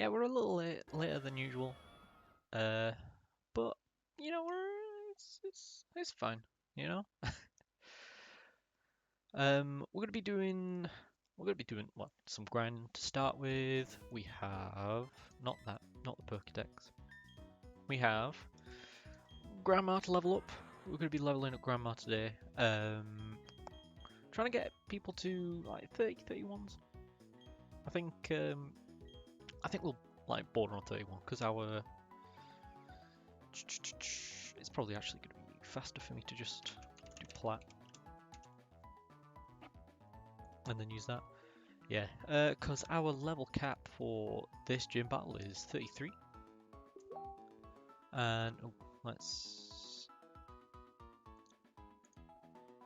Yeah, we're a little later than usual. But you know, it's fine. You know. We're gonna be doing what? Some grind to start with. We have not the Pokédex. We have Grandma to level up. We're gonna be leveling up Grandma today. Trying to get people to like 30, 31s. I think we'll like border on 31 because our it's probably actually gonna be faster for me to just do plat and then use that. Yeah, because our level cap for this gym battle is 33. And oh, let's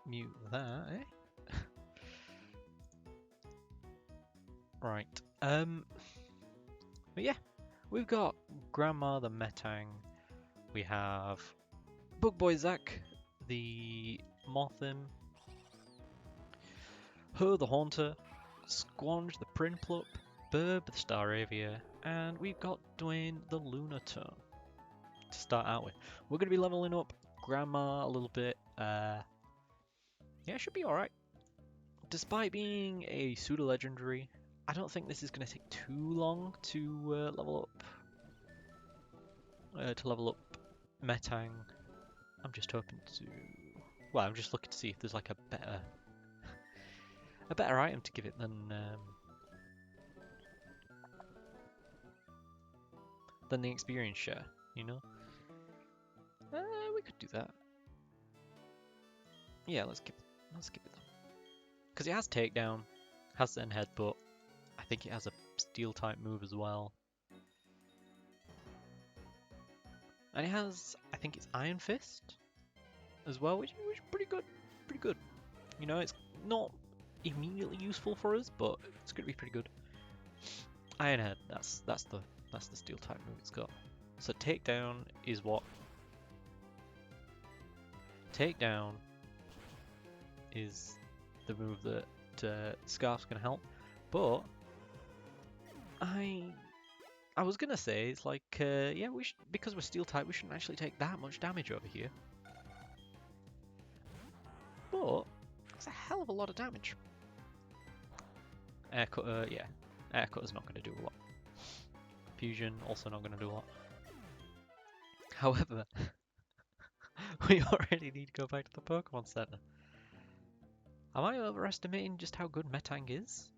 mute that, eh? Right. But yeah, we've got Grandma the Metang. We have Bug Boy Zack, the Mothim, Her the Haunter, Squange the Prinplup, Burb the Staravia, and we've got Dwayne the Lunaton to start out with. We're going to be leveling up Grandma a little bit. Yeah, it should be alright. Despite being a pseudo-legendary, I don't think this is going to take too long to level up Metang. I'm just hoping to... Well, I'm just looking to see if there's like a better item to give it than the experience share, you know? We could do that. Yeah, let's give it that. Because it has takedown, has Zen headbutt. I think it has a steel type move as well. And it has, I think it's Iron Fist as well, which is pretty good. Pretty good. You know, it's not immediately useful for us, but it's going to be pretty good. Iron Head, that's the steel type move it's got. So takedown is what? Takedown is the move that Scarf's gonna help, but I was gonna say it's like yeah, because we're steel type we shouldn't actually take that much damage over here, but it's a hell of a lot of damage. Air Cutter, yeah, Air Cutter's not gonna do a lot. Fusion also not gonna do a lot. However, we already need to go back to the Pokemon Center. Am I overestimating just how good Metang is?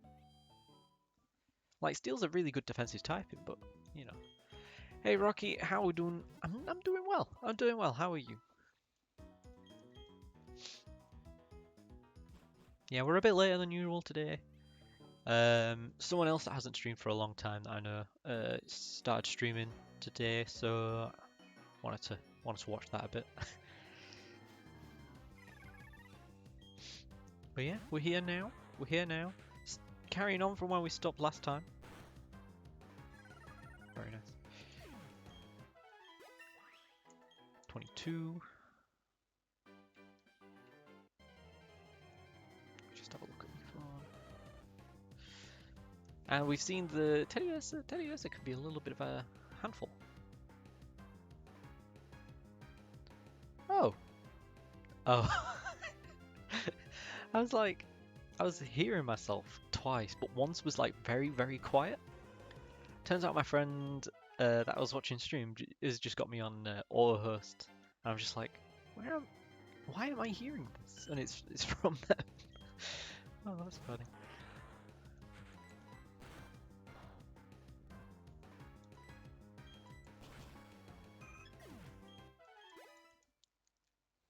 Like, Steel's a really good defensive typing, but, you know. Hey, Rocky, how are we doing? I'm doing well. I'm doing well. How are you? Yeah, we're a bit later than usual today. Someone else that hasn't streamed for a long time that I know started streaming today, so wanted to watch that a bit. But yeah, we're here now. We're here now. Carrying on from where we stopped last time. Very nice. 22. Just have a look at my phone. And we've seen the Teddy Ursa. Teddy Ursa can be a little bit of a handful. Oh. Oh. I was hearing myself twice, but once was like very, very quiet. Turns out my friend that I was watching stream has just got me on auto host, and I'm just like, why am I hearing this? And it's from them. Oh, that's funny.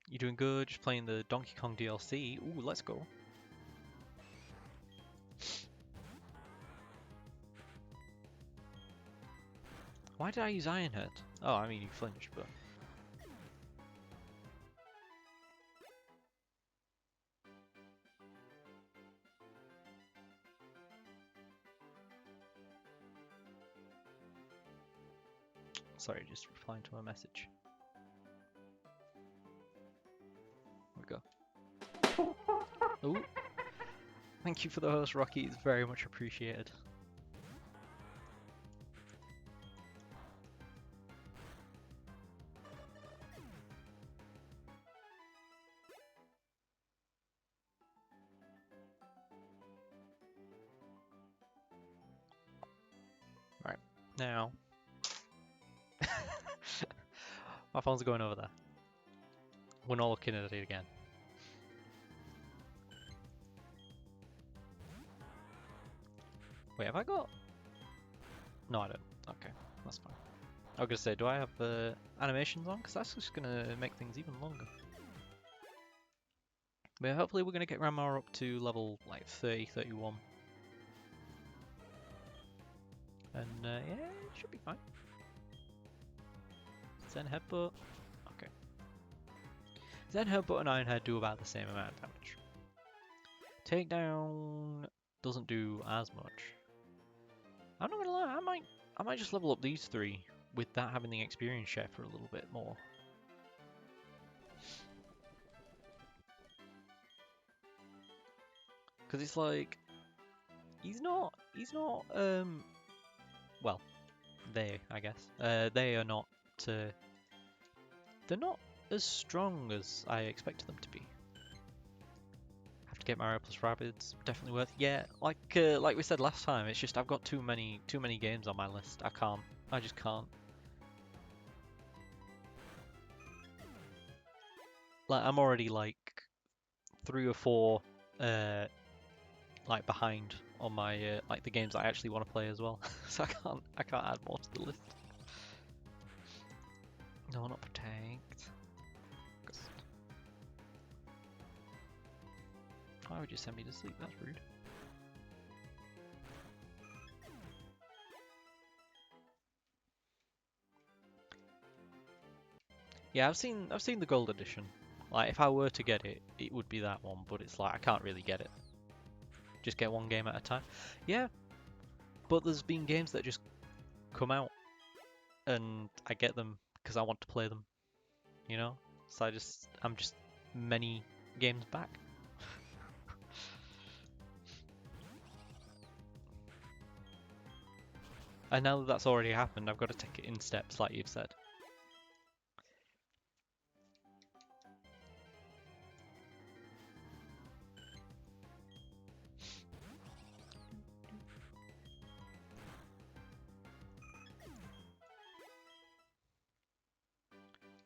You doing good? Just playing the Donkey Kong DLC. Ooh, let's go. Why did I use Iron Head? Oh, I mean you flinched, but... Sorry, just replying to a message. There we go. Ooh. Thank you for the host, Rocky. It's very much appreciated. Now. My phone's going over there. We're not looking at it again. Wait, have I got... No, I don't. Okay, that's fine. I was gonna say, do I have animations on? Because that's just gonna make things even longer. But hopefully we're gonna get Grandma up to level like 30, 31. And yeah, it should be fine. Zen Headbutt. Okay. Zen Headbutt and Iron Head do about the same amount of damage. Takedown doesn't do as much. I'm not gonna lie, I might just level up these three with that having the experience share for a little bit more. Cause it's like he's not well, I guess. They are not they're not as strong as I expected them to be. Have to get Mario plus Rabbids, definitely worth. Yeah, like we said last time, it's just I've got too many games on my list. I just can't. Like I'm already like 3 or 4 like behind on my like the games that I actually want to play as well. So I can't add more to the list. No, not protect. Why would you send me to sleep? That's rude. Yeah, I've seen the gold edition. Like if I were to get it, it would be that one, but it's like I can't really get it. Just get one game at a time. Yeah, but there's been games that just come out and I get them because I want to play them. You know? So I'm just many games back. And now that that's already happened, I've got to take it in steps, like you've said.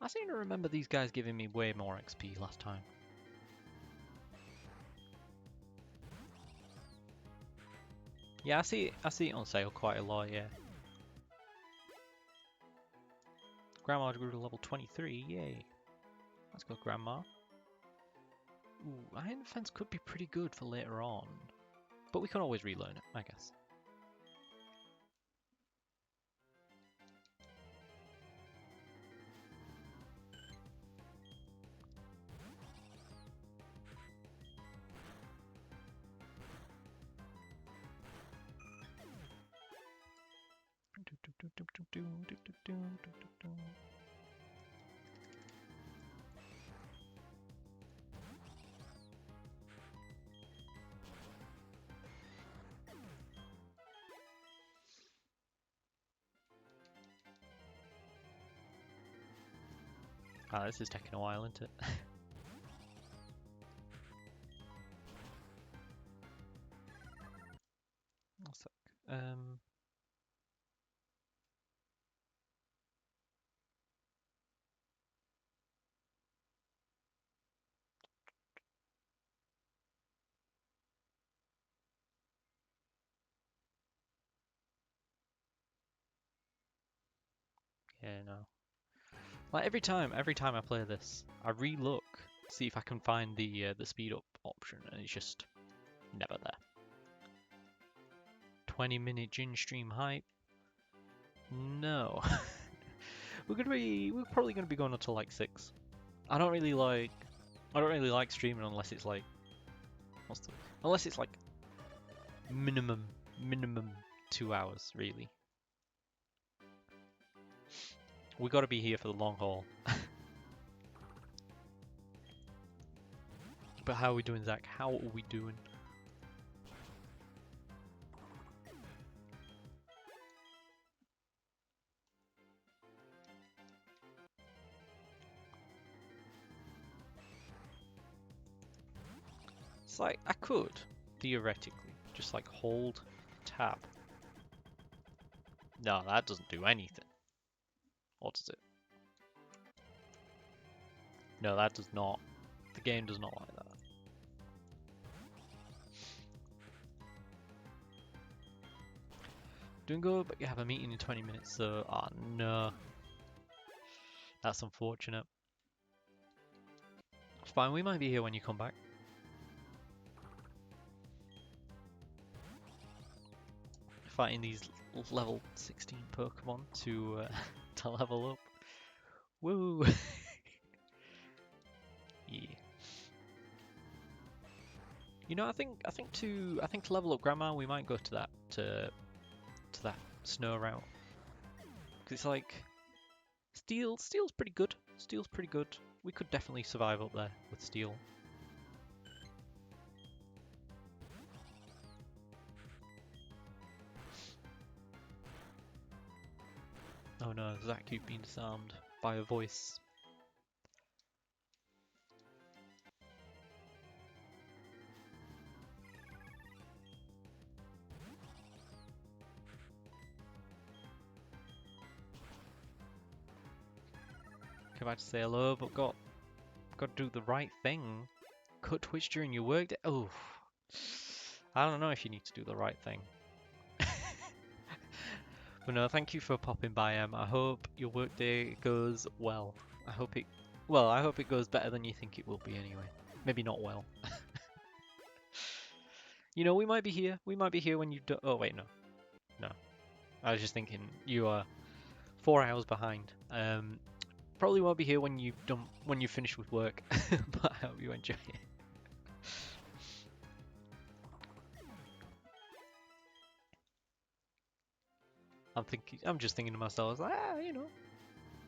I seem to remember these guys giving me way more XP last time. Yeah, I see it on sale quite a lot, yeah. Grandma grew to level 23, yay. Let's go, Grandma. Ooh, Iron Defense could be pretty good for later on. But we can always relearn it, I guess. Ah, this is taking a while, isn't it? One sec. Yeah, no. Like every time I play this, I re-look, see if I can find the speed up option, and it's just never there. 20-minute Jin stream hype? No. We're probably gonna be going until like 6. I don't really like streaming unless it's like unless it's like minimum 2 hours really. We got to be here for the long haul. But how are we doing, Zach? How are we doing? It's like I could theoretically just like hold tab No, that doesn't do anything. What does it? No, that does not. The game does not like that. Doing good, but you have a meeting in 20 minutes, so... Oh, no. That's unfortunate. It's fine, we might be here when you come back. Fighting these level 16 Pokemon to to level up. Woo! Yeah. You know, I think to level up Grandma, we might go to that snow route. Cause it's like Steel's pretty good. Steel's pretty good. We could definitely survive up there with Steel. Oh no, Zach, you've been disarmed by a voice. Came back to say hello, but got to do the right thing. Cut Twitch during your workday. Oh, I don't know if you need to do the right thing. But no, thank you for popping by. I hope your workday goes well. I hope it goes better than you think it will be anyway. Maybe not well. You know, we might be here. We might be here when you do. Oh wait, no, no. I was just thinking you are 4 hours behind. Probably won't be here when you finish with work. But I hope you enjoy it. I'm just thinking to myself, you know,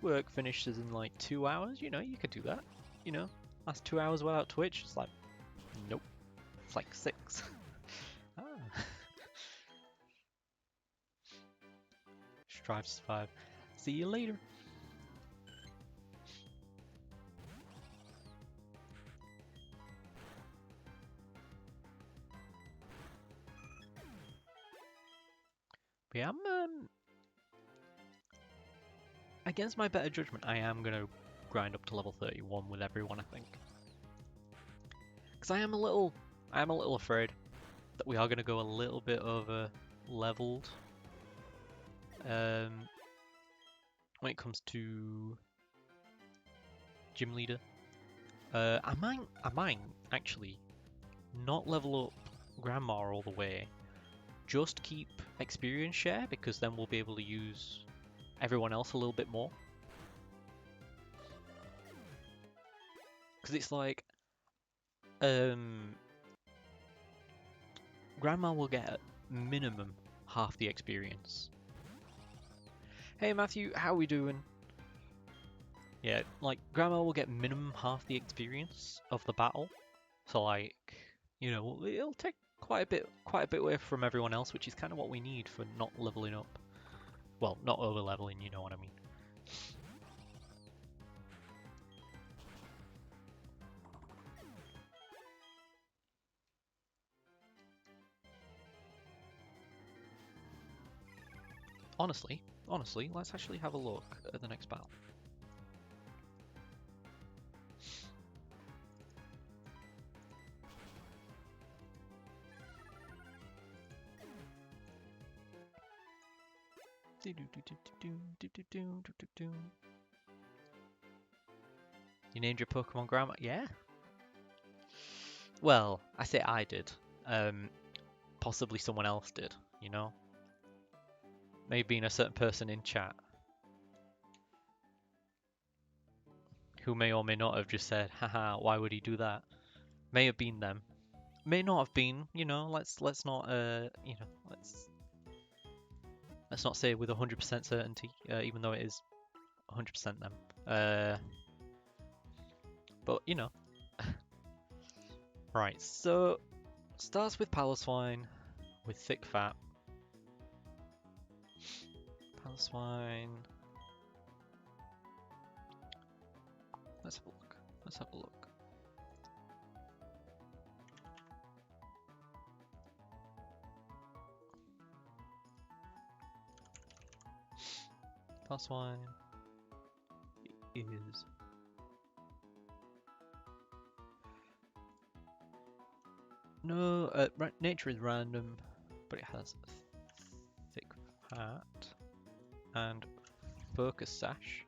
work finishes in like 2 hours. You know, you could do that. You know, that's 2 hours without Twitch. It's like, nope. It's like 6. Ah. Strive to survive. See you later. But yeah, against my better judgment, I am gonna grind up to level 31 with everyone, I think. Because I am a little afraid that we are gonna go a little bit over leveled. When it comes to gym leader, I might actually not level up Grandma all the way. Just keep experience share, because then we'll be able to use everyone else a little bit more. Because it's like, Grandma will get minimum half the experience. Hey Matthew, how we doing? Yeah, like Grandma will get minimum half the experience of the battle. So like, you know, it'll take quite a bit away from everyone else, which is kind of what we need for not leveling up. Well, not over leveling, you know what I mean. Honestly, let's actually have a look at the next battle. You named your Pokemon Grandma? Yeah. Well, I say I did. Possibly someone else did, you know? Maybe a certain person in chat who may or may not have just said, haha, why would he do that? May have been them. May not have been, you know, let's not you know, let's not say with 100% certainty, even though it is 100% them. But you know. Right, so starts with Paloswine with thick fat. Paloswine. Let's have a look. Let's have a look. Passwine is no nature is random, but it has thick hat and focus sash,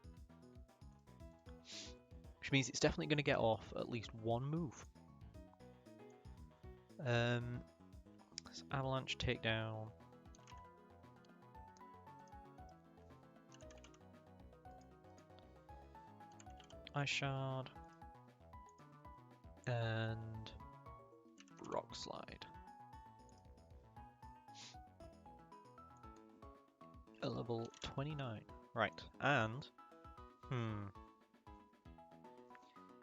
which means it's definitely going to get off at least one move. Avalanche takedown. Ice shard and rock slide. A level 29. Right, and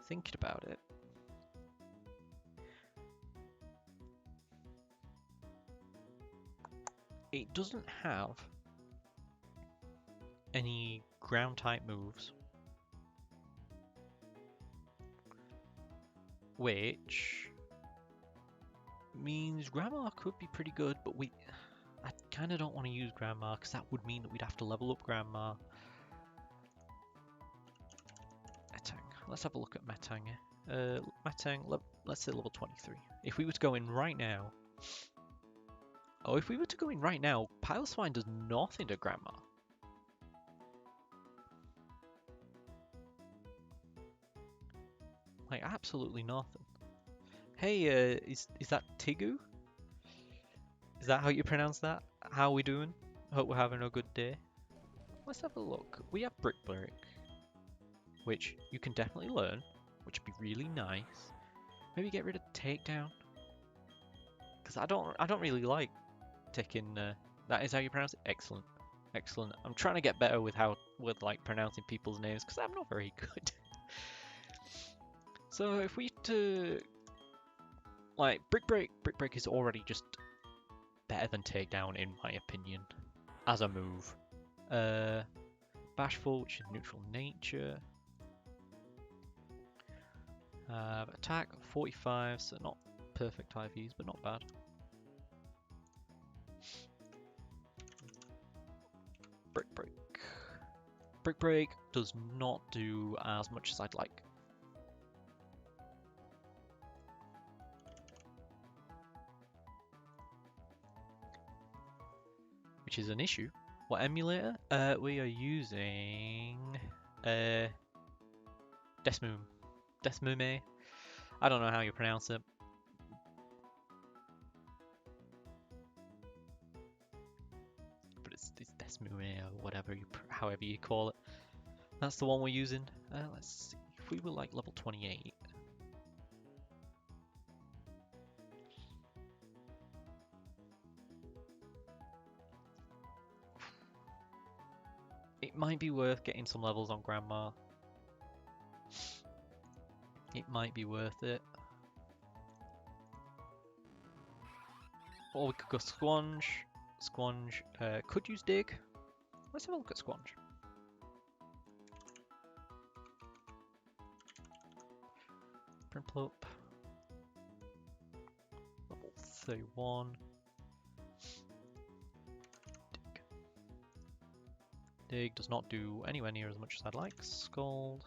thinking about it. It doesn't have any ground type moves, which means Grandma could be pretty good, but I kind of don't want to use Grandma because that would mean that we'd have to level up Grandma. Metang. Let's have a look at Metang. Metang, let's say level 23. If we were to go in right now, Pile Swine does nothing to Grandma. Like absolutely nothing. Hey, is that Tigu? Is that how you pronounce that? How are we doing? Hope we're having a good day. Let's have a look. We have Brick Break, which you can definitely learn, which would be really nice. Maybe get rid of Takedown, because I don't really like taking. That is how you pronounce it. Excellent, excellent. I'm trying to get better with like pronouncing people's names because I'm not very good. So if we to like Brick Break is already just better than Takedown in my opinion as a move. Bashful, which is neutral nature. Attack 45, so not perfect IVs, but not bad. Brick Break does not do as much as I'd like. Which is an issue. What emulator? We are using Desmume. I don't know how you pronounce it. But it's Desmume or whatever however you call it. That's the one we're using. Let's see. If we were like level 28. It might be worth getting some levels on Grandma. It might be worth it. Or we could go Squanch. Squanch could use Dig. Let's have a look at Squanch. Primplup. Level 31. Dig. Dig does not do anywhere near as much as I'd like. Scald.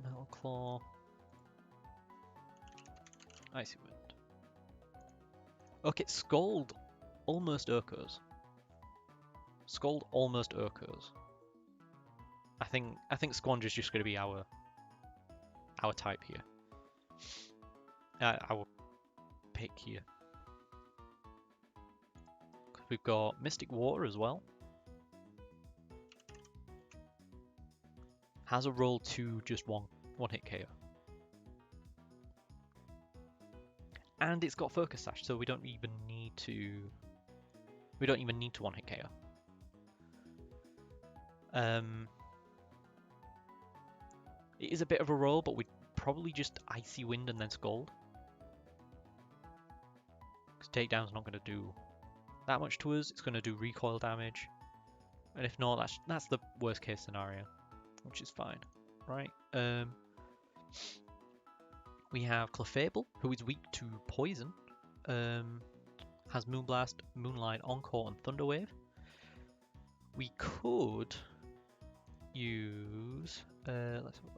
Metal Claw. Icy Wind. Okay, Scald almost Urkos. Scald almost Urkos. I think Squanch is just going to be our type here. Our pick here. We've got Mystic Water as well. Has a roll to just one hit KO. And it's got Focus Sash, so we don't even need to one hit KO. It is a bit of a roll, but we'd probably just Icy Wind and then Scald. Because Takedown's not going to do that much to us. It's going to do recoil damage. And if not, that's the worst case scenario, which is fine, right? We have Clefable, who is weak to poison. has Moonblast, Moonlight, Encore, and Thunderwave. We could use. Let's have a look.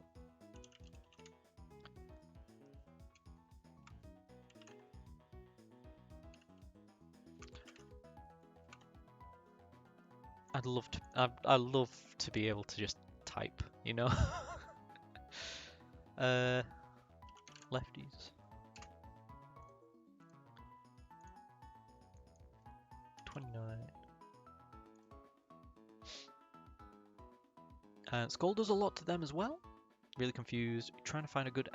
I'd love to be able to just type, you know. Lefties. 29. Skull does a lot to them as well. Really confused. Trying to find a good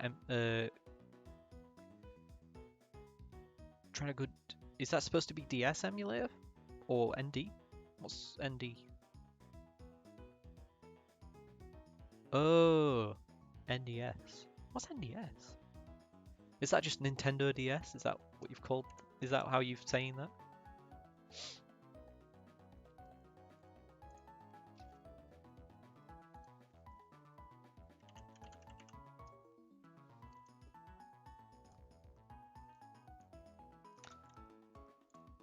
trying a good. Is that supposed to be DS emulator or ND? What's ND? Oh, NDS. What's NDS? Is that just Nintendo DS? Is that what you've called? Is that how you've saying that?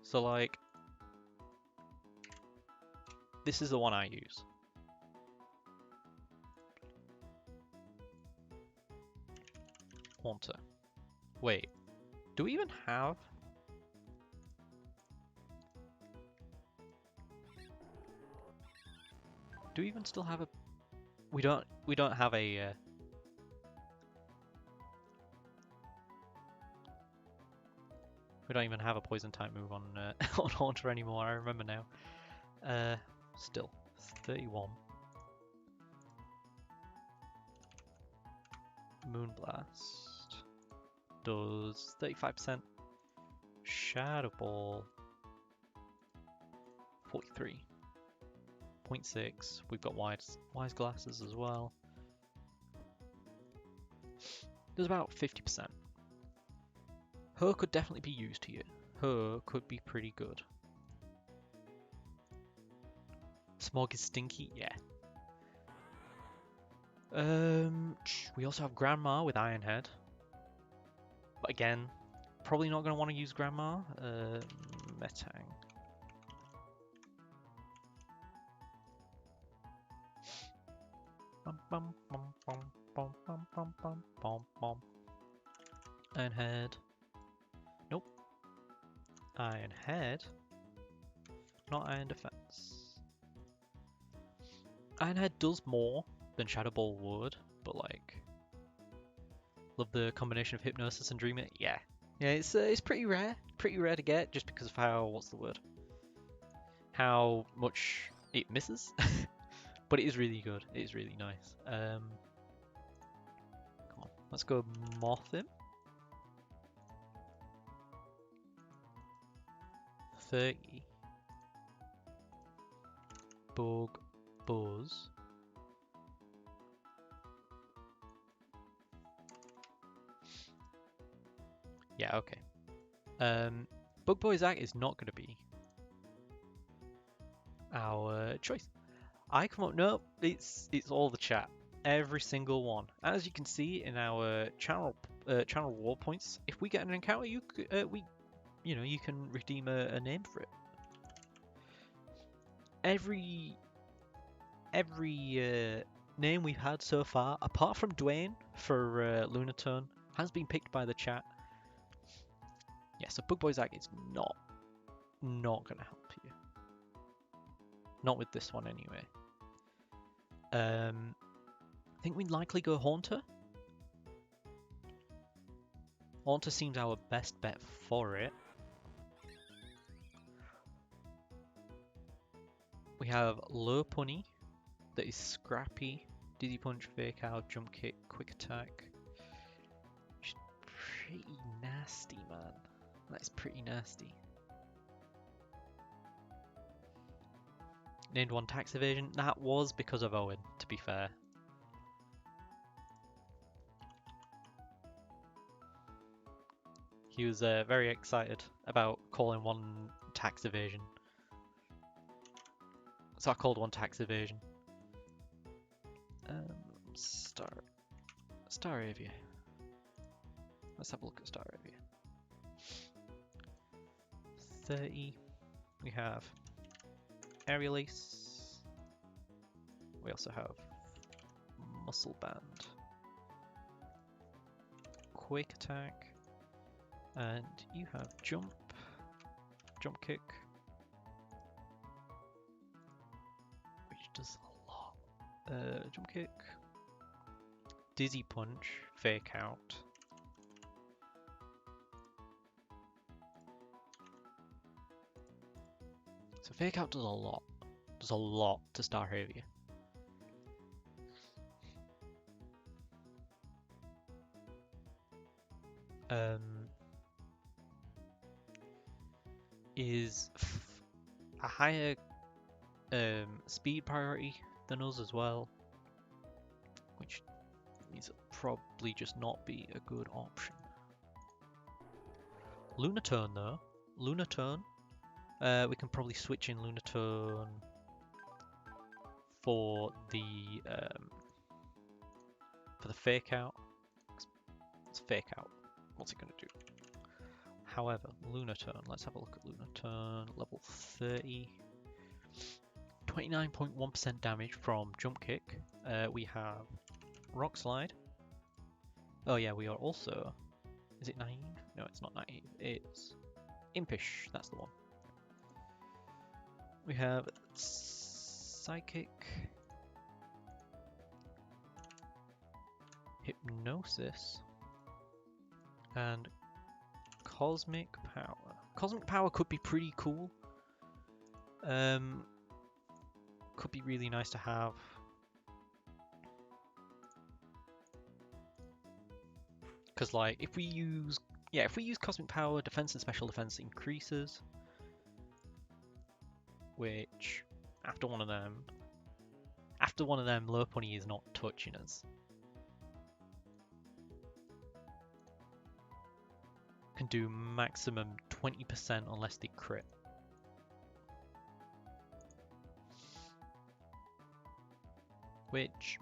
So like, this is the one I use. Haunter. Wait, do we even have? Do we even still have a? We don't have a. We don't even have a poison type move on on Haunter anymore. I remember now. Still 31. Moonblast does 35%. Shadow Ball 43.6. We've got wise glasses as well. There's about 50%. Her could definitely be used here. Her could be pretty good. Smog is stinky, yeah. We also have Grandma with Iron Head. But again, probably not going to want to use Grandma. Metang. Iron Head. Nope. Iron Head. Not Iron Defense. Iron Head does more than Shadow Ball would, but like, love the combination of Hypnosis and Dream It. Yeah, it's pretty rare to get just because of how how much it misses, but it is really good. It is really nice. Come on, let's go Moth him. 30. Bug Buzz. Yeah, okay. Bug Boy Zack is not going to be our choice. I come up, no, it's all the chat, every single one. As you can see in our channel reward points, if we get an encounter, you can redeem a name for it. Every name we've had so far, apart from Dwayne for Lunatone, has been picked by the chat. Yeah, so Bug Boy Zack is not gonna help you. Not with this one anyway. I think we'd likely go Haunter. Haunter seems our best bet for it. We have Low Punny, that is Scrappy, Dizzy Punch, Fake Out, Jump Kick, Quick Attack. Which is pretty nasty, man. That is pretty nasty. Named one tax evasion. That was because of Owen, to be fair. He was very excited about calling one tax evasion. So I called one tax evasion. Staravia. Let's have a look at Staravia. 30. We have Aerial Ace. We also have Muscle Band, Quake Attack, and you have Jump Kick, which does a lot. Jump Kick, Dizzy Punch, Fake Out. So Fake Out does a lot to Staravia. Is a higher speed priority than us as well, which means it'll probably just not be a good option. Lunaturn though, Lunaturn, we can probably switch in Lunaturn for the Fake Out. It's Fake Out. What's it gonna do? However, Lunaturn, let's have a look at Lunaturn, level 30. 29.1% damage from Jump Kick. We have Rock Slide. Oh yeah, we are also... Is it naive? No, it's not naive. It's Impish, that's the one. We have Psychic. Hypnosis. And Cosmic Power. Cosmic Power could be pretty cool. Could be really nice to have. Because like if we use Cosmic Power, defense and special defense increases. Which after one of them Lopunny is not touching us. Can do maximum 20% unless they crit. Which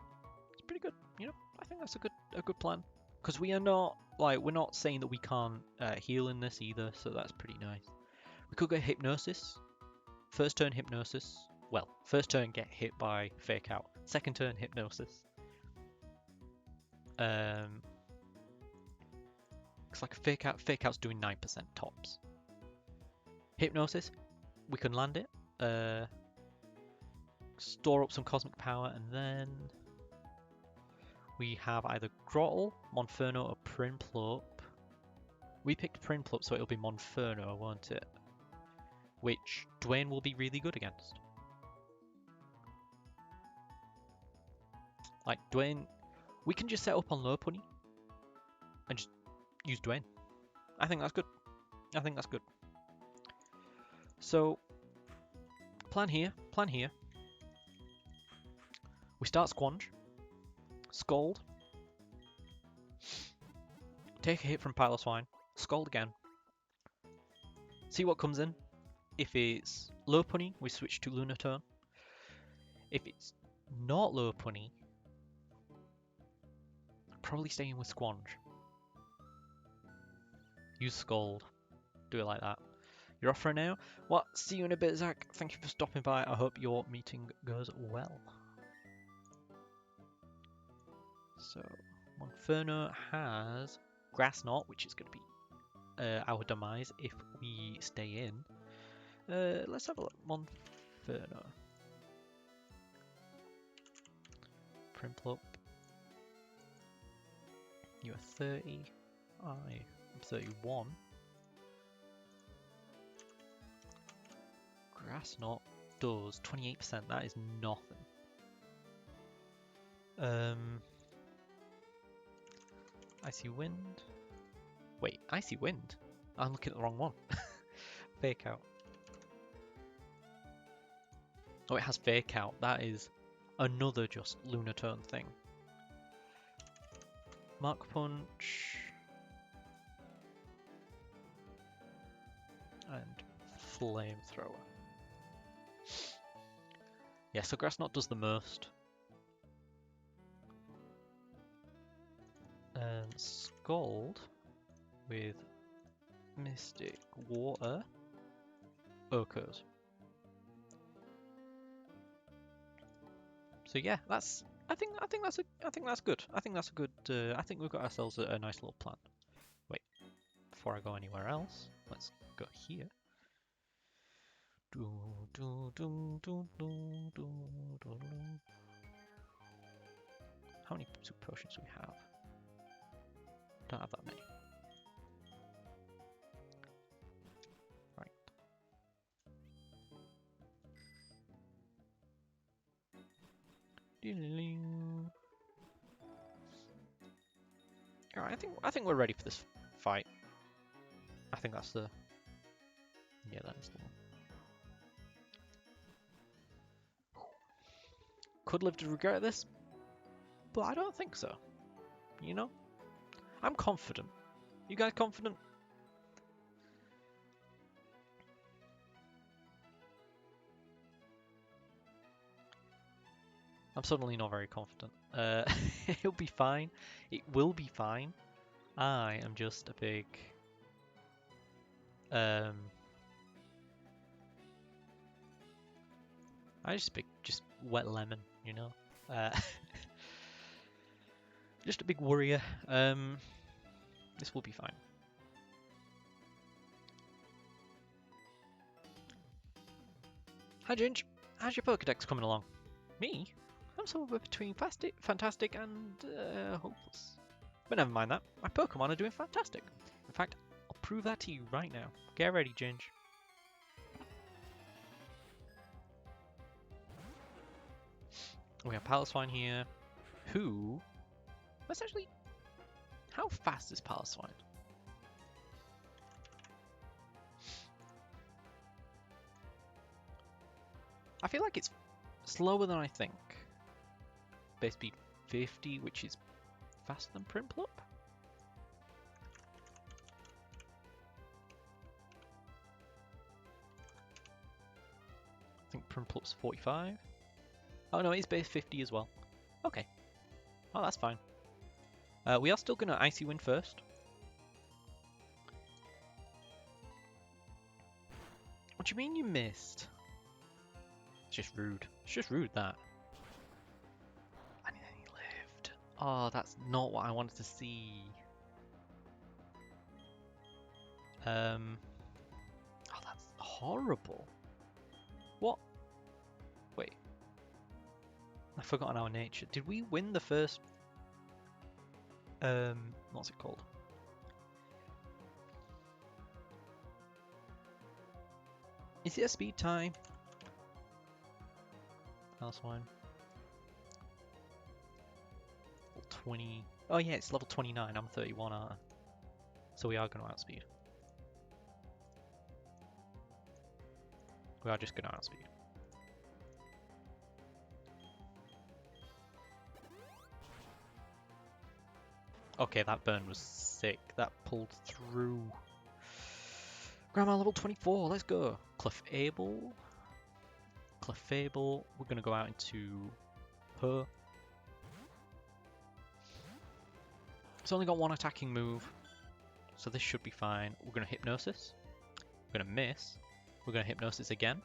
is pretty good, you know. I think that's a good plan. Because we're not saying that we can't heal in this either, so that's pretty nice. We could get Hypnosis. First turn Hypnosis. Well, first turn get hit by Fake Out. Second turn Hypnosis. Looks like Fake Out's doing 9% tops. Hypnosis, we can land it. Store up some Cosmic Power, and then we have either Grottle, Monferno, or Prinplup. We picked Prinplup, so it'll be Monferno, won't it? Which Dwayne will be really good against. Like Dwayne, we can just set up on Lopunny and just use Dwayne. I think that's good. So, plan here. We start Squanch, Scold, take a hit from Piloswine, Scold again, see what comes in. If it's Lopunny, we switch to Lunaturn. If it's not Lopunny, probably staying with Squanch. Use Scold. Do it like that. You're off for now. Well, see you in a bit, Zach. Thank you for stopping by. I hope your meeting goes well. So, Monferno has Grass Knot, which is going to be our demise if we stay in. Let's have a look. Monferno. Prinplup. You are 30. I am 31. Grass Knot does 28%. That is nothing. Icy Wind. Wait, Icy Wind? I'm looking at the wrong one. Fake Out. Oh, it has Fake Out. That is another just Lunaturn thing. Mark Punch. And Flamethrower. Yeah, so Grass Knot does the most. Scald with Mystic Water. occurs. So yeah, that's. I think that's good. I think that's a good. I think we've got ourselves a nice little plan. Wait, before I go anywhere else, let's go here. How many super potions do we have? Don't have that many. Right. Alright, I think we're ready for this fight. I think that's the. Yeah, that is the one. Could live to regret this, but I don't think so. You know? I'm confident. You guys confident? I'm suddenly not very confident. It'll be fine. It will be fine. I am just a big... I just wet lemon, you know? Just a big worrier. This will be fine. Hi Ginge, how's your Pokedex coming along? Me? I'm somewhere between fantastic and hopeless. But never mind that, my Pokemon are doing fantastic. In fact, I'll prove that to you right now. Get ready, Ginge. We have Paloswine here, who... Essentially, how fast is Paloswine? I feel like it's slower than I think. Base speed 50, which is faster than Prinplup? I think Prinplup's 45. Oh no, it's base 50 as well. Okay. Oh, that's fine. We are still going to Icy Wind first. What do you mean you missed? It's just rude. It's just rude, that. And then he lived. Oh, that's not what I wanted to see. Oh, that's horrible. What? Wait. I've forgotten our nature. Did we win the first... what's it called? Is it a speed time? Paloswine. 20. Oh yeah, it's level 29. I'm 31, aren't I? So we are going to outspeed. We are just going to outspeed. Okay, that burn was sick. That pulled through. Grandma level 24, let's go. Clefable. Clefable. We're going to go out into her. It's only got one attacking move, so this should be fine. We're going to Hypnosis. We're going to miss. We're going to Hypnosis again.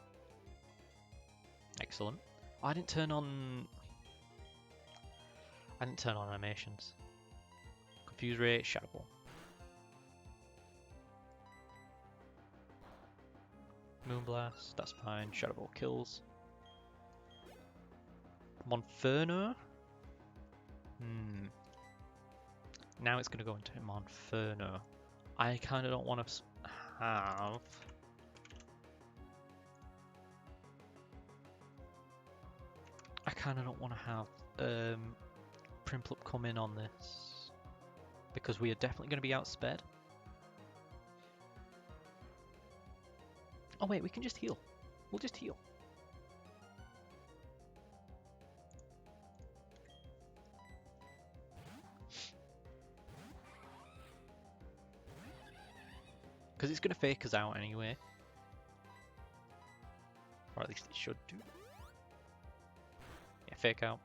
Excellent. Oh, I didn't turn on animations. Confuse Ray, Shadow Ball. Moonblast, that's fine. Shadow Ball kills. Monferno? Now it's going to go into Monferno. I kind of don't want to have... I kind of don't want to have Prinplup come in on this. Because we are definitely going to be outsped. Oh wait, we can just heal. We'll just heal. Because it's going to fake us out anyway. Or at least it should do. Yeah, fake out.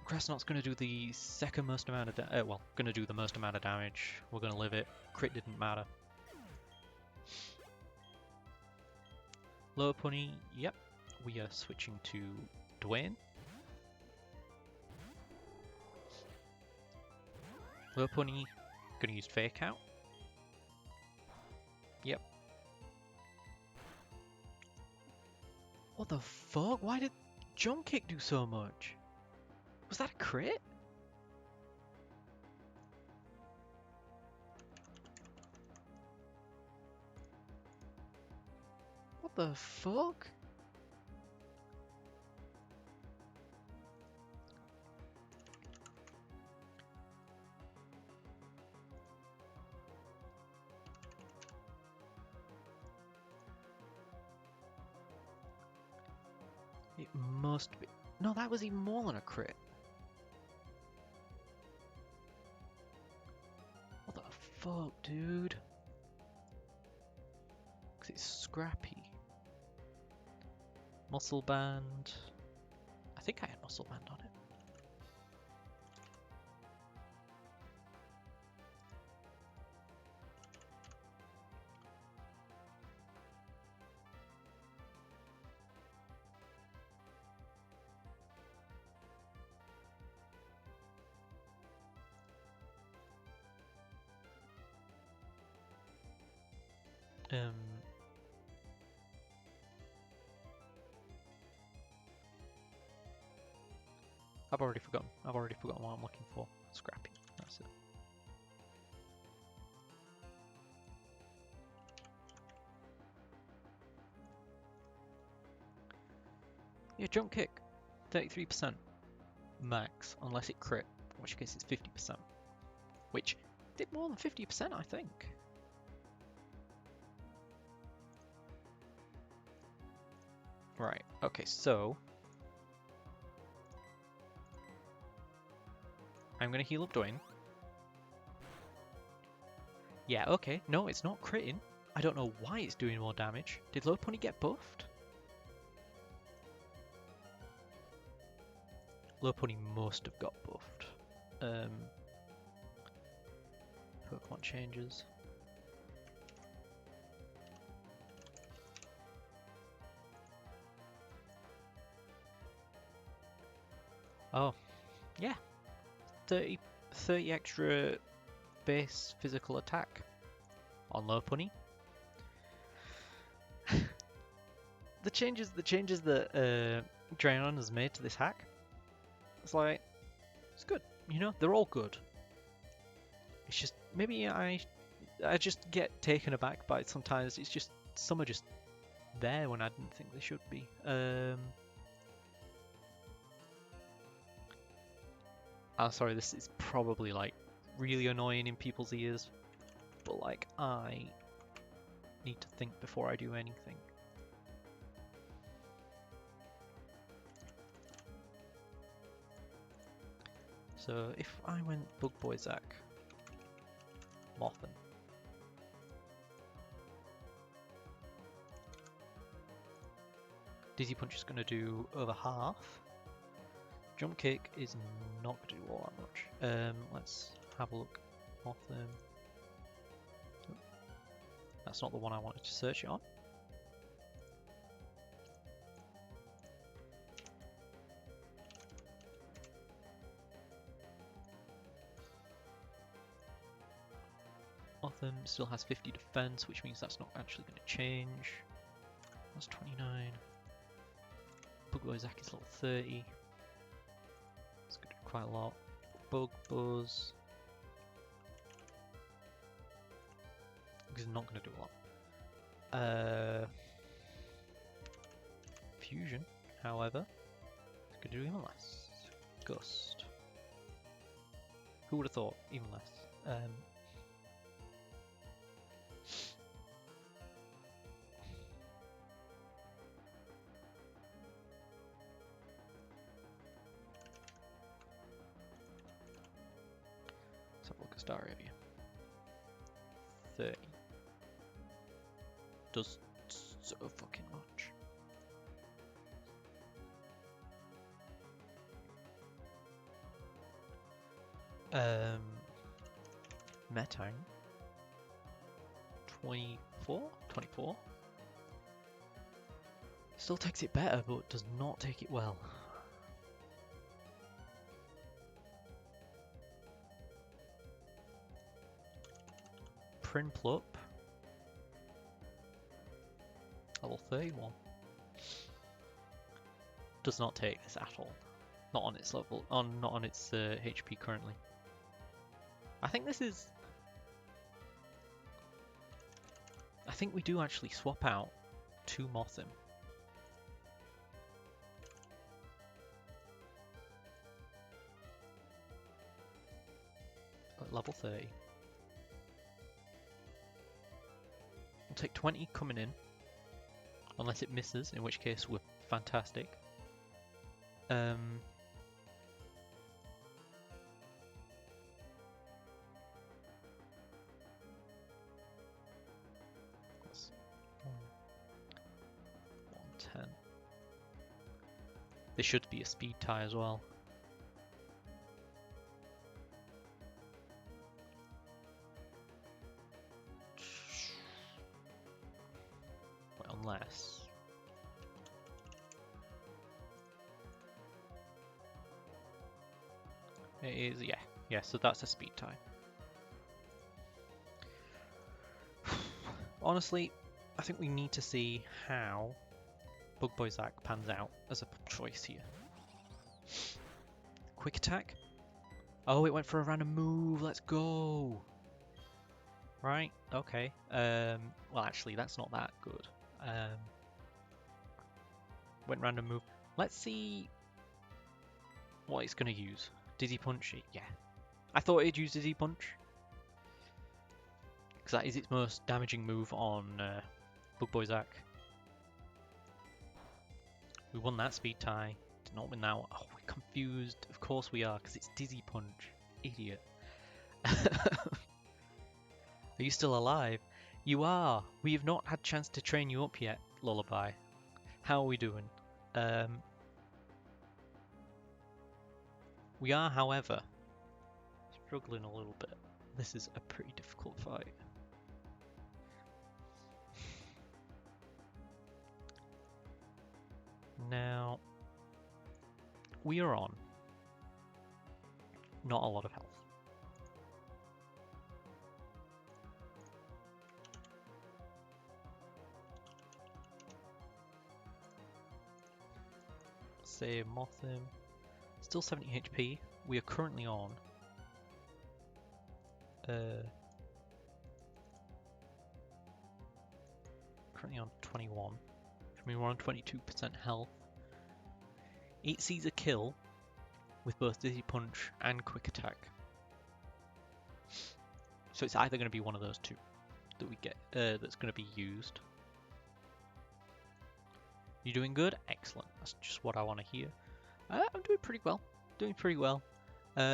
Crestnot's going to do the second most amount of well, going to do the most amount of damage. We're going to live it. Crit didn't matter. Lower Pony, yep. We are switching to Dwayne. Lower Pony, gonna use Fake Out. Yep. What the fuck? Why did Jump Kick do so much? Was that a crit? What the fuck? It must be. No, that was even more than a crit. What the fuck, dude? Because it's scrappy. Muscle Band. I think I had Muscle Band on it. I've already forgotten. I've already forgotten what I'm looking for. Scrappy. That's it. Yeah, Jump Kick. 33% max, unless it crit, in which case it's 50%. Which did more than 50%, I think. Right, okay, so I'm gonna heal up Dwayne. Yeah, okay, no, it's not critting. I don't know why it's doing more damage. Did Low Pony get buffed? Low Pony must have got buffed. Pokemon changes. Oh, yeah. 30 extra base physical attack on Low Pony. the changes that Draenon has made to this hack, it's like, it's good. You know, they're all good. It's just maybe I just get taken aback by it sometimes. It's just some are just there when I didn't think they should be. I'm sorry, this is probably like really annoying in people's ears, but like I need to think before I do anything. So if I went Bug Boy Zack, Mothin. Dizzy Punch is going to do over half. Jump Kick is not going to do all that much. Let's have a look. Mothin. Oh, that's not the one I wanted to search it on. Mothin still has 50 defense, which means that's not actually going to change. That's 29. Bug Boy Zack is level 30. It's going to do quite a lot. Bug Buzz is not going to do a lot. Fusion, however, is going to do even less. Gust. Who would have thought? Even less. Star Area. 30. Does so fucking much. Metang. 24? 24? Still takes it better, but does not take it well. Prinplup. Level 31. Does not take this at all. Not on its level, not on its HP currently. I think this is... I think we do actually swap out to Mothim. At level 30. We'll take 20 coming in. Unless it misses, in which case we're fantastic. That's 110. There should be a speed tie as well. Unless... It is, yeah, so that's a speed tie. Honestly, I think we need to see how Bug Boy Zack pans out as a choice here. Quick attack. Oh, it went for a random move, let's go! Right, okay. Well actually, that's not that good. Went random move. Let's see what it's going to use. Dizzy Punch? Yeah. I thought it'd use Dizzy Punch. Because that is its most damaging move on Bug Boy Zack. We won that speed tie. Did not win that one. Oh, we're confused. Of course we are, because it's Dizzy Punch. Idiot. Are you still alive? You are. We have not had a chance to train you up yet, Lullaby. How are we doing? We are, however, struggling a little bit. This is a pretty difficult fight. Now, we are on not a lot of health. Save Mothim. Still 70 HP. We are currently on currently on 21. Which means we're on 22% health. It sees a kill with both Dizzy Punch and Quick Attack. So it's either going to be one of those two that we get that's going to be used. You doing good? Excellent. That's just what I want to hear. I'm doing pretty well.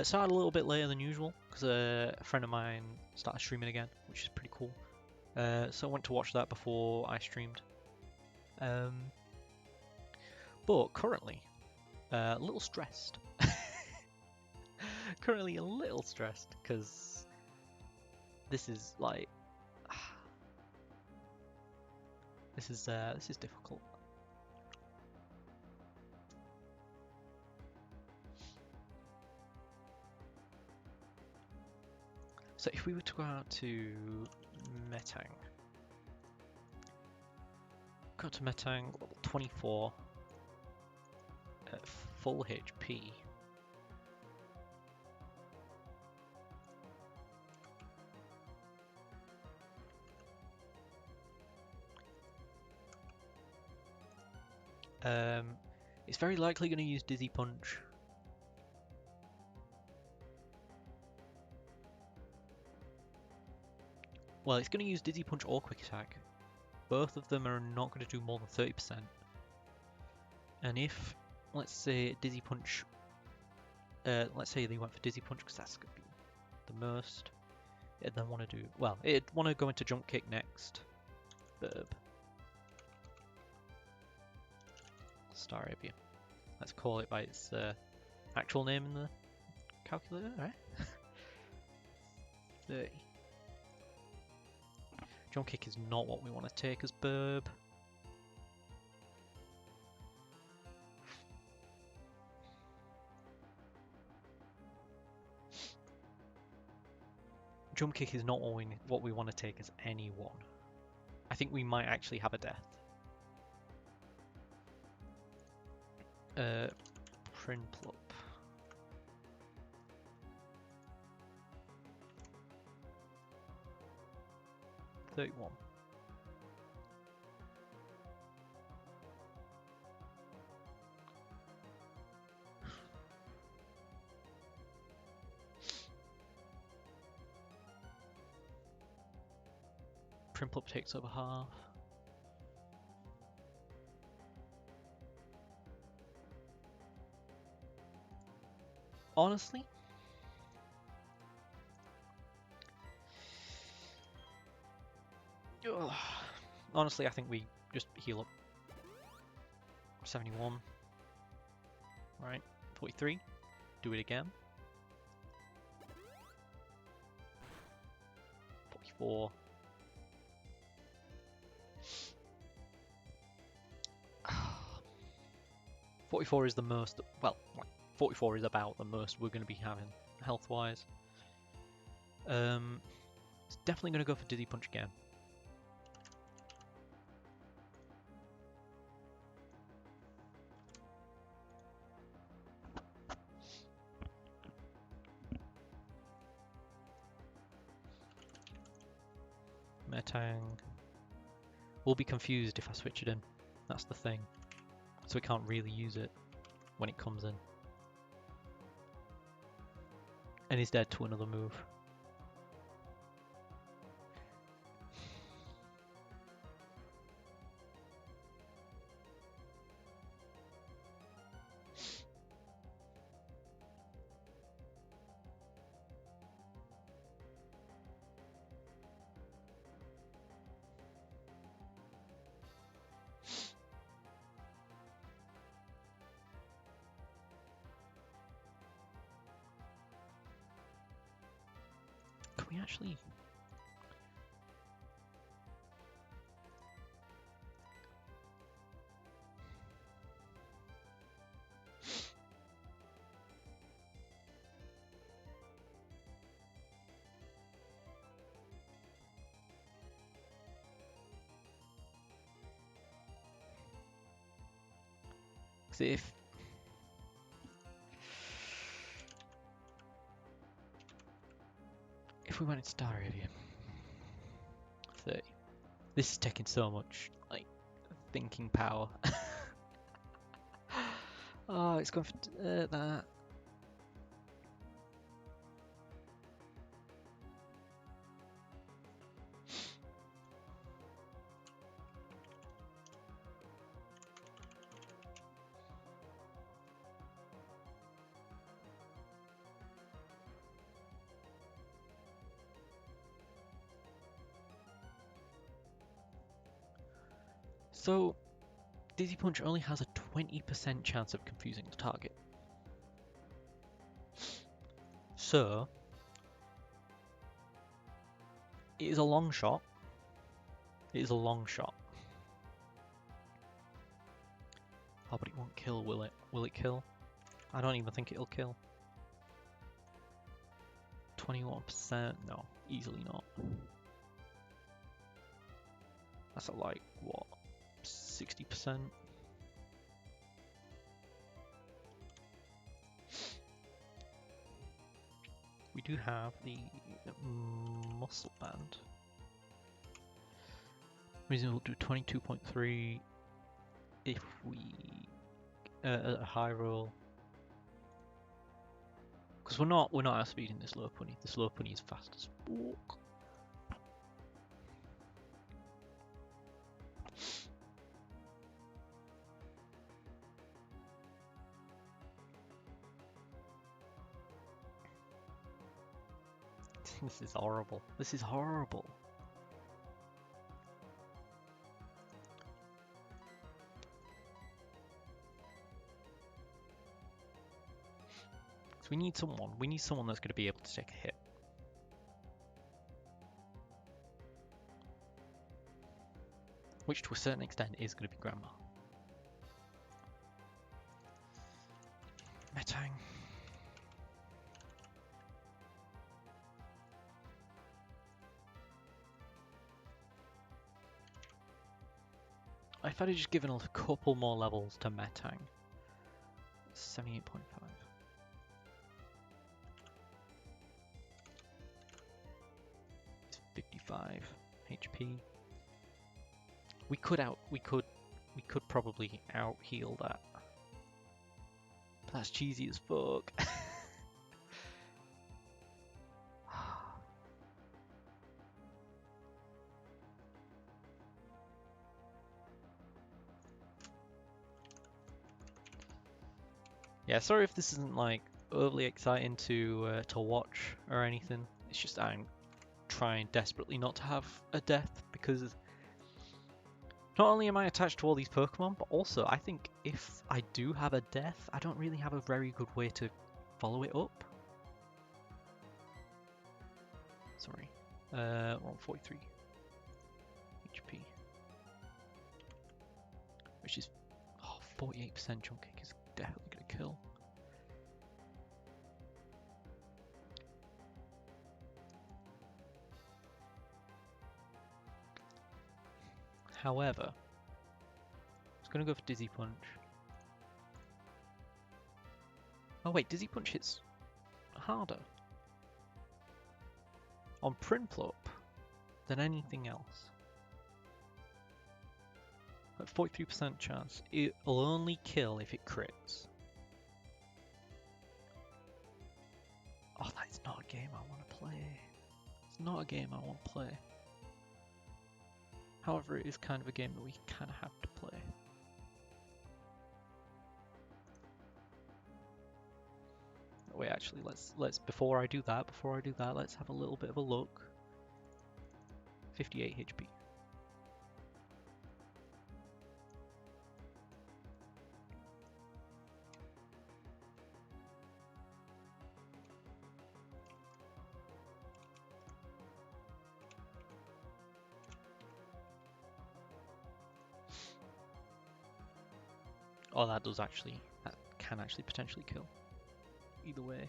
Started a little bit later than usual because a friend of mine started streaming again, which is pretty cool. So I went to watch that before I streamed. But currently, a little stressed. Currently a little stressed because this is like this is difficult. So if we were to go out to Metang, go to Metang, level 24, at full HP. It's very likely going to use Dizzy Punch. Well, it's going to use Dizzy Punch or Quick Attack. Both of them are not going to do more than 30%. And if, let's say, Dizzy Punch... let's say they went for Dizzy Punch because that's going to be the most. It'd then want to do... Well, it'd want to go into Jump Kick next. Burb. Staravia. Let's call it by its actual name in the calculator, right? 30. Jump Kick is not what we want to take as Burb. jump kick is not what we want to take as anyone. I think we might actually have a death. Prinplup. $31. Prinplup takes over half. Honestly, I think we just heal up. 71. Right, 43. Do it again. 44. $44 is the most, well, 44 is about the most we're going to be having health-wise. It's definitely going to go for Dizzy Punch again. Metang. We'll be confused if I switch it in. That's the thing. So we can't really use it when it comes in. And he's dead to another move. Can we actually... If we went in Star Area, 30. This is taking so much, like, thinking power. Oh, it's going for that. So, Dizzy Punch only has a 20% chance of confusing the target. So, it is a long shot. It is a long shot. Oh, but it won't kill, will it? Will it kill? I don't even think it'll kill. 21%? No, easily not. That's at like, what, 60%? We do have the muscle band. Reason we'll do 22.3 if we a high roll. Because we're not outspeeding this low pony. This low pony is fast as fuck. This is horrible. This is horrible. So we need someone. We need someone that's going to be able to take a hit. Which to a certain extent is going to be Grandma. Metang. If I'd have just given a couple more levels to Metang. 78.5. It's 55 HP. We could probably out heal that. But that's cheesy as fuck. Yeah, sorry if this isn't like overly exciting to watch or anything. It's just I'm trying desperately not to have a death because not only am I attached to all these Pokemon, but also I think if I do have a death, I don't really have a very good way to follow it up. Sorry. 143 HP. Which is 48% jump kick is definitely gonna kill. However, I was gonna go for Dizzy Punch. Oh wait, Dizzy Punch hits harder on Prinplup than anything else. At 43% chance, it'll only kill if it crits. Oh, that's not a game I want to play. It's not a game I want to play. However, it is kind of a game that we kind of have to play. Wait, actually, let's before I do that, let's have a little bit of a look. 58 HP. Oh, that can actually potentially kill. Either way.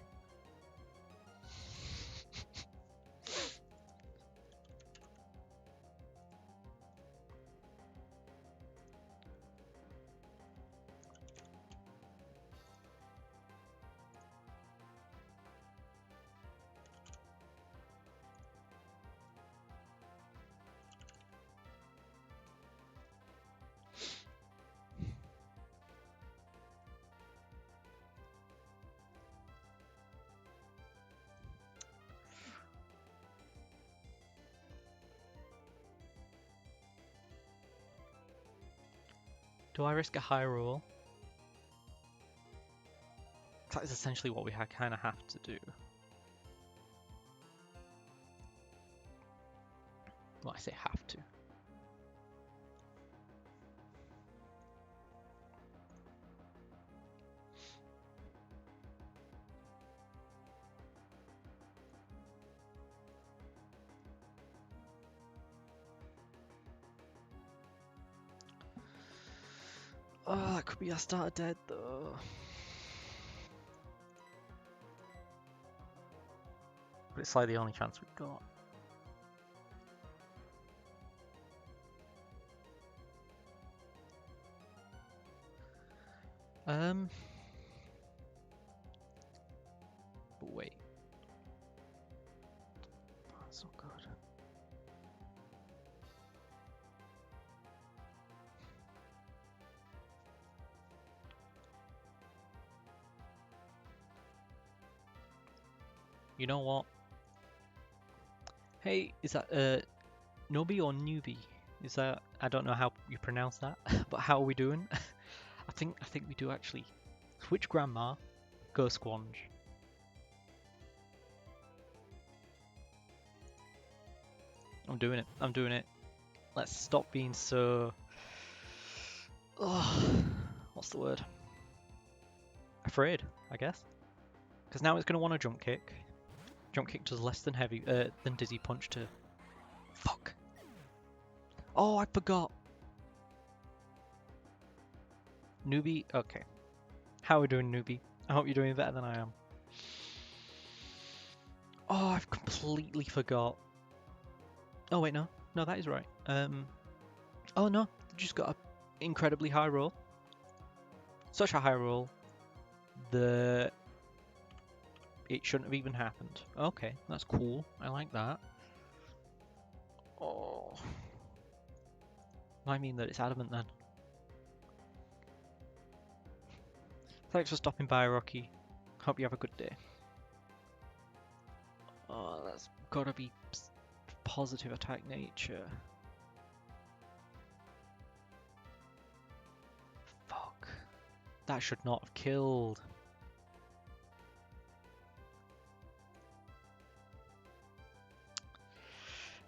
Do I risk a high roll? That is essentially what we kind of have to do. Well, I say have to. Oh, that could be our starter dead though. But it's like the only chance we've got. But wait. That's not good. You know what? Hey, is that Nobi or Newbie? Is that, I don't know how you pronounce that, but how are we doing? I think we do actually. Switch Grandma, go Squanch. I'm doing it. Let's stop being so... what's the word? Afraid, I guess. Because now it's going to want a jump kick. Jump kick does less than Dizzy Punch to... Fuck! Oh, I forgot! Newbie? Okay. How are we doing, Newbie? I hope you're doing better than I am. Oh, I've completely forgot. Oh wait, no. No, that is right. Oh no, just got a incredibly high roll. Such a high roll that it shouldn't have even happened. Okay, that's cool. I like that. Oh. I mean that it's adamant then. Thanks for stopping by, Rocky. Hope you have a good day. Oh, that's gotta be positive attack nature. Fuck. That should not have killed.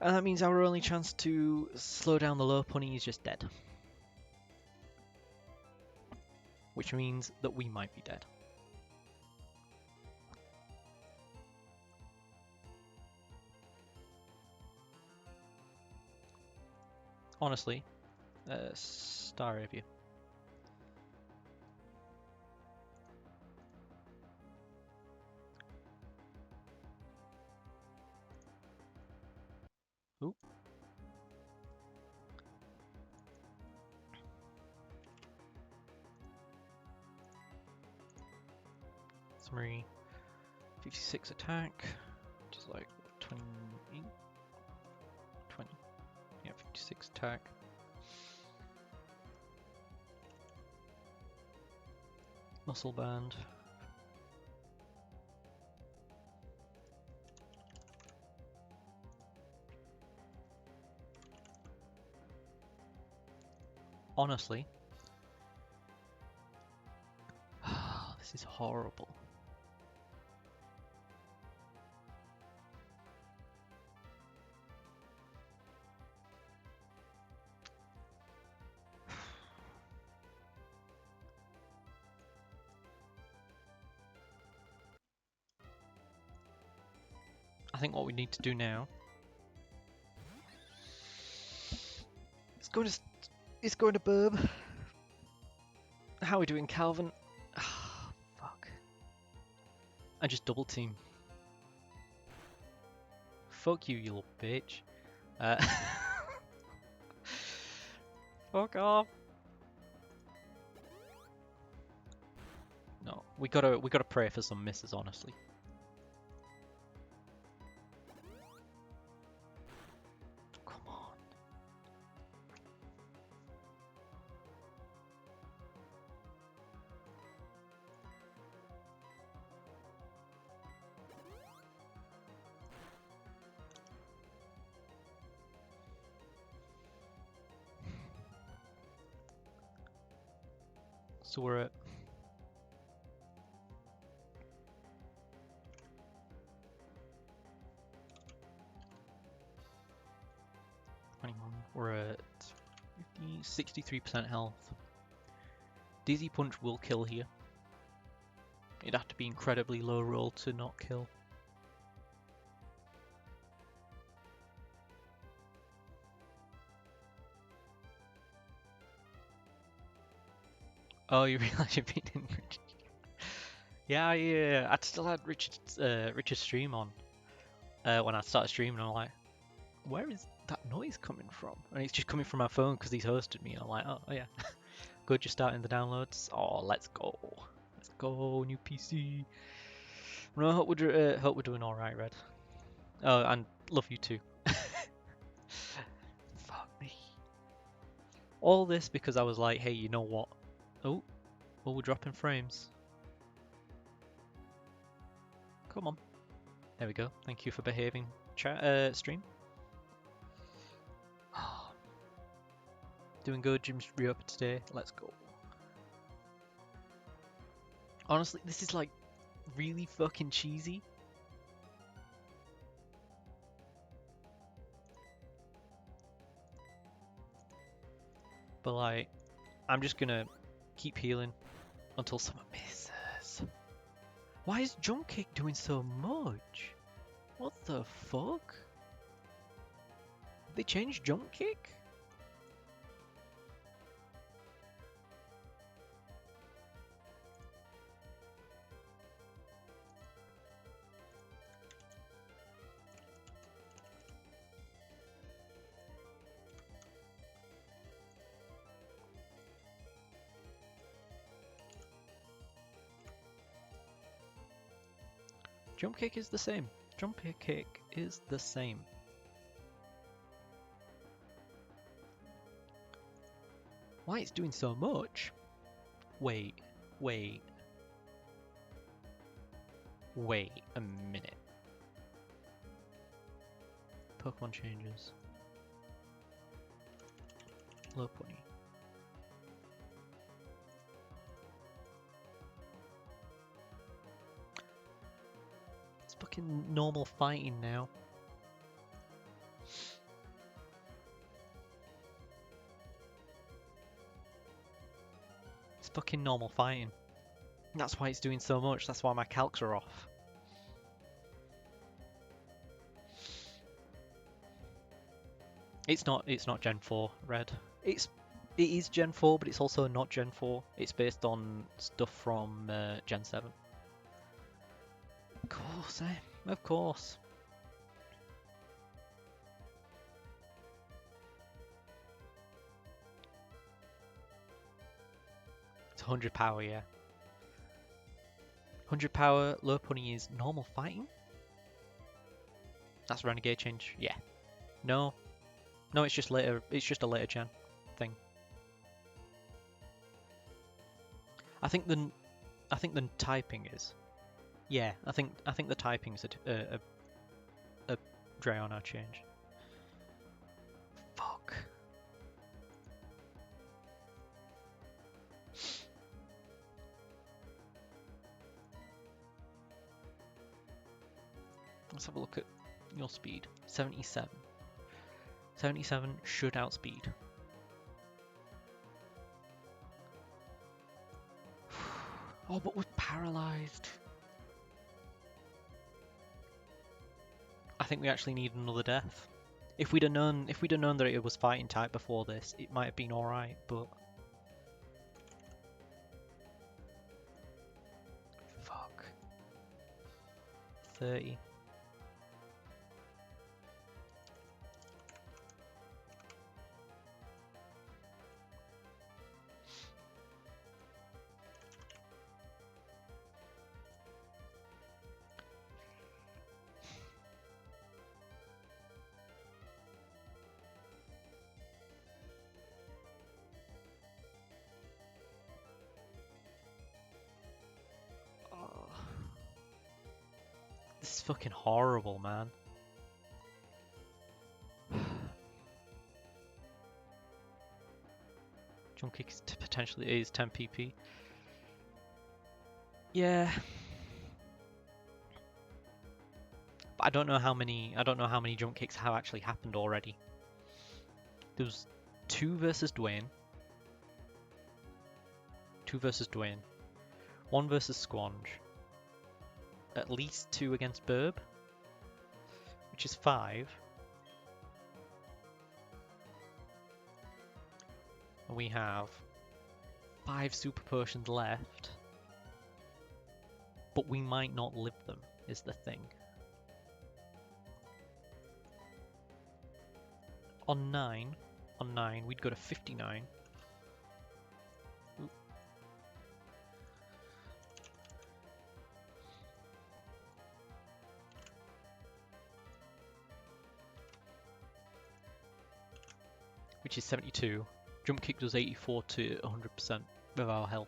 And that means our only chance to slow down the low pony is just dead. Which means that we might be dead. Honestly, star review. Ooh. Summary. 56 attack, which is like 20, 20, yeah, 56 attack. Muscle band. Honestly, this is horrible. I think what we need to do now is going to Burb. How are we doing, Calvin? Fuck. I just double team. Fuck you, you little bitch. Fuck off. No, we gotta pray for some misses, honestly. Come on. So we're at 21. We're at 63% health. Dizzy Punch will kill here. It'd have to be incredibly low roll to not kill. Oh, you realise you've been in Richard? Yeah, yeah. I still had Richard's stream on when I started streaming. I'm like, where is that noise coming from? And it's just coming from my phone because he's hosted me. And I'm like, oh yeah, good. Just starting the downloads. Oh, let's go. Let's go, new PC. No, hope we're doing all right, Red. Oh, and love you too. Fuck me. All this because I was like, hey, you know what? Oh, we're dropping frames. Come on. There we go. Thank you for behaving, chat stream. Doing good. Gym's reopened today. Let's go. Honestly, this is like really fucking cheesy. But like, I'm just gonna keep healing until someone misses. Why is jump kick doing so much? What the fuck? They changed jump kick? Jump kick is the same. Jump kick is the same. Why it's doing so much? Wait a minute. Pokemon changes. Lopunny. It's fucking normal fighting now. It's fucking normal fighting. That's why it's doing so much. That's why my calcs are off. It's not Gen 4 Red. It is Gen 4, but it's also not Gen 4. It's based on stuff from Gen 7. Of course, of course. It's 100 power, yeah. 100 power, Lopunny is normal fighting? That's Renegade change? Yeah. No. No, it's just later. It's just a later gen thing. I think the typing is. Yeah, I think the typing's a Drayonar change. Fuck. Let's have a look at your speed. 77. 77 should outspeed. Oh, but we're paralyzed. I think we actually need another death. If we'd have known that it was fighting type before this, it might have been alright, but fuck. 30. This is fucking horrible, man. Jump kick potentially is 10 PP. Yeah. But I don't know how many jump kicks have actually happened already. There was 2 versus Dwayne. 2 versus Dwayne. 1 versus Squanch. At least 2 against Burb, which is 5. And we have 5 super potions left, but we might not live them, is the thing. On 9, we'd go to 59. Ooh. Which is 72. Jump kick does 84 to 100% of our health.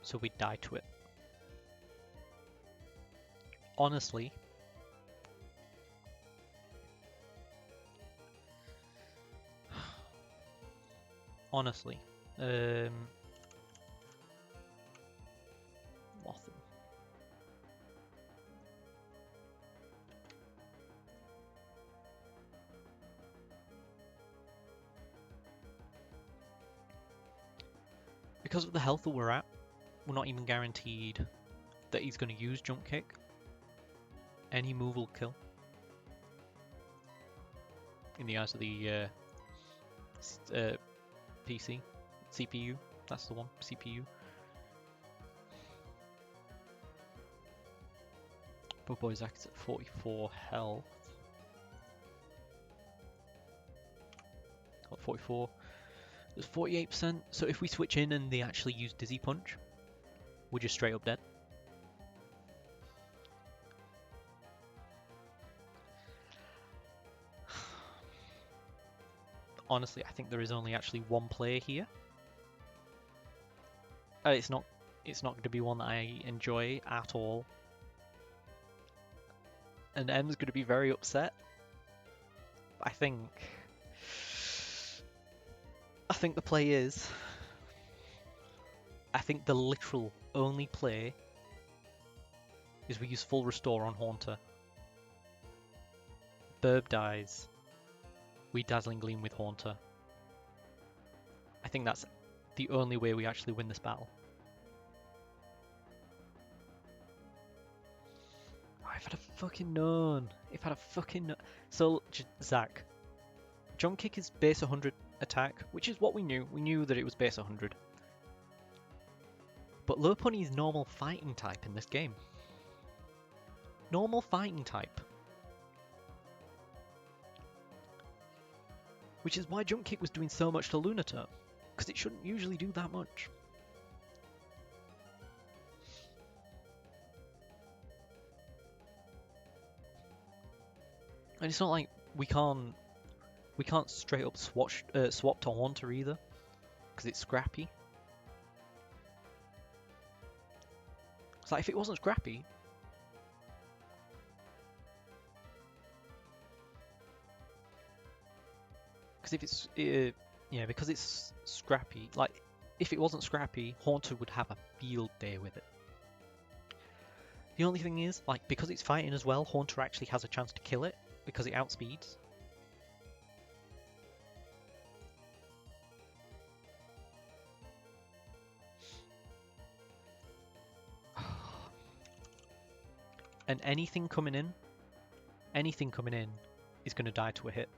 So we die to it. Honestly, Motham. Because of the health that we're at, we're not even guaranteed that he's going to use jump kick. Any move will kill. In the eyes of the CPU, that's the one, CPU. Boboi's acts at 44 health. Got 44. There's 48%, so if we switch in and they actually use Dizzy Punch, we're just straight up dead. honestly, I think there is only actually one player here. It's not going to be one that I enjoy at all. And M's going to be very upset. I think the play is... I think the literal only play is we use full restore on Haunter. Burb dies. We Dazzling Gleam with Haunter. I think that's the only way we actually win this battle. Oh, if I'd have fucking known. If I'd have fucking known. So, Zach. Jump Kick is base 100 attack, which is what we knew. We knew that it was base 100. But Lopunny is normal fighting type in this game. Normal fighting type. Which is why Jump Kick was doing so much to Lunaturn, because it shouldn't usually do that much. And it's not like we can't straight up swap to Haunter either, because it's scrappy. It's like if it wasn't scrappy, because because it's scrappy. Like if it wasn't scrappy, Haunter would have a field day with it. The only thing is, like, because it's fighting as well, Haunter actually has a chance to kill it because it outspeeds. And anything coming in is going to die to a hit.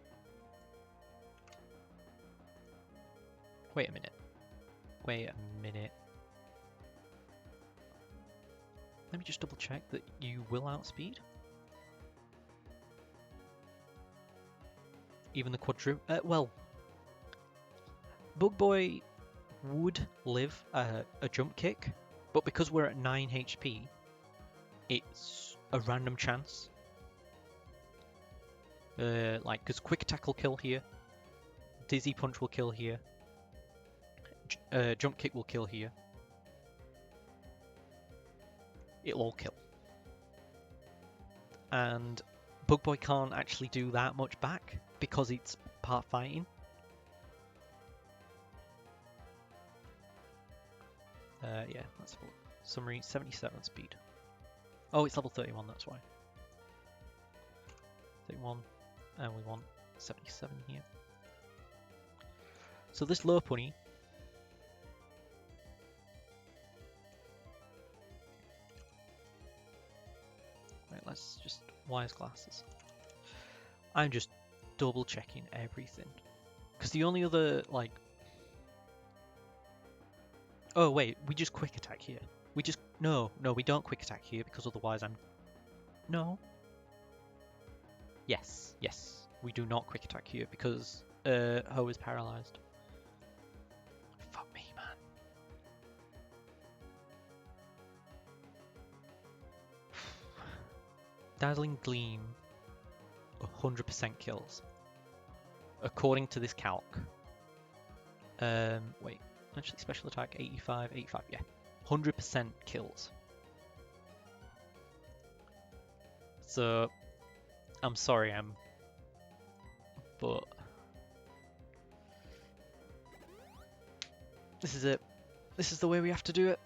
Wait a minute. Let me just double check that you will outspeed. Even the well, Bug Boy would live a jump kick, but because we're at 9 HP, it's a random chance. Like, because Quick Attack will kill here, Dizzy Punch will kill here, Jump Kick will kill here. It'll all kill. And Bug Boy can't actually do that much back because it's part fighting. Yeah, that's what. Summary 77 speed. Oh, it's level 31, that's why. 31, and we want 77 here. So this Lopunny. Right, let's just wise glasses. I'm just double checking everything. Because the only other, like... Oh wait, we just quick attack here. We just... No, we don't quick attack here because otherwise I'm... No. Yes. We do not quick attack here because Ho is paralyzed. Fuck me, man. Dazzling Gleam 100% kills. According to this calc. Wait. Actually, special attack 85, yeah. 100% kills. So, I'm sorry, but this is it. This is the way we have to do it.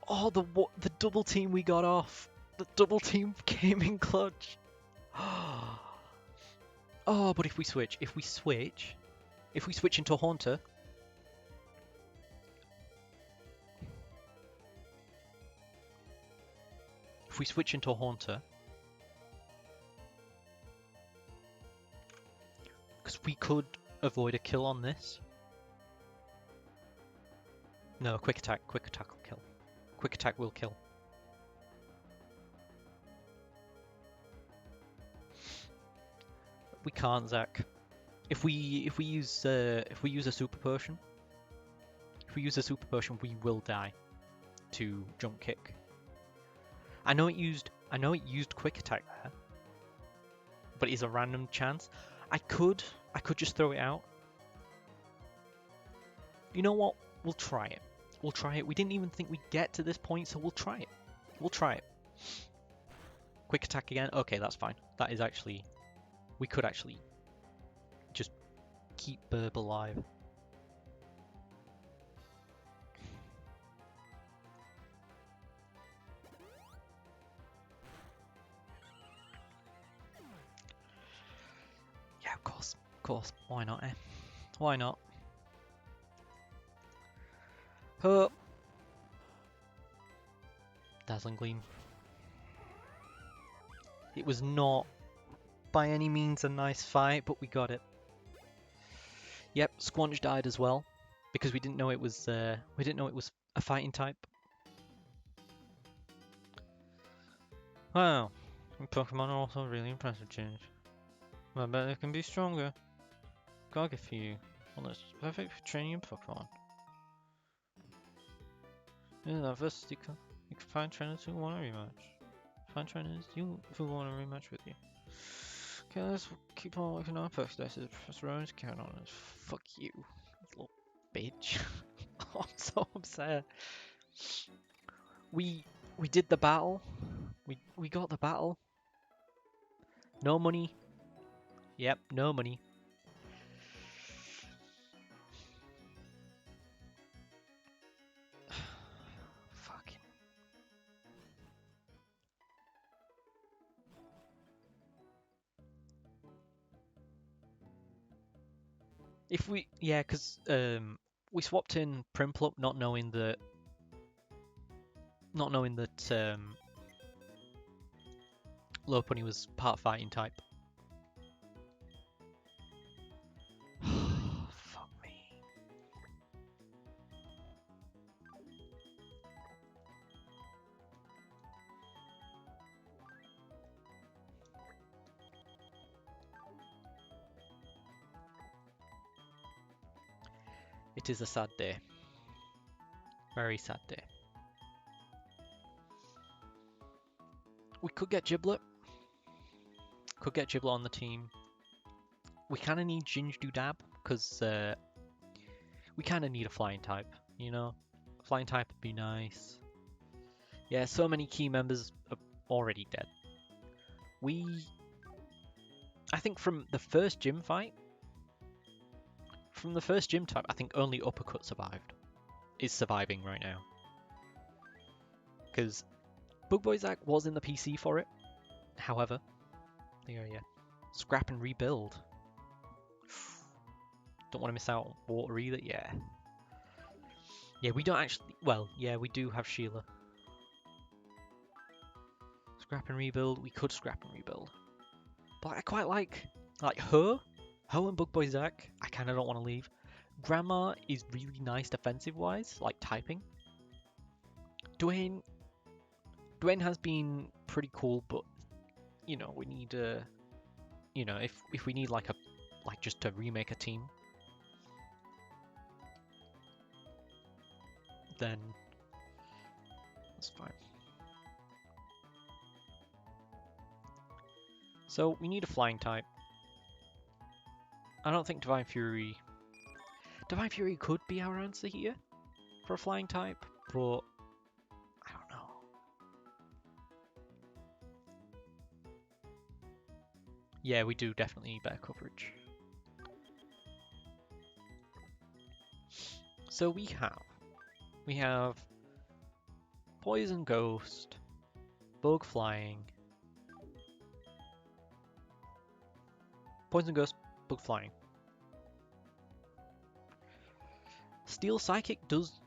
Oh, the double team we got off. The double team came in clutch. Oh, but if we switch into a Haunter. If we switch into a Haunter. Because we could avoid a kill on this. No, quick attack will kill. Quick attack will kill. We can't, Zach. If we use a super potion, we will die to jump kick. I know it used quick attack there, but it's a random chance. I could just throw it out. You know what? We'll try it. We'll try it. We didn't even think we'd get to this point, so we'll try it. We'll try it. Quick attack again. Okay, that's fine. That is actually... We could actually just keep Burb alive. Yeah, of course. Of course. Why not, eh? Why not? Huh. Dazzling Gleam. It was not by any means a nice fight, but we got it. Yep, Squanch died as well because we didn't know it was a fighting type. Wow, Pokemon are also really impressive change. I bet they can be stronger. Gotta give for you. Well, that's perfect for training in Pokemon. In that you can find trainers who want a rematch. Find trainers who want a rematch with you. Okay, let's keep on working on our Pokédexes. Professor Rowan's counting on us. Fuck you, little bitch. I'm so upset. We did the battle. We got the battle. No money. Yep, no money. Fucking. If we, yeah, because we swapped in Primplup, not knowing that Lopunny was part fighting type. Fuck me. It is a sad day. Very sad day. We could get Giblet. Could get Giblet on the team. We kind of need Ginge because we kind of need a flying type, you know? Flying type would be nice. Yeah, so many key members are already dead. I think from the first gym fight, I think only Uppercut survived. Is surviving right now. Because Bugboy Zack was in the PC for it. However, yeah. Scrap and rebuild. Don't want to miss out on water either, yeah. Yeah, we don't actually... Well, yeah, we do have Sheila. Scrap and rebuild. We could scrap and rebuild. But I quite like her. Her and Bugboy Zack, I kind of don't want to leave. Grandma is really nice defensive-wise, like typing. Dwayne has been pretty cool, but, you know, we need you know, if we need just to remake a team, then that's fine. So we need a flying type. I don't think Divine Fury could be our answer here for a flying type, but I don't know. Yeah, we do definitely need better coverage. So we have Poison Ghost, Bug Flying, Poison Ghost, Bug Flying. Steel Psychic does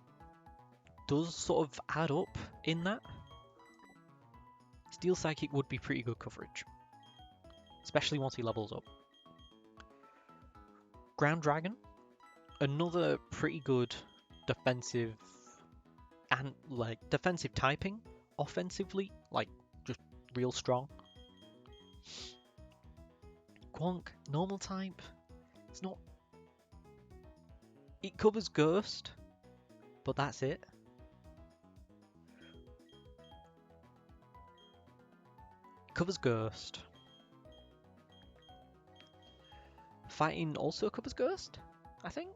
sort of add up in that. Steel Psychic would be pretty good coverage, especially once he levels up. Ground Dragon, another pretty good defensive and defensive typing, offensively, just real strong. Quonk, normal type. It's not. It covers Ghost, but that's it. covers Ghost. Fighting also covers Ghost, I think.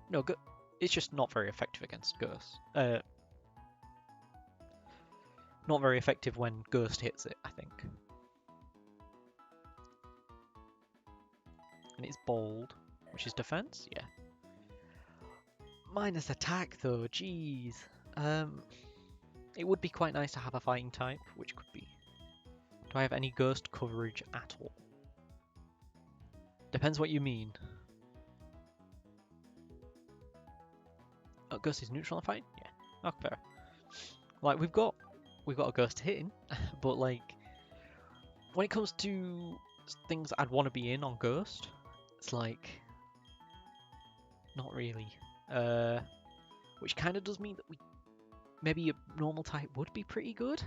No, it's just not very effective against Ghost. Not very effective when Ghost hits it, I think. And it's bold, which is defense, yeah. Minus attack though, jeez. It would be quite nice to have a fighting type, which could be. Do I have any Ghost coverage at all? Depends what you mean. Oh, Ghost is neutral on fighting? Yeah. Okay, fair. Like we've got a Ghost hitting, but like when it comes to things I'd want to be in on Ghost, it's like not really. Which kind of does mean that maybe a normal type would be pretty good.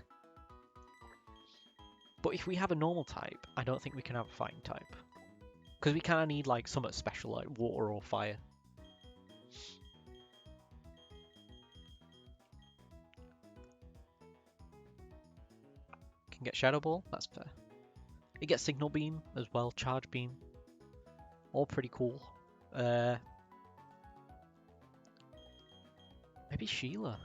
But if we have a normal type, I don't think we can have a fighting type. Because we kind of need like something special like water or fire. Can get Shadow Ball, that's fair. It gets Signal Beam as well, Charge Beam. All pretty cool. Maybe Sheila.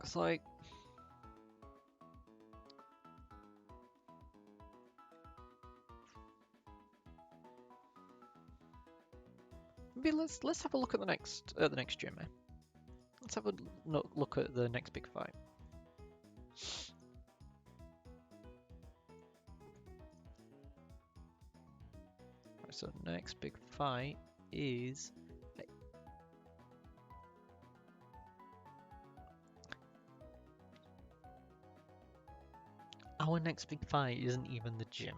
It's like maybe let's have a look at the next gym. Let's have a look at the next big fight. Right, so next big fight is our next big fight isn't even the gym.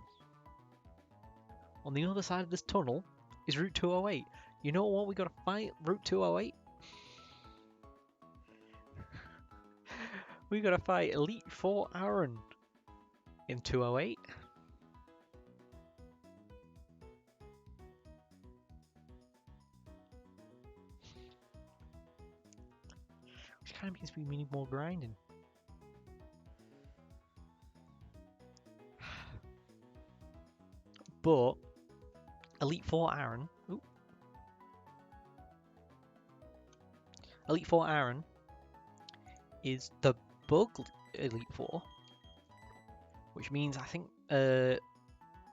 On the other side of this tunnel is Route 208. You know what? We gotta fight Route 208. We gotta fight Elite 4 Aaron in 208. Which kind of means we need more grinding. But Elite 4 Aaron. Ooh. Elite 4 Aaron is the bug Elite 4, which means I think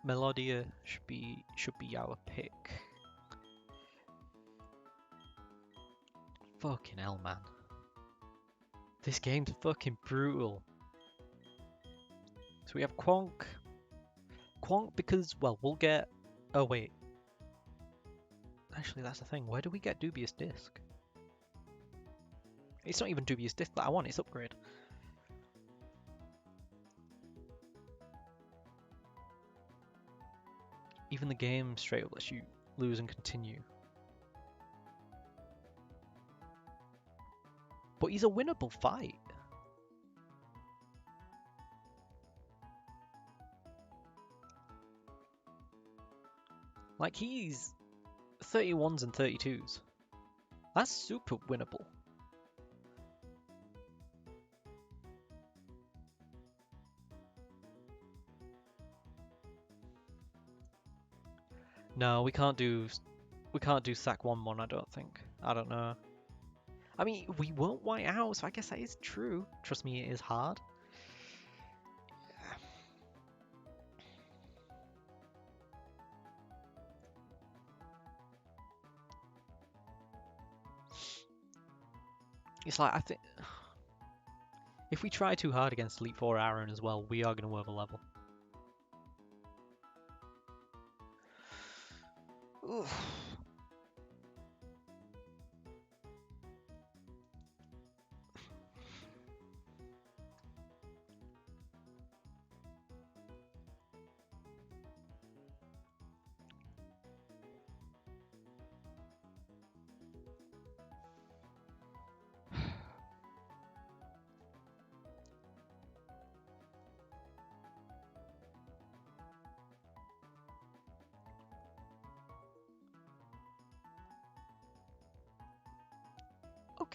Melodia should be our pick. Fucking hell, man. This game's fucking brutal. So we have Quonk. Quonk because, well, we'll get... Oh, wait. Actually, that's the thing. Where do we get Dubious Disc? It's not even Dubious Disc that I want, it's Upgrade. Even the game straight up lets you lose and continue. But he's a winnable fight. Like, he's 31s and 32s. That's super winnable. No, we can't do sack 1-1, I don't think. I don't know. I mean, we won't white out, so I guess that is true. Trust me, it is hard. It's like, I think... If we try too hard against Elite 4 Aaron as well, we are going to over level. Oof.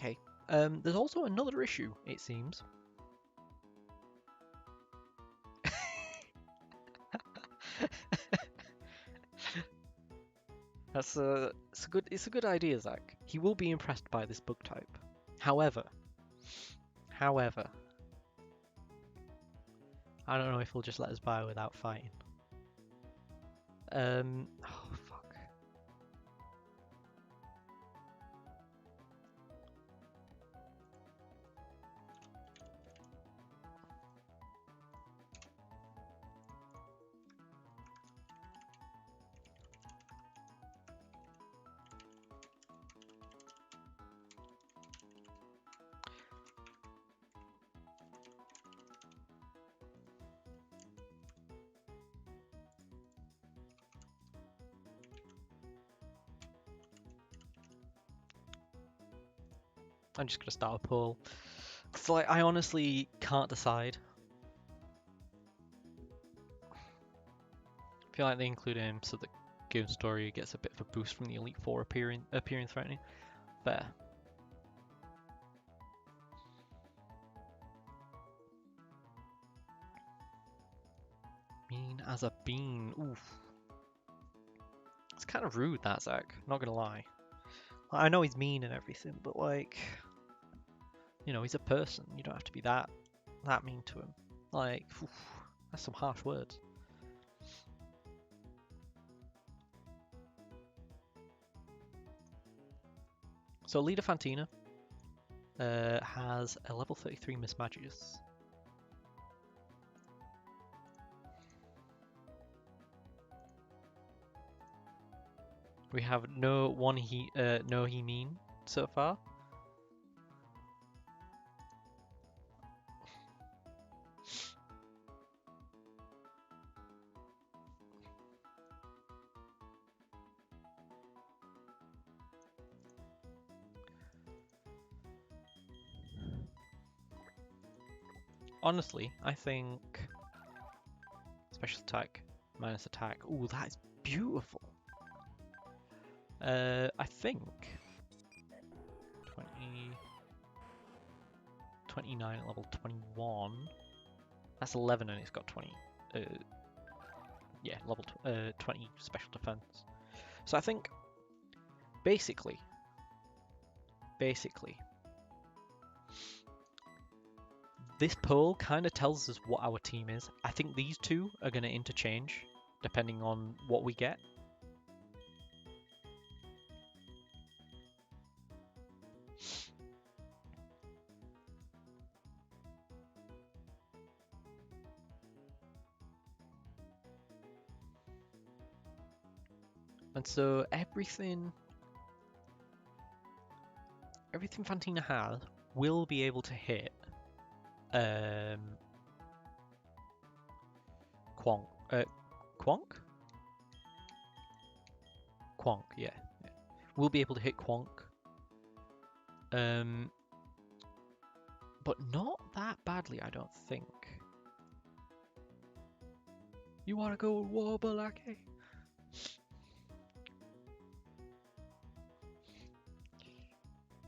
Okay. There's also another issue, it seems. It's a good idea, Zach. He will be impressed by this bug type. However, I don't know if he'll just let us buy without fighting. Oh fuck. I'm just gonna start a poll. Cause like I honestly can't decide. I feel like they include him so that Game Story gets a bit of a boost from the Elite Four appearing threatening. Fair. Mean as a bean. Oof. It's kind of rude, that Zach. Not gonna lie. Like, I know he's mean and everything, but like, you know, he's a person. You don't have to be that mean to him. Like, oof, that's some harsh words. So Leader Fantina has a level 33 mismatches. We have no he mean so far. Honestly, I think special attack minus attack. Ooh, that is beautiful. I think 29 at level 21. That's 11 and it's got 20. Yeah, level 20 special defense. So I think basically, this poll kind of tells us what our team is. I think these two are going to interchange depending on what we get. And so everything Fantina has will be able to hit Quonk. Quonk, yeah. We'll be able to hit Quonk. But not that badly, I don't think. You wanna go war, Balake?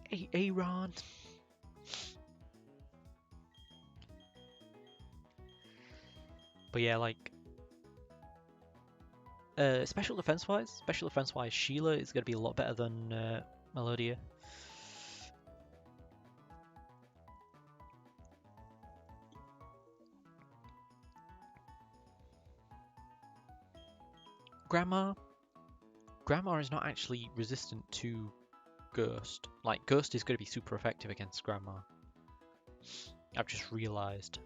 Hey, Aaron. But yeah, like special defense wise, Sheila is gonna be a lot better than Melodia. Grandma is not actually resistant to Ghost. Like Ghost is gonna be super effective against Grandma. I've just realised.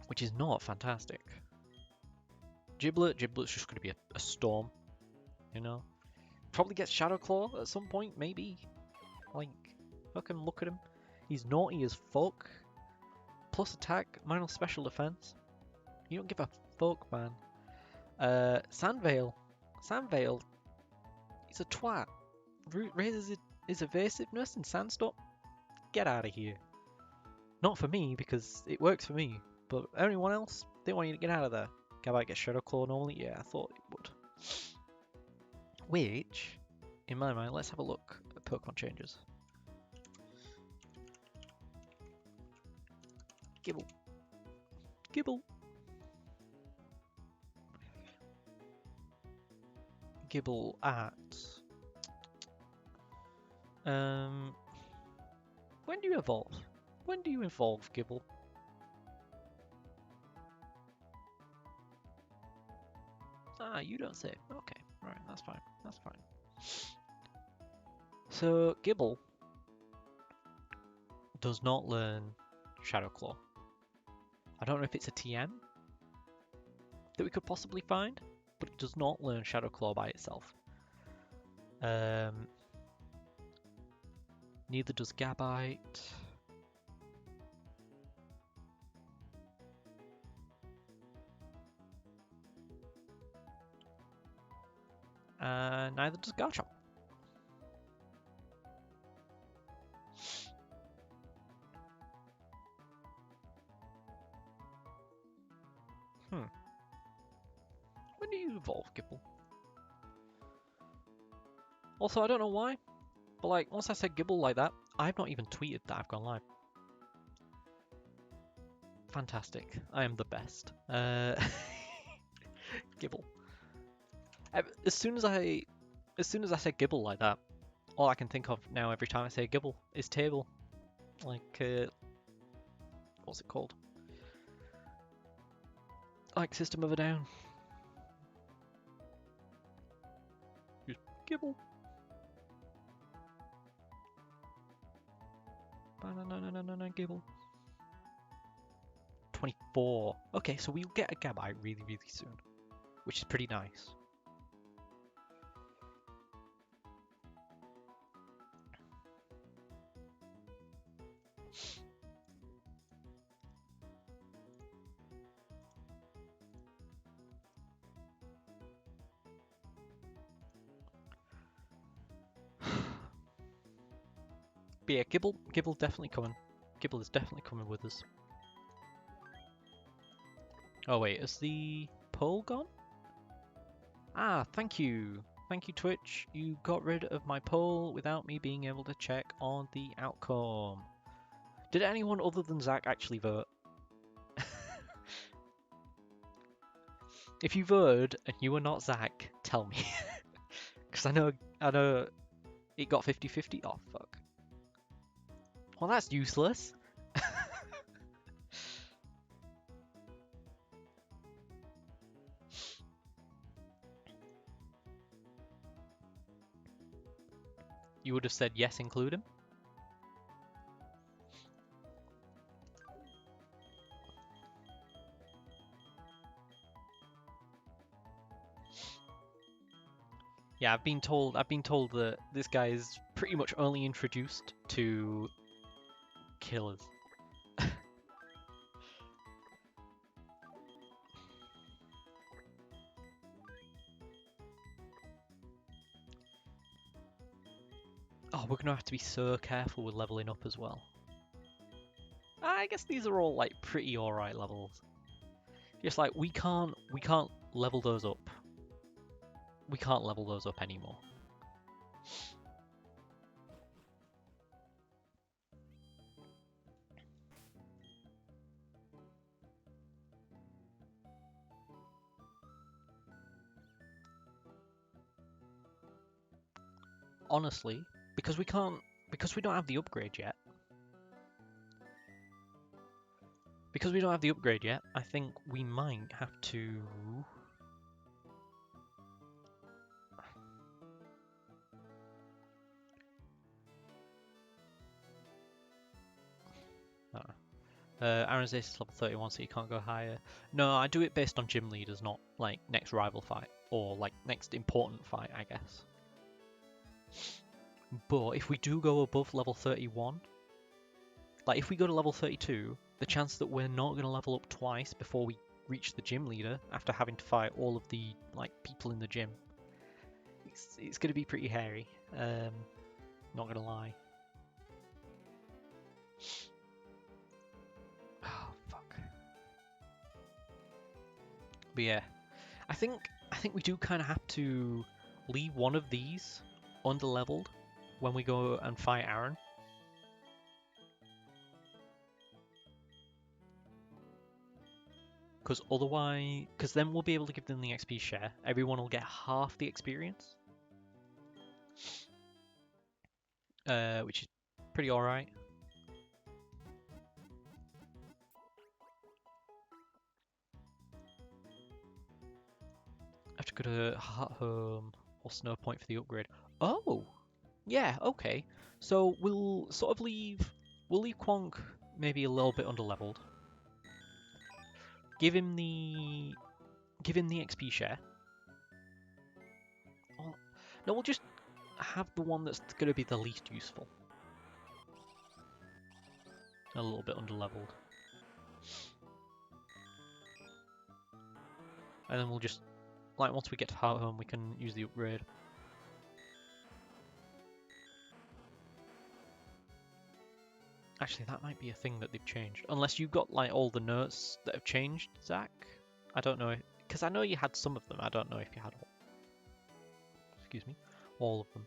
Which is not fantastic. Giblet's just going to be a storm, you know? Probably gets Shadow Claw at some point, maybe. Like, fucking look at him. He's naughty as fuck. Plus attack, minus special defense. You don't give a fuck, man. Sandvale, he's a twat. Raises his evasiveness in Sandstorm. Get out of here. Not for me, because it works for me. But anyone else, they want you to get out of there. Can I get Shadow Claw normally? Yeah, I thought it would. Which in my mind, let's have a look at Pokemon changes. Gibble. Gibble. Gibble at... When do you evolve? When do you evolve, Gibble? Ah, you don't say. Okay, right, that's fine. That's fine. So, Gibble does not learn Shadow Claw. I don't know if it's a TM that we could possibly find, but it does not learn Shadow Claw by itself. Neither does Gabite. Neither does Garchomp. When do you evolve, Gibble? Also, I don't know why, but like, once I said Gibble like that, I've not even tweeted that I've gone live. Fantastic. I am the best. Gibble. As soon as I said Gibble like that, all I can think of now every time I say Gibble is table. Like, what's it called? Like System of a Down. Just Gibble. No, Gibble. 24. Okay, so we'll get a Gabite really, really soon, which is pretty nice. But yeah, Gibble definitely coming. Gibble is definitely coming with us. Oh wait, is the poll gone? Ah, thank you. Thank you, Twitch. You got rid of my poll without me being able to check on the outcome. Did anyone other than Zach actually vote? If you voted and you were not Zach, tell me. Because I know it got 50-50. Oh, fuck. Well, that's useless. You would have said yes, include him. Yeah, I've been told that this guy is pretty much only introduced to killers. Oh, we're gonna have to be so careful with leveling up as well. I guess these are all like pretty alright levels. Just like we can't level those up. We can't level those up anymore. Honestly, because we don't have the upgrade yet. Because we don't have the upgrade yet, I think we might have to... Aaron's ace is level 31, so you can't go higher. No, I do it based on gym leaders, not like next rival fight, or like next important fight, I guess. But if we do go above level 31, like if we go to level 32, the chance that we're not going to level up twice before we reach the gym leader after having to fight all of the like people in the gym, it's going to be pretty hairy. Not going to lie. Oh fuck. But yeah, I think we do kind of have to leave one of these underleveled when we go and fight Aaron. Because otherwise, then we'll be able to give them the XP share. Everyone will get half the experience, which is pretty alright. I have to go to Heart Home or Snow Point for the upgrade. Oh, yeah, okay. So we'll sort of leave Quonk maybe a little bit underleveled. Give him the XP share. Oh, no, we'll just have the one that's going to be the least useful. A little bit underleveled. And then we'll just, like, once we get to Heart Home, we can use the upgrade. Actually, that might be a thing that they've changed. Unless you've got, like, all the notes that have changed, Zach. I don't know, because I know you had some of them. I don't know if you had all. Excuse me, all of them.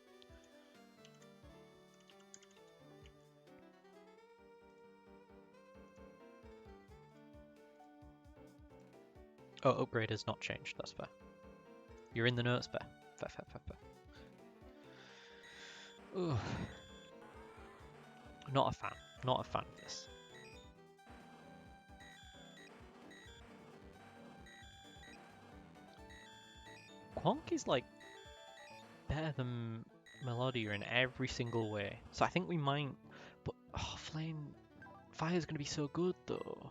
Oh, upgrade has not changed. That's fair. You're in the notes, fair. Fair. Ugh. Not a fan. Not a fan of this. Quonk is like better than Melodia in every single way. So I think we might. But Fire's gonna be so good though.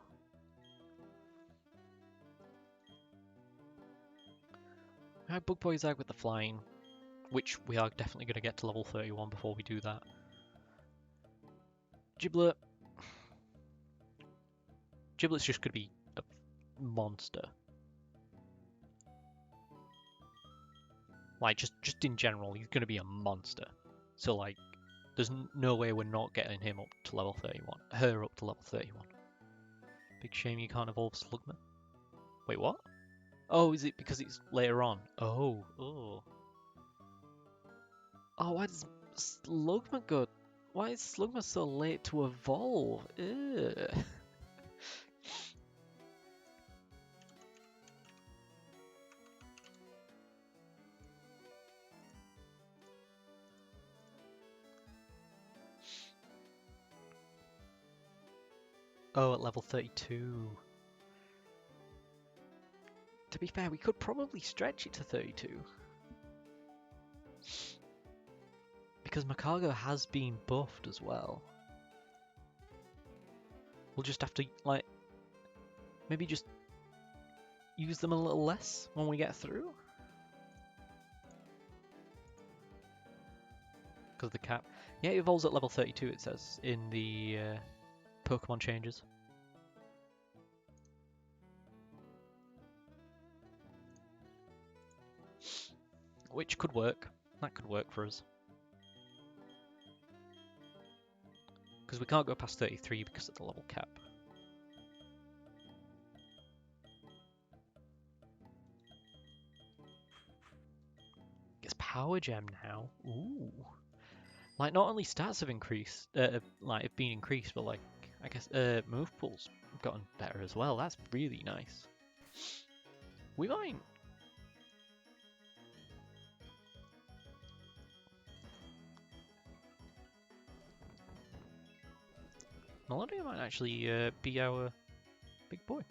I have Bug Boy Zag with the flying, which we are definitely gonna get to level 31 before we do that. Giblet. Giblet's just gonna be a monster. Like, just in general, he's gonna be a monster. So, like, there's no way we're not getting him up to level 31. Her up to level 31. Big shame you can't evolve Slugma. Wait, what? Oh, is it because it's later on? Oh. Oh, why does Slugma go... Why is Slugma so late to evolve? Ugh. Oh, at level 32. To be fair, we could probably stretch it to 32. Because Macargo has been buffed as well. We'll just have to, like, maybe just use them a little less when we get through. Because of the cap. Yeah, it evolves at level 32, it says, in the Pokemon changes. Which could work. That could work for us. Because we can't go past 33 because of the level cap. Gets Power Gem now. Ooh. Like, not only stats have increased, like, have been increased, but, like, I guess, move pools have gotten better as well. That's really nice. We might... Melodia might actually be our big boy.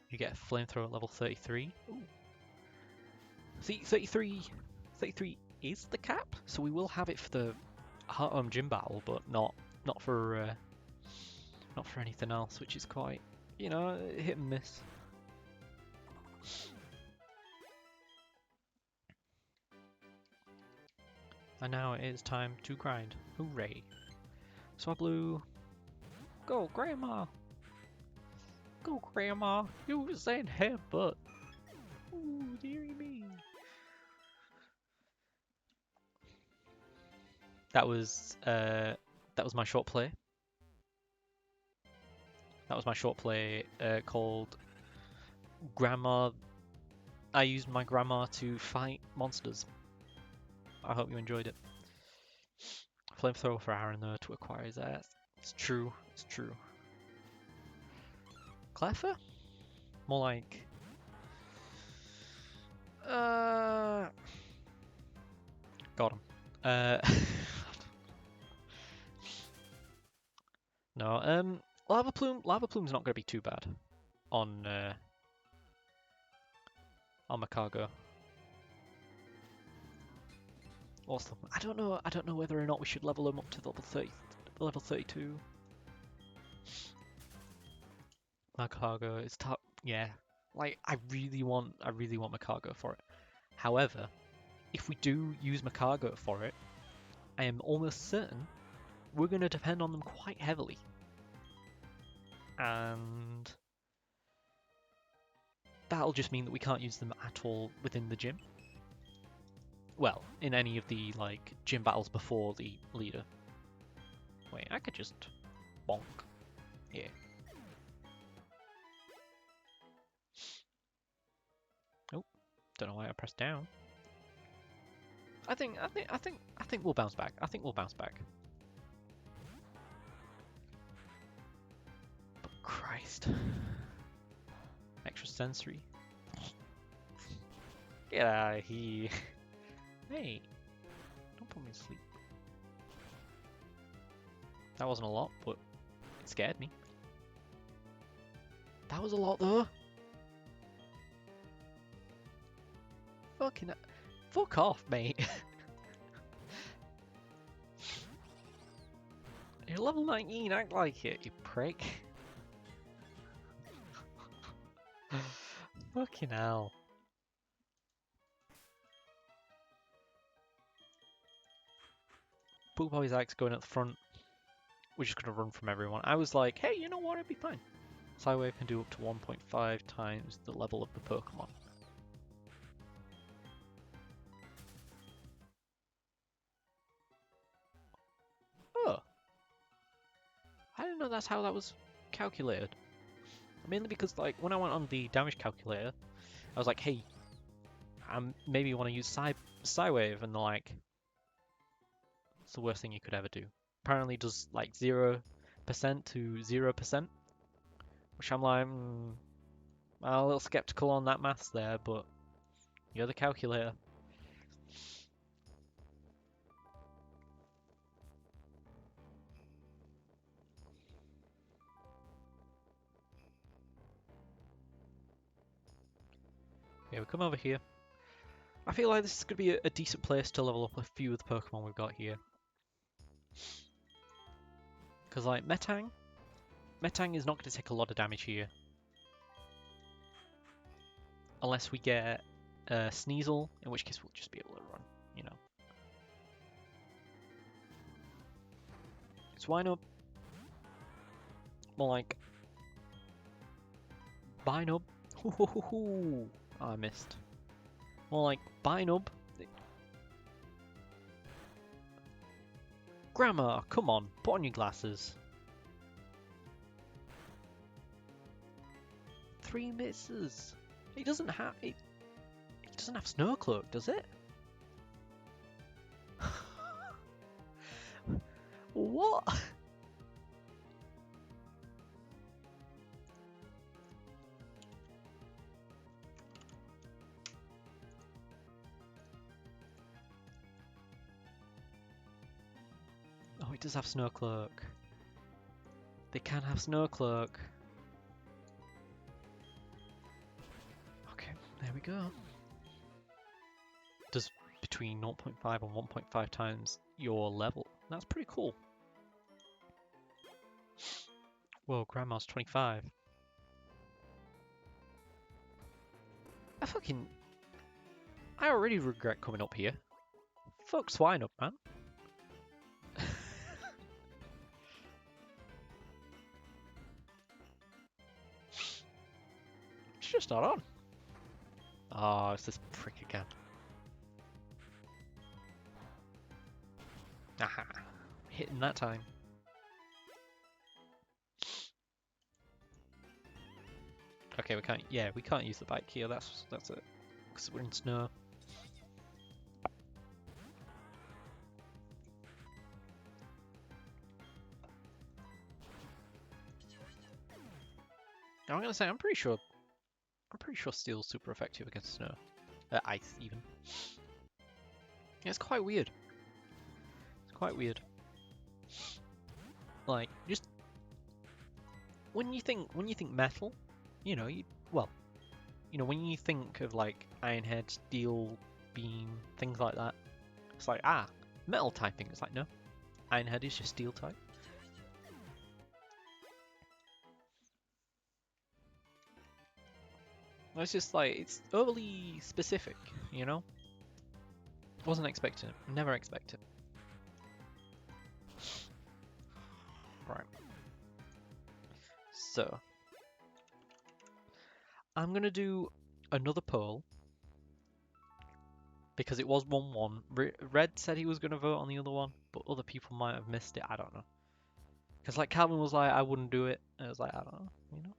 You get a flamethrower at level 33. Ooh. See, 33 is the cap, so we will have it for the Heart Home Gym battle, but not for anything else, which is quite, you know, hit and miss. And now it is time to grind. Hooray! Swablu, go Grandma! Go Grandma! You said headbutt! Ooh, dearie me! That was my short play. That was my short play called Grandma. I used my grandma to fight monsters. I hope you enjoyed it. Flamethrower for Aaron though to acquire his ass. It's true. It's true. Cleffer? More like. Got him. No. Lava Plume. Lava Plume's not gonna be too bad on my cargo. What's the? I don't know. I don't know whether or not we should level him up to level 32. My cargo is top. Yeah. Like I really want my cargo for it. However, if we do use my cargo for it, I am almost certain we're going to depend on them quite heavily. And that'll just mean that we can't use them at all within the gym. Well, in any of the like gym battles before the leader. Wait, I could just bonk. Yeah. Oh, don't know why I pressed down. I think we'll bounce back. I think we'll bounce back. But Christ. Extra sensory. Get out of here. Hey, don't put me to sleep. That wasn't a lot, but it scared me. That was a lot though. Fuck off, mate. You're level 19, act like it, you prick. Fucking hell. Pool Boy's axe going at the front. We're just gonna run from everyone. I was like, hey, you know what? It'd be fine. Psywave can do up to 1.5 times the level of the Pokemon. Oh. I didn't know that's how that was calculated. Mainly because, like, when I went on the damage calculator, I was like, hey, I maybe want to use Psywave, and they're like, it's the worst thing you could ever do. Apparently it does, like, 0% to 0%, which I'm like, I'm a little skeptical on that maths there, but you're the calculator. Yeah, we come over here. I feel like this is going to be a decent place to level up a few of the Pokemon we've got here. Because, like, Metang is not going to take a lot of damage here. Unless we get Sneasel, in which case we'll just be able to run, you know. Swinub. More like Binub. Oh, I missed. More like Binub. Grammar, come on, put on your glasses. 3 misses. It doesn't have Snow Cloak, does it? What? Oh, it does have Snow Cloak. They can have Snow Cloak. Okay, there we go. Does between 0.5 and 1.5 times your level. That's pretty cool. Whoa, Grandma's 25. I already regret coming up here. Fuck Swinub, man. It's just not on. Oh, it's this prick again. Aha. Hitting that time. Okay, we can't use the bike here, that's it. Because we're in snow. I'm gonna say I'm pretty sure steel's super effective against snow. Ice even. Yeah, it's quite weird. It's quite weird. Like, just when you think metal, you know, when you think of like iron head, steel beam, things like that, it's like metal typing. It's like no, iron head is just steel type. It's just like it's overly specific, you know. Wasn't expecting it. Never expected. Right. So I'm gonna do another poll because it was 1-1. Red said he was gonna vote on the other one, but other people might have missed it. I don't know. Because like Calvin was like, I wouldn't do it. And I was like, I don't know, you know.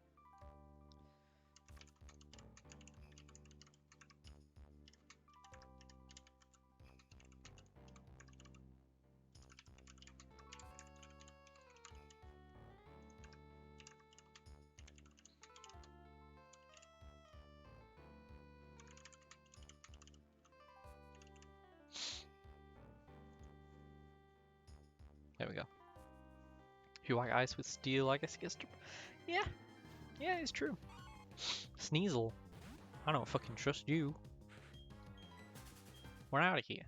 There we go. If you like ice with steel, I guess it gets. Yeah, yeah, it's true. Sneasel, I don't fucking trust you. We're out of here.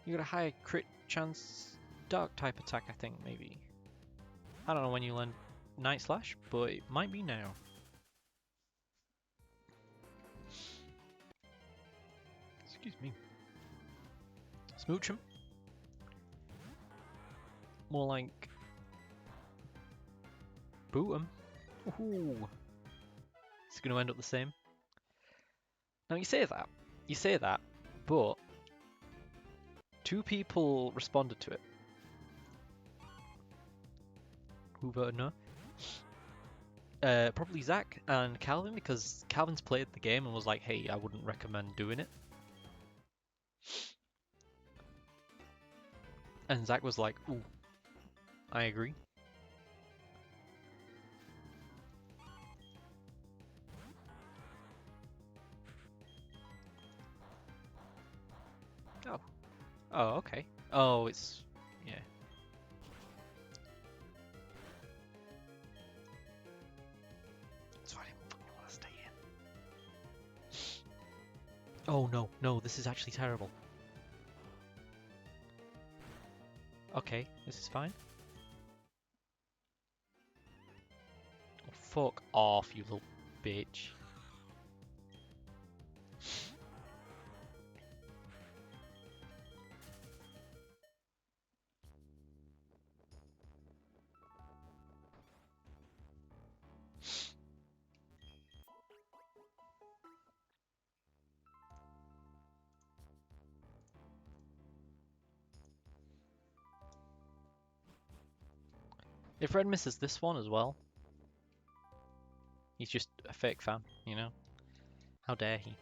You got a higher crit chance dark type attack, I think, maybe. I don't know when you learn Night Slash, but it might be now. Excuse me. Smooch him. More like boot him. Ooh. It's going to end up the same. Now you say that, but 2 people responded to it. Who voted no? Probably Zach and Calvin, because Calvin's played the game and was like, hey, I wouldn't recommend doing it. And Zach was like, ooh, I agree. Oh. Oh, okay. Oh, it's... yeah. That's why I didn't fucking want to stay in. Oh, no. No, this is actually terrible. Okay, this is fine. Oh, fuck off, you little bitch. If Red misses this one as well, he's just a fake fan, you know? How dare he?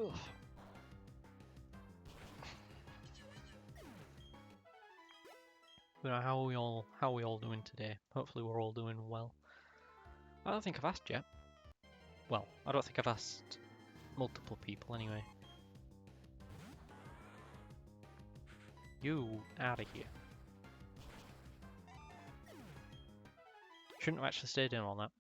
Ugh. But how are we all doing today? Hopefully we're all doing well. I don't think I've asked yet. Well, I don't think I've asked multiple people anyway. You out of here. Shouldn't have actually stayed in on that.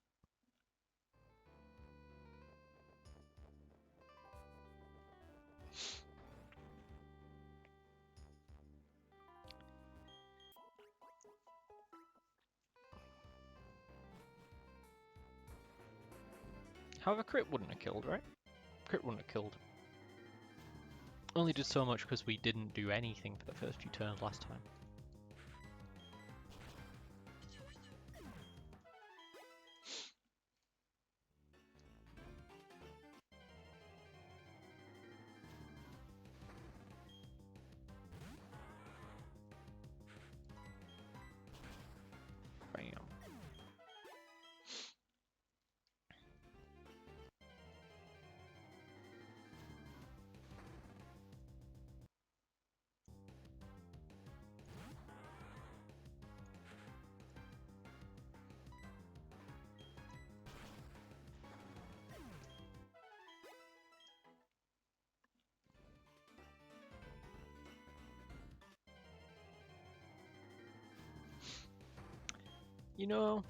However, crit wouldn't have killed, right? Crit wouldn't have killed. Only did so much because we didn't do anything for the first few turns last time. Bam. You know,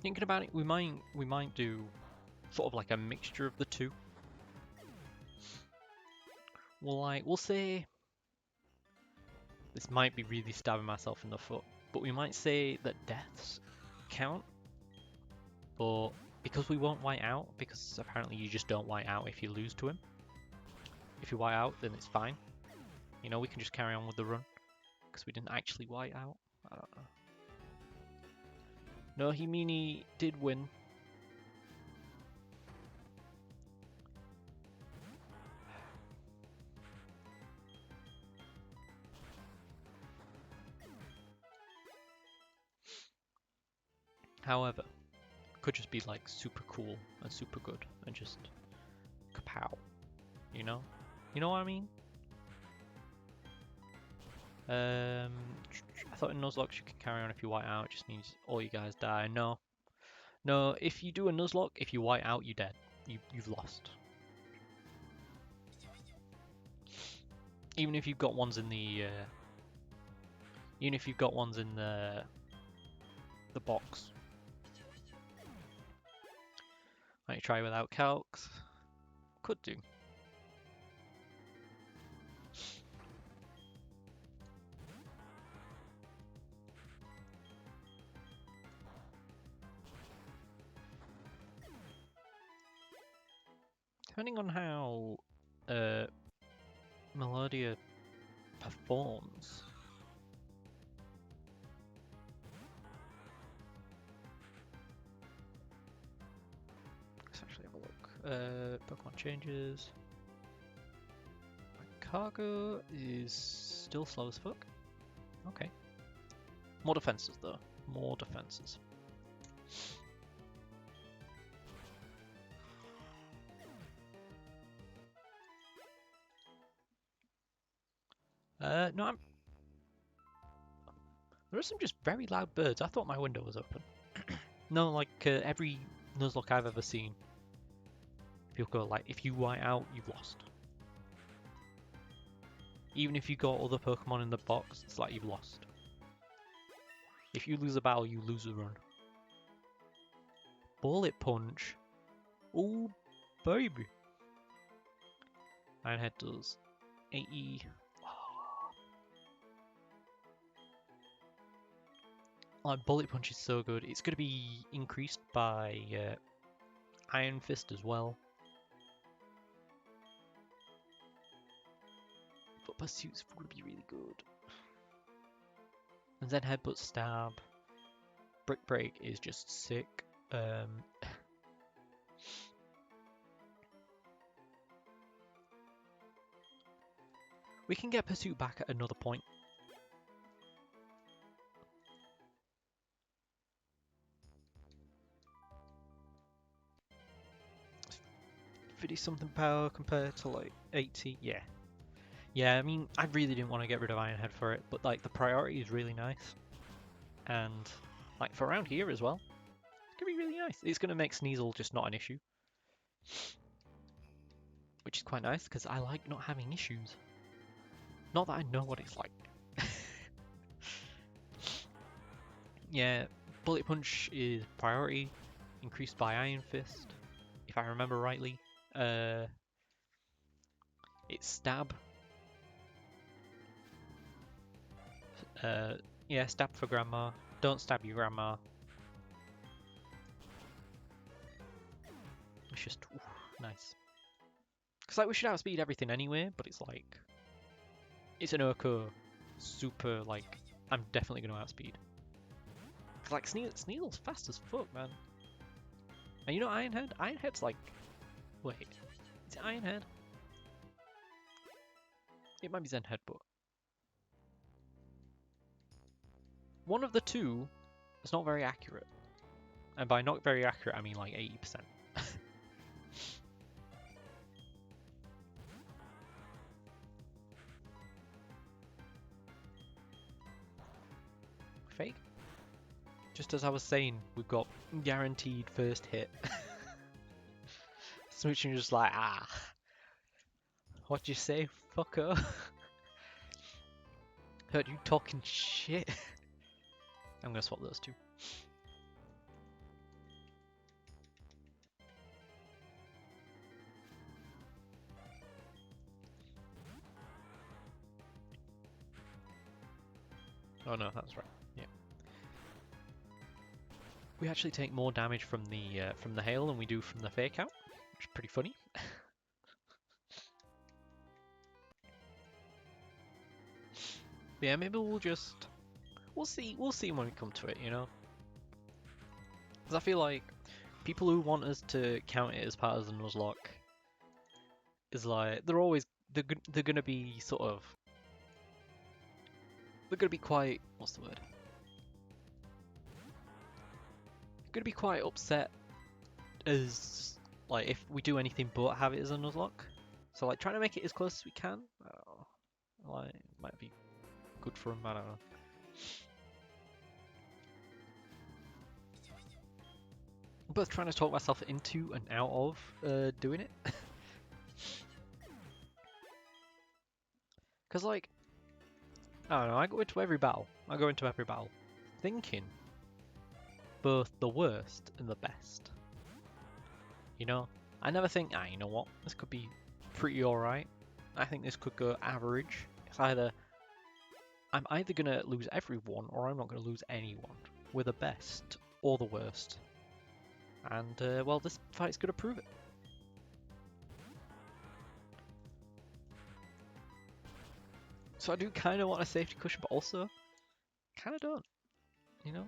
thinking about it, we might do sort of like a mixture of the two. We'll say this might be really stabbing myself in the foot, but we might say that deaths count, but because we won't white out, because apparently you just don't white out if you lose to him. If you white out, then it's fine. You know, we can just carry on with the run because we didn't actually white out. I don't know. No, Himini did win. However, could just be like super cool and super good and just kapow, you know? You know what I mean? I thought in Nuzlocke you can carry on if you white out, it just means all you guys die. No. No, if you do a Nuzlocke, if you white out, you're dead. You've lost. Even if you've got ones in the even if you've got ones in the box. Might try without calcs. Could do. Depending on how Melodia performs. Let's actually have a look. Pokemon changes. My cargo is still slow as fuck. Okay. More defenses though. More defenses. No, there are some just very loud birds. I thought my window was open. No, like every Nuzlocke I've ever seen, people go like, if you white out, you've lost. Even if you got other Pokemon in the box, it's like you've lost. If you lose a battle, you lose a run. Bullet Punch. Oh, baby. Ironhead does 80. Like, Bullet Punch is so good. It's going to be increased by Iron Fist as well. But Pursuit's going to be really good. And then Headbutt Stab. Brick Break is just sick. We can get Pursuit back at another point. 50-something power compared to like 80, yeah. Yeah, I mean, I really didn't want to get rid of Ironhead for it, but like the priority is really nice. And like for around here as well, it's gonna be really nice. It's gonna make Sneasel just not an issue. Which is quite nice, because I like not having issues. Not that I know what it's like. Yeah, Bullet Punch is priority, increased by Iron Fist, if I remember rightly. It's Stab. Yeah, Stab for Grandma. Don't stab your grandma. It's just ooh, nice. Because like we should outspeed everything anyway, but it's like it's an Urko super like I'm definitely gonna outspeed. Cause like Sneasel's fast as fuck, man. And you know Ironhead? Ironhead's like wait, is it Ironhead? It might be Zenhead, but one of the two is not very accurate. And by not very accurate, I mean like 80%. Fake? Just as I was saying, we've got guaranteed first hit. Switching just like, ah. What'd you say, fucker? Heard you talking shit. I'm gonna swap those two. Oh no, that's right. Yeah. We actually take more damage from the hail than we do from the fake out, which is pretty funny. But yeah, maybe we'll see when we come to it, you know. Because I feel like people who want us to count it as part of the Nuzlocke is like they're gonna be sort of they're gonna be quite what's the word? They're gonna be quite upset as like if we do anything but have it as a Nuzlocke. So like trying to make it as close as we can, like might be good for them. I don't know. I'm both trying to talk myself into and out of doing it. Because like I don't know, I go into every battle. Thinking both the worst and the best. You know, I never think, you know what, this could be pretty alright. I think this could go average. I'm either gonna lose everyone or I'm not gonna lose anyone. We're the best or the worst. And well, this fight's gonna prove it. So I do kind of want a safety cushion, but also kind of don't, you know?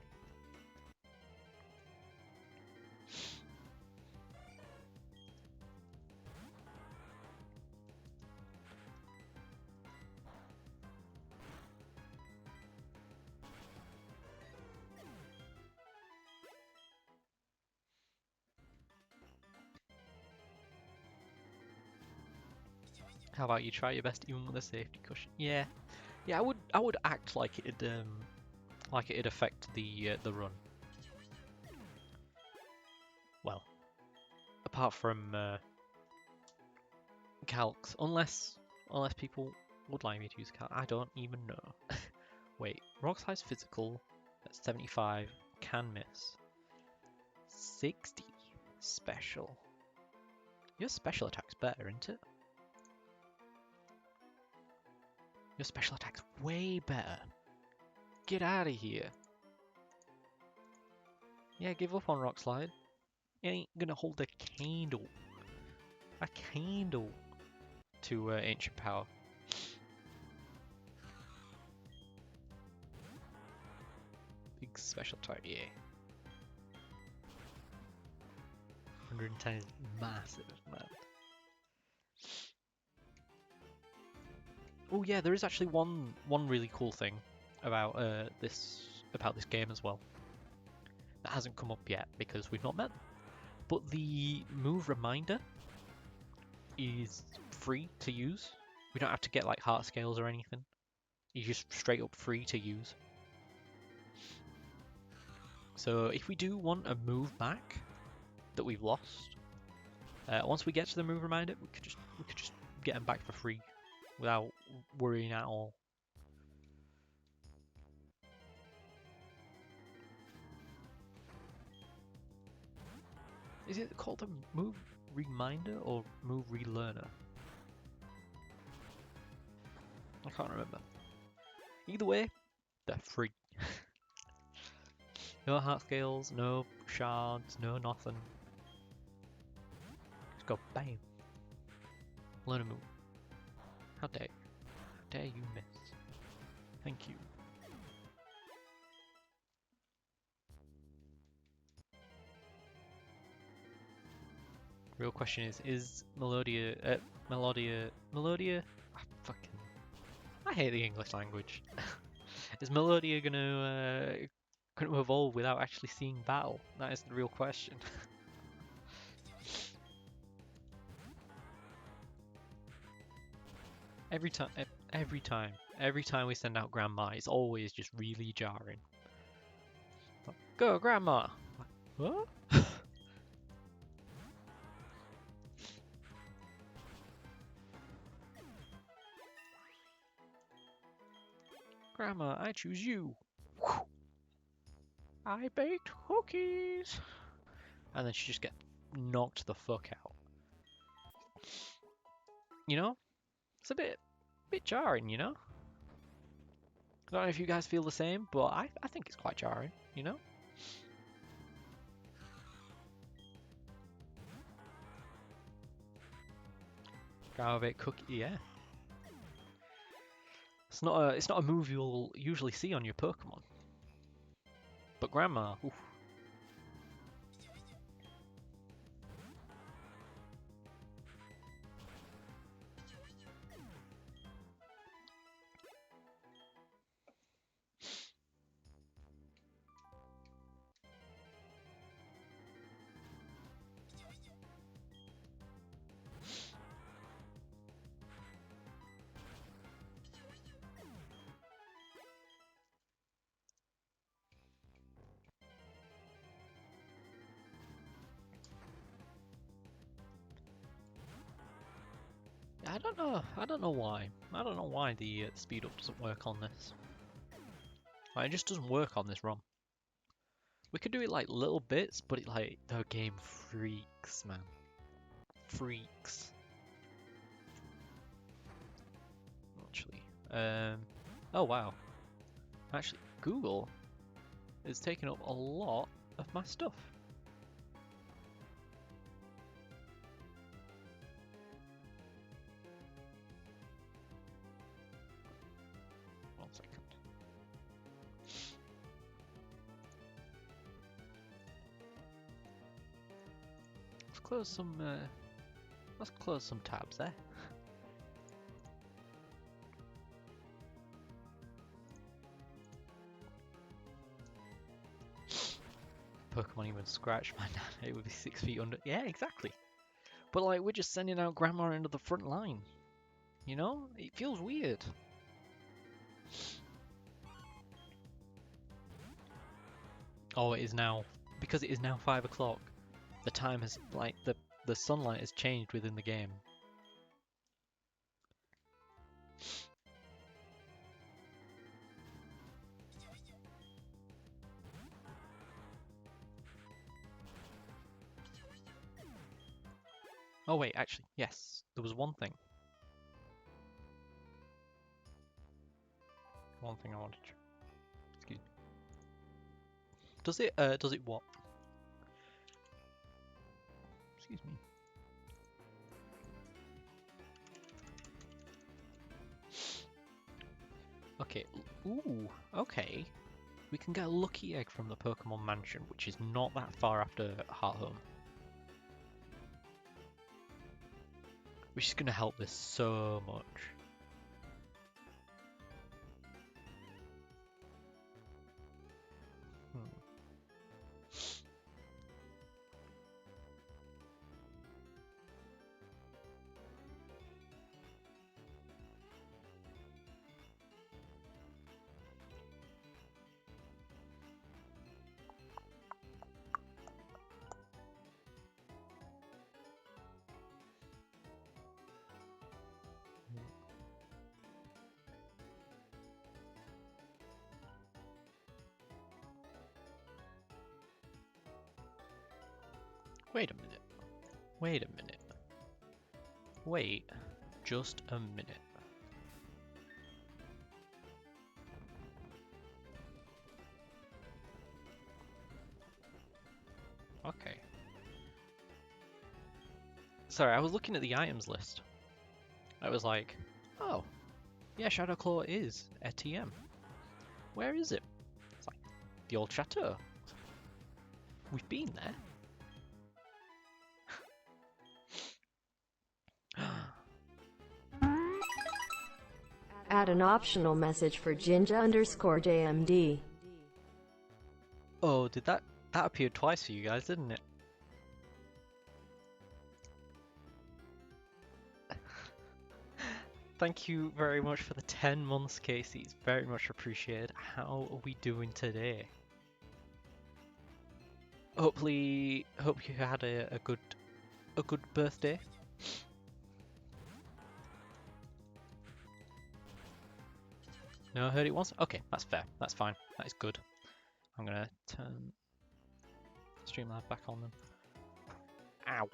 How about you try your best even with a safety cushion? Yeah, yeah. I would act like it'd affect the run. Well, apart from calcs, unless people would like me to use calc. I don't even know. Wait, rock size physical at 75 can miss. 60 special. Your special attack's better, isn't it? Your special attack's way better. Get out of here. Yeah, give up on Rock Slide. You ain't gonna hold a candle. A candle to Ancient Power. Big special attack, yeah. 110 is massive, man. Oh yeah, there is actually one really cool thing about this game as well. That hasn't come up yet because we've not met them. But the move reminder is free to use. We don't have to get like heart scales or anything. It's just straight up free to use. So if we do want a move back that we've lost, once we get to the move reminder, we could just get them back for free without worrying at all. Is it called a move reminder or move relearner? I can't remember. Either way, they're free. No heart scales, no shards, no nothing. go. Bam. Learn a move. How dare you? How dare you miss? Thank you. Real question is Melodia... I hate the English language. Is Melodia gonna evolve without actually seeing battle? That is the real question. Every time we send out Grandma, it's always just really jarring. Go, Grandma! What? Grandma, I choose you. I baked cookies. And then she just gets knocked the fuck out. You know? It's a bit jarring, you know? I don't know if you guys feel the same, but I think it's quite jarring, you know? Grandma baked cookie, yeah. It's not a move you'll usually see on your Pokemon. But Grandma, oof. I don't know why. I don't know why the speed up doesn't work on this. Like, it just doesn't work on this ROM. We could do it like little bits, but the game freaks, man. Freaks. Actually, oh wow. Actually, Google is taking up a lot of my stuff. One second. Let's close some tabs there. Pokemon even scratch my dad, it would be 6 feet under. Yeah, exactly. But like, we're just sending out Grandma into the front line. You know? It feels weird. Oh, it is now. Because it is now 5 o'clock. The time has, like, the sunlight has changed within the game. Oh wait, actually, yes. There was one thing. One thing I wanted to... Excuse me. Does it what? Excuse me. Okay, ooh, okay. We can get a lucky egg from the Pokemon Mansion, which is not that far after Heart Home. Which is going to help this so much. Wait a minute. Wait a minute. Wait just a minute. Okay. Sorry, I was looking at the items list. I was like, oh, yeah, Shadowclaw is a TM. Where is it? It's like, the old chateau. We've been there. Add an optional message for Jinja_JMD. Oh, did that appeared twice for you guys, didn't it? Thank you very much for the 10 months, Casey. It's very much appreciated. How are we doing today? Hope you had a good birthday. No, I heard it was? Okay, that's fair. That's fine. That is good. I'm gonna turn Streamlab back on them. Ow.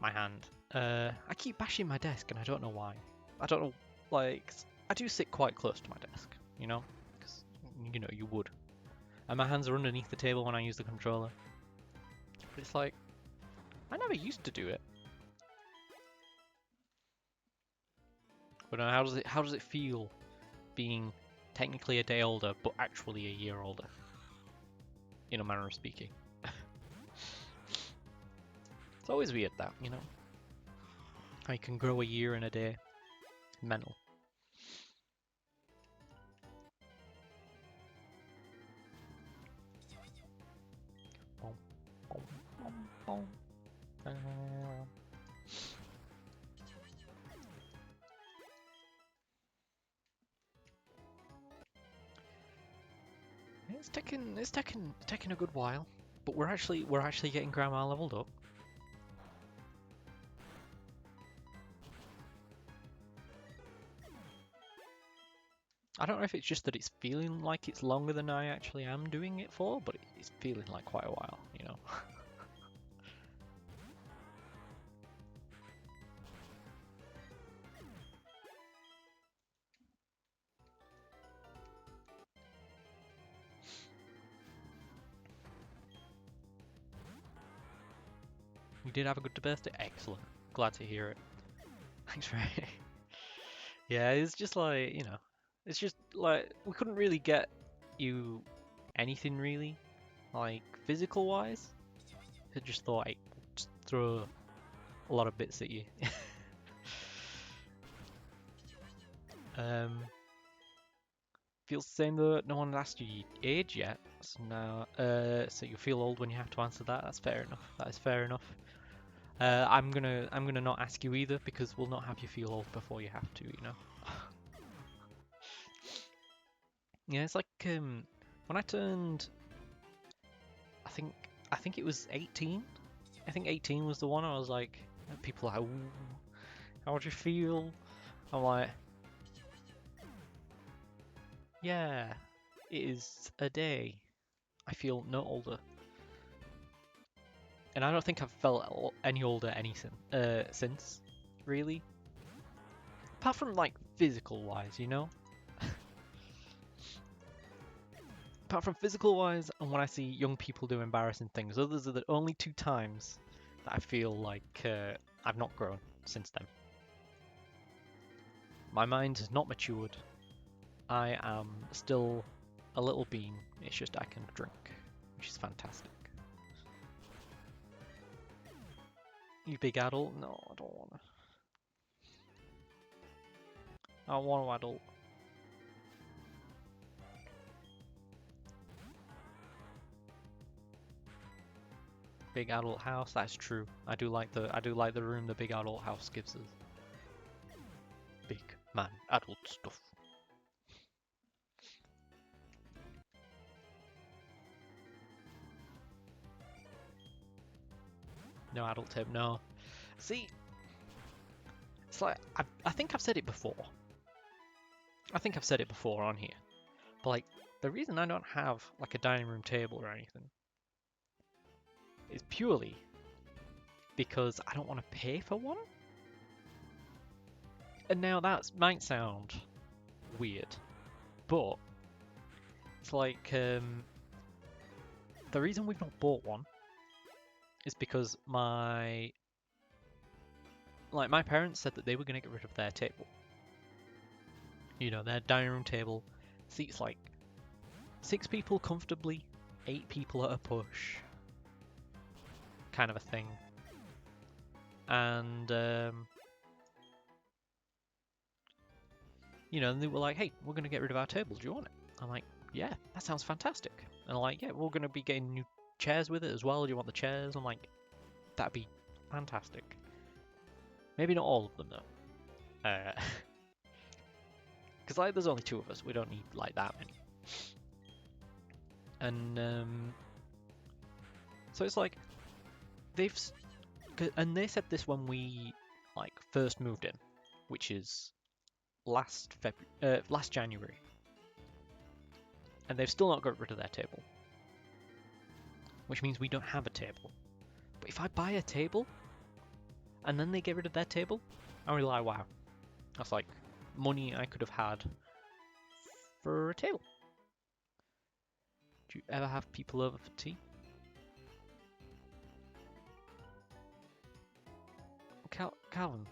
My hand. I keep bashing my desk and I don't know why. I don't know, like, I do sit quite close to my desk, you know? Because, you know, you would. And my hands are underneath the table when I use the controller. But it's like, I never used to do it. But how does it feel being technically a day older, but actually a year older? In a manner of speaking. It's always weird that, you know? How you can grow a year in a day. Mental. It's taking a good while, but we're actually getting Grandma leveled up. I don't know if it's just that it's feeling like it's longer than I actually am doing it for, but it's feeling like quite a while, you know. You did have a good birthday? Excellent. Glad to hear it. Thanks, Ray. Yeah, it's just like, you know, it's just like, we couldn't really get you anything really, like, physical-wise. I just thought I'd just throw a lot of bits at you. Feels the same though, no one asked you your age yet, so now, so you feel old when you have to answer that. That's fair enough. That is fair enough. I'm gonna not ask you either because we'll not have you feel old before you have to, you know. Yeah, it's like when I turned, I think it was 18. I think 18 was the one. I was like, people are like, ooh, how would you feel? I'm like, yeah, it is a day. I feel no older. And I don't think I've felt any older since, really. Apart from, like, physical-wise, you know? Apart from physical-wise, and when I see young people do embarrassing things, those are the only two times that I feel like I've not grown since then. My mind has not matured. I am still a little bean. It's just I can drink, which is fantastic. You big adult? No, I don't want to. I want to adult. Big adult house. That's true. I do like the room the big adult house gives us. Big man adult stuff. No adult tip. No. See, it's like I think I've said it before. I think I've said it before on here, but like the reason I don't have like a dining room table or anything is purely because I don't want to pay for one. And now that might sound weird, but it's like the reason we've not bought one is because my like my parents said that they were going to get rid of their table. You know, their dining room table seats like 6 people comfortably, 8 people at a push, kind of a thing. And you know, and they were like, "Hey, we're going to get rid of our table. Do you want it?" I'm like, "Yeah, that sounds fantastic." And they're like, "Yeah, we're going to be getting new chairs with it as well. Do you want the chairs?" I'm like, "That'd be fantastic." Maybe not all of them though, because like there's only 2 of us. We don't need like that many. And so it's like and they said this when we like first moved in, which is last January, and they've still not got rid of their table, which means we don't have a table. But if I buy a table and then they get rid of their table, I'm really like, wow, that's like money I could have had for a table. Do you ever have people over for tea? Calvin.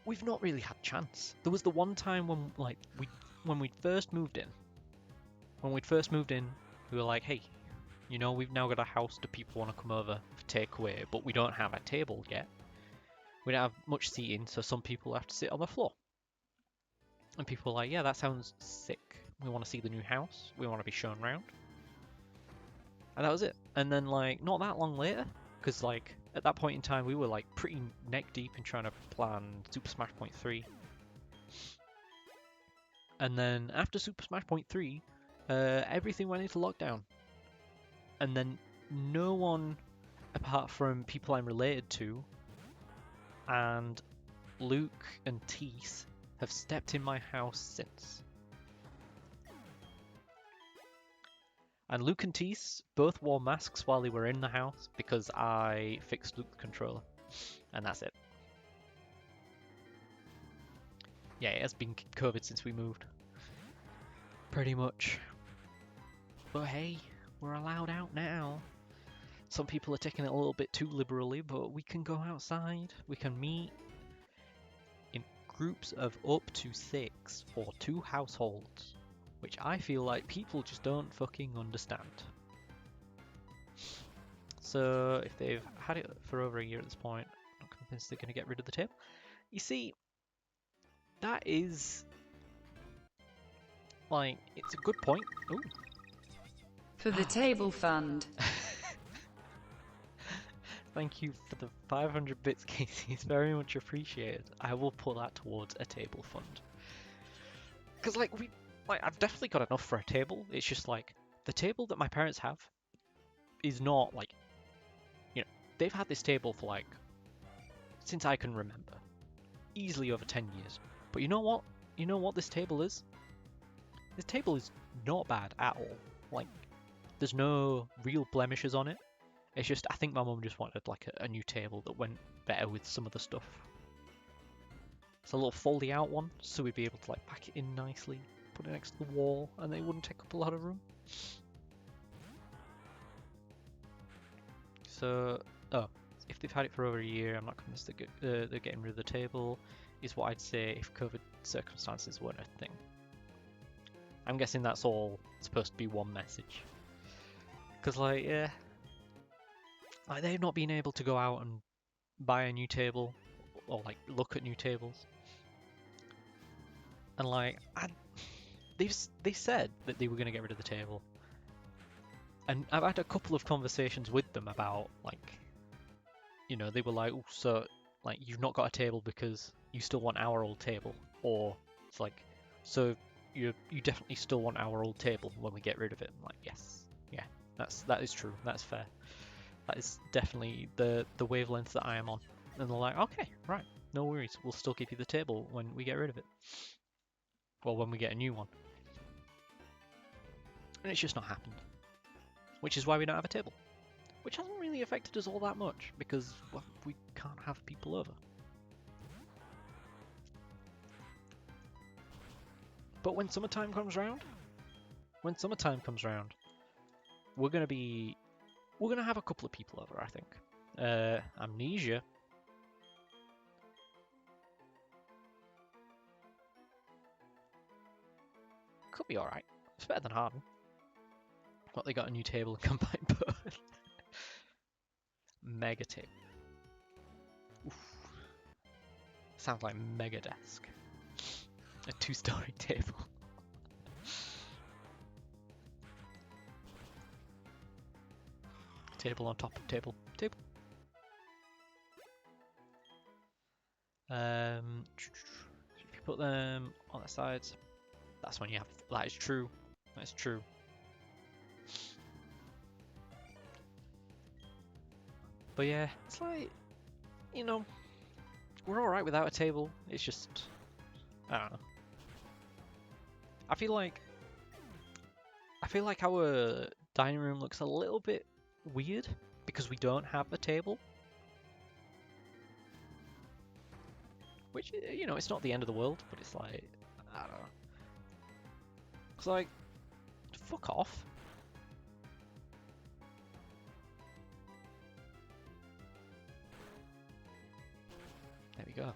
We've not really had a chance. There was the one time when we'd first moved in. We were like, "Hey, you know, we've now got a house. Do people want to come over for takeaway? But we don't have a table yet. We don't have much seating, so some people have to sit on the floor." And people were like, "Yeah, that sounds sick. We want to see the new house. We want to be shown around." And that was it. And then like not that long later, because like at that point in time we were like pretty neck deep in trying to plan Super Smash Point 3. And then after Super Smash Point 3, everything went into lockdown. And then no one, apart from people I'm related to, and Luke and Tease, have stepped in my house since. And Luke and Tease both wore masks while they were in the house because I fixed Luke's controller. And that's it. Yeah, it has been COVID since we moved. Pretty much. But hey, we're allowed out now. Some people are taking it a little bit too liberally, but we can go outside. We can meet in groups of up to 6 for 2 households. Which I feel like people just don't fucking understand. So if they've had it for over a year at this point, I'm not convinced they're going to get rid of the table. You see, that is like, it's a good point. Ooh. For the table fund. Thank you for the 500 bits, Casey. It's very much appreciated. I will put that towards a table fund. Because I've definitely got enough for a table. It's just like the table that my parents have is not like, you know, they've had this table for like since I can remember, easily over 10 years. But you know what? You know what this table is? This table is not bad at all. Like, there's no real blemishes on it. It's just I think my mum just wanted like a new table that went better with some of the stuff. It's a little foldy out one, so we'd be able to like pack it in nicely. Put it next to the wall, and they wouldn't take up a lot of room. So, if they've had it for over a year, I'm not convinced they're getting rid of the table, is what I'd say if COVID circumstances weren't a thing. I'm guessing that's all supposed to be one message. Because, like, yeah, like they've not been able to go out and buy a new table, or like look at new tables. And like, they said that they were going to get rid of the table, and I've had a couple of conversations with them about like, you know, they were like, "Oh, so like you've not got a table because you still want our old table," or it's like, "So you definitely still want our old table when we get rid of it." I'm like, "Yes, yeah, that is true. That's fair. That is definitely the wavelength that I am on." And they're like, "Okay, right, no worries. We'll still give you the table when we get rid of it, or when we get a new one." And it's just not happened. Which is why we don't have a table. Which hasn't really affected us all that much, because well, we can't have people over. But when summertime comes round, we're going to be We're gonna have a couple of people over, I think. Amnesia. Could be alright. It's better than Harden. What, they got a new table and combined both? Mega table. Oof. Sounds like mega desk. A 2-story table. Table on top of table. Table. If you put them on the sides, that's when you have. That is true. That's true. But yeah, it's like, you know, we're alright without a table. It's just, I don't know. I feel like our dining room looks a little bit weird because we don't have a table. Which, you know, it's not the end of the world, but it's like, I don't know. It's like, fuck off. There we go.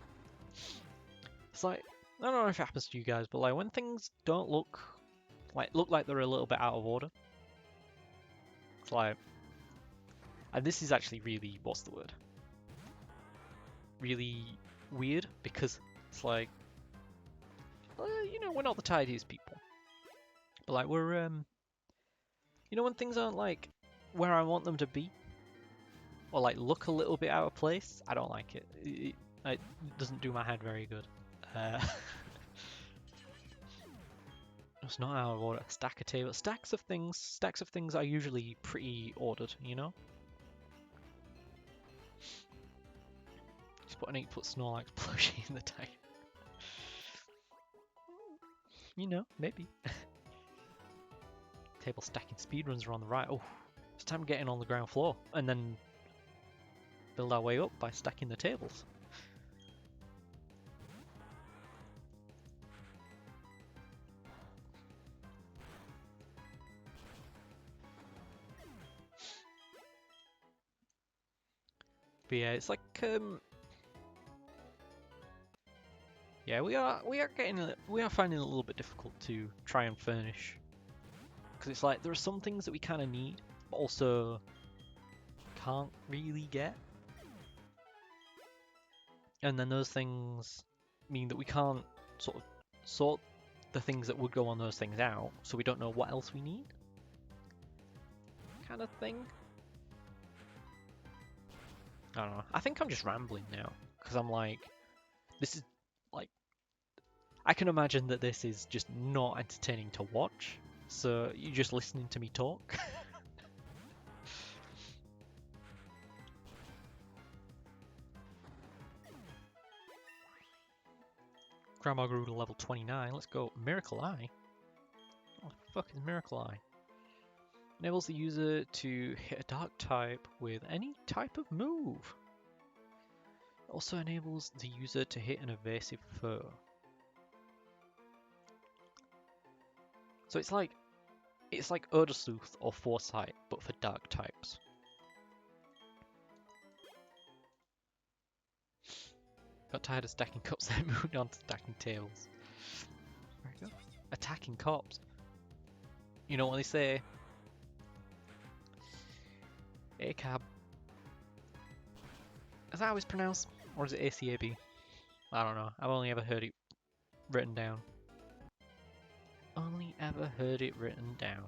It's like, I don't know if it happens to you guys, but like when things don't look like they're a little bit out of order. It's like, and this is actually really, what's the word? Really weird, because it's like, you know, we're not the tidiest people. But like we're, you know, when things aren't like where I want them to be, or like look a little bit out of place, I don't like it. It doesn't do my head very good. It's not out of order. Stack of tables, stacks of things are usually pretty ordered, you know. Just put an 8-foot Snorlax plushie in the tank. You know, maybe. Table stacking speedruns are on the right. Oh, it's time getting on the ground floor and then build our way up by stacking the tables. But yeah, it's like yeah, we are finding it a little bit difficult to try and furnish, because it's like there are some things that we kind of need, but also can't really get, and then those things mean that we can't sort of sort the things that would go on those things out, so we don't know what else we need, kind of thing. I don't know. I think I'm just rambling now, because I'm like, this is like, I can imagine that this is just not entertaining to watch, so you're just listening to me talk. Grandma grew to level 29. Let's go. Miracle Eye. What the fuck is Miracle Eye? Enables the user to hit a dark type with any type of move. Also enables the user to hit an evasive foe. So it's like Sleuth or Foresight, but for dark types. Got tired of stacking cups, then moved on to stacking tables. There we go. Attacking cops. You know what they say? ACAB. Is that how it's pronounced? Or is it ACAB? I don't know. I've only ever heard it written down. Only ever heard it written down.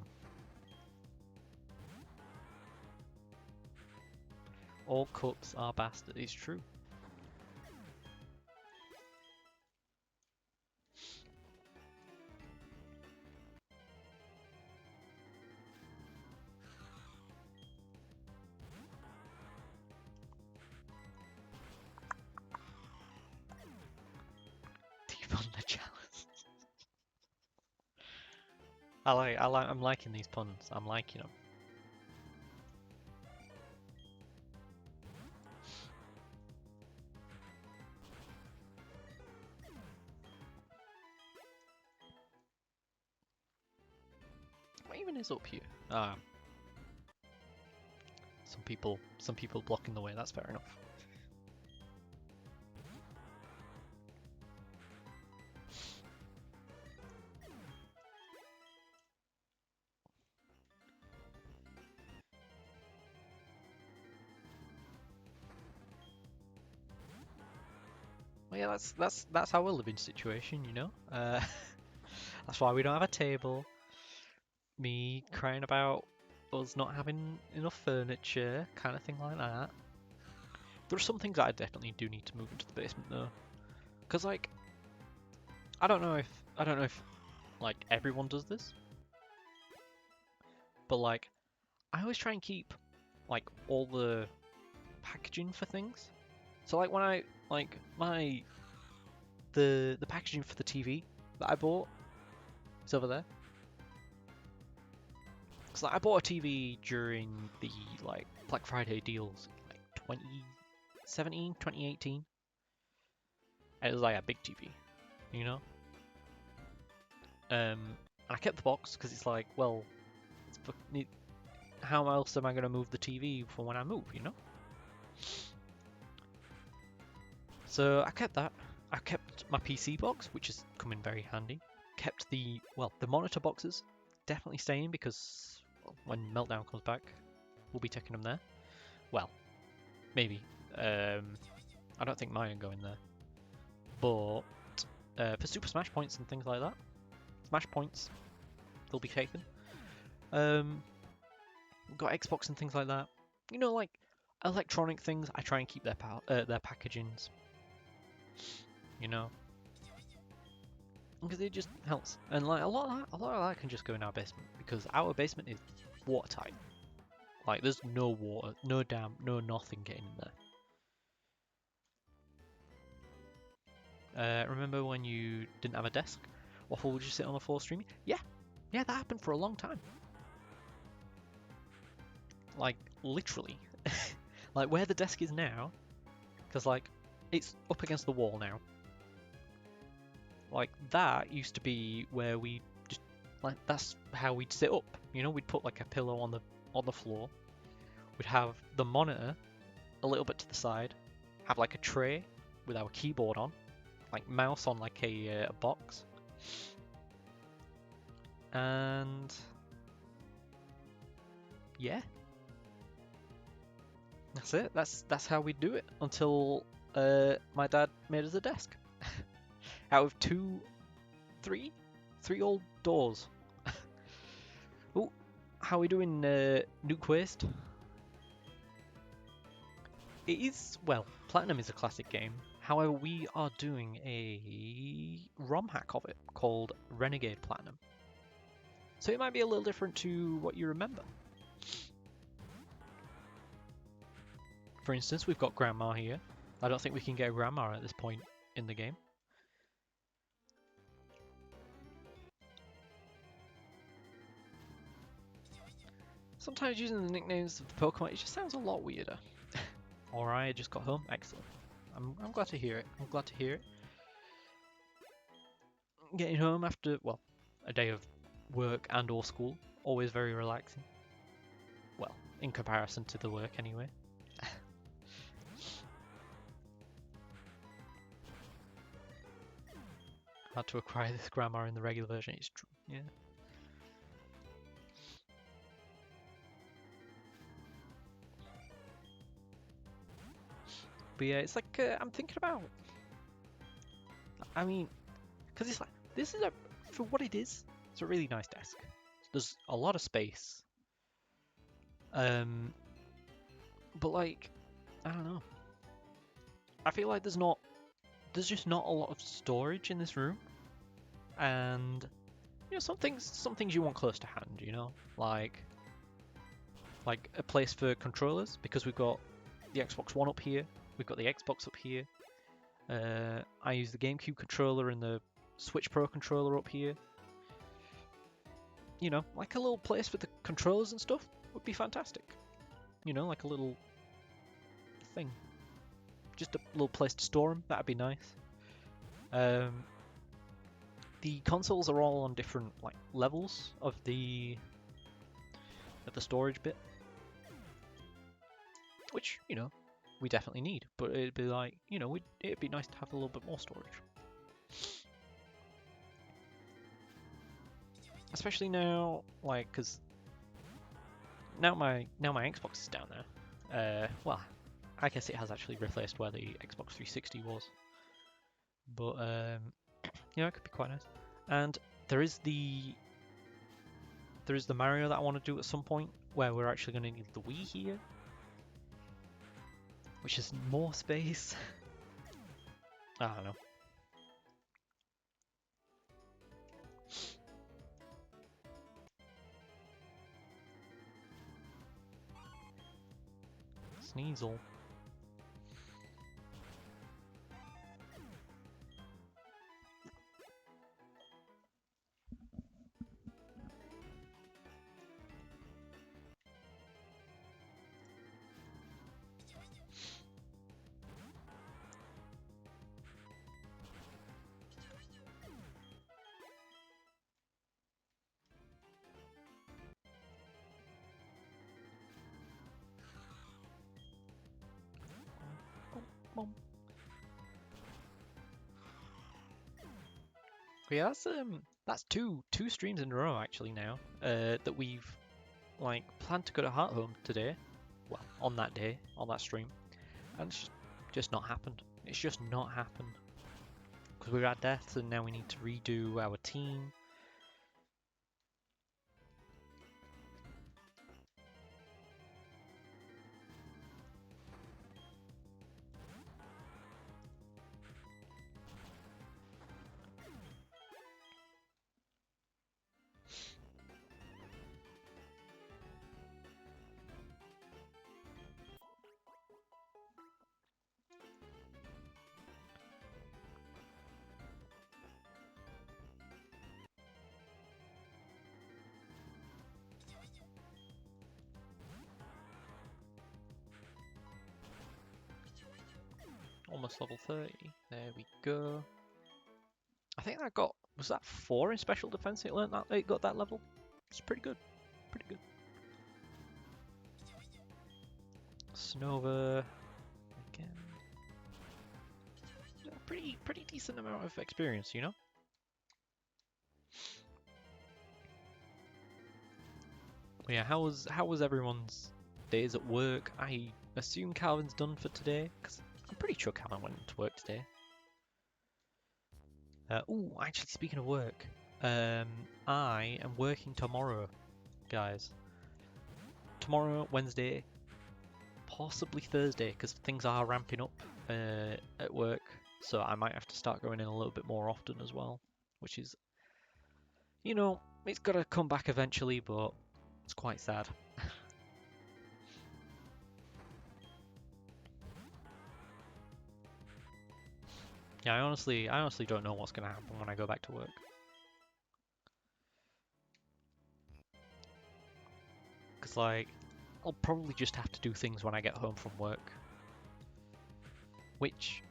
All cups are bastards. It's true. Deep on the chalice. I'm liking these puns. I'm liking them. What even is up here? Ah. some people blocking the way. That's fair enough. Well, yeah, that's our living situation, you know. That's why we don't have a table. Me crying about us not having enough furniture, kind of thing like that. There are some things that I definitely do need to move into the basement though, because like I don't know if like everyone does this, but like I always try and keep like all the packaging for things. So like when I like the packaging for the TV that I bought is over there. Cause like, I bought a TV during the like Black Friday deals, like 2017, 2018. And it was like a big TV, you know. And I kept the box because it's like, well, how else am I gonna move the TV for when I move, you know? So I kept that. I kept my PC box, which is coming very handy. Kept the monitor boxes, definitely staying because when Meltdown comes back, we'll be taking them there. Well, maybe. I don't think mine are going there. But for Super Smash Points and things like that, Smash Points, they'll be taken. Got Xbox and things like that. You know, like electronic things. I try and keep their packagings. You know, because it just helps. And like a lot of that can just go in our basement because our basement is watertight. Like there's no water, no damp, no nothing getting in there. Remember when you didn't have a desk? Waffle would you sit on the floor streaming? Yeah, that happened for a long time. Like literally, like where the desk is now, because like it's up against the wall now. Like that used to be where we just like that's how we'd sit up. You know, we'd put like a pillow on the floor. We'd have the monitor a little bit to the side, have like a tray with our keyboard on, like mouse on like a box, and yeah, that's it. That's how we do it until my dad made us a desk out of three old doors. Oh, how are we doing, Nuke Waste? It is, well, Platinum is a classic game. However, we are doing a ROM hack of it called Renegade Platinum. So it might be a little different to what you remember. For instance, we've got Grandma here. I don't think we can get a Grandma at this point in the game. Sometimes using the nicknames of the Pokemon, it just sounds a lot weirder. Alright, I just got home. Excellent. I'm glad to hear it. I'm glad to hear it. Getting home after, well, a day of work and or school, always very relaxing. Well, in comparison to the work anyway. Had to acquire this grammar in the regular version, it's true, yeah. But yeah, it's like, I'm thinking about, I mean, because it's like, this is for what it is, it's a really nice desk. There's a lot of space. But like, I don't know. I feel like there's just not a lot of storage in this room. And, you know, some things you want close to hand, you know? Like a place for controllers, because we've got the Xbox One up here. We've got the Xbox up here. I use the GameCube controller and the Switch Pro controller up here. You know, like a little place for the controllers and stuff would be fantastic. You know, like a little thing. Just a little place to store them, that'd be nice. The consoles are all on different like levels of the storage bit. which, you know, we definitely need. But it'd be like, you know, it'd be nice to have a little bit more storage. Especially now, like, because now my Xbox is down there. Well, I guess it has actually replaced where the Xbox 360 was. But you know, it could be quite nice. And there is the Mario that I want to do at some point, where we're actually going to need the Wii here, which is more space. I don't know. Sneasel. But yeah, that's two streams in a row actually now. That we've like planned to go to Heart Home today. Well, on that day, on that stream, and it's just not happened. It's just not happened because we're at death, and now we need to redo our team. Almost level 30. There we go. I think that was that 4 in special defense? It learned that it got that level. It's pretty good. Pretty good. Snova again. Pretty decent amount of experience, you know. But yeah, how was everyone's days at work? I assume Calvin's done for today, because I'm pretty sure Calvin went to work today. Oh, actually, speaking of work, I am working tomorrow, guys. Tomorrow, Wednesday, possibly Thursday, because things are ramping up at work, so I might have to start going in a little bit more often as well, which is, you know, it's got to come back eventually, but it's quite sad. Yeah, I honestly don't know what's going to happen when I go back to work. Because, like, I'll probably just have to do things when I get home from work. Which,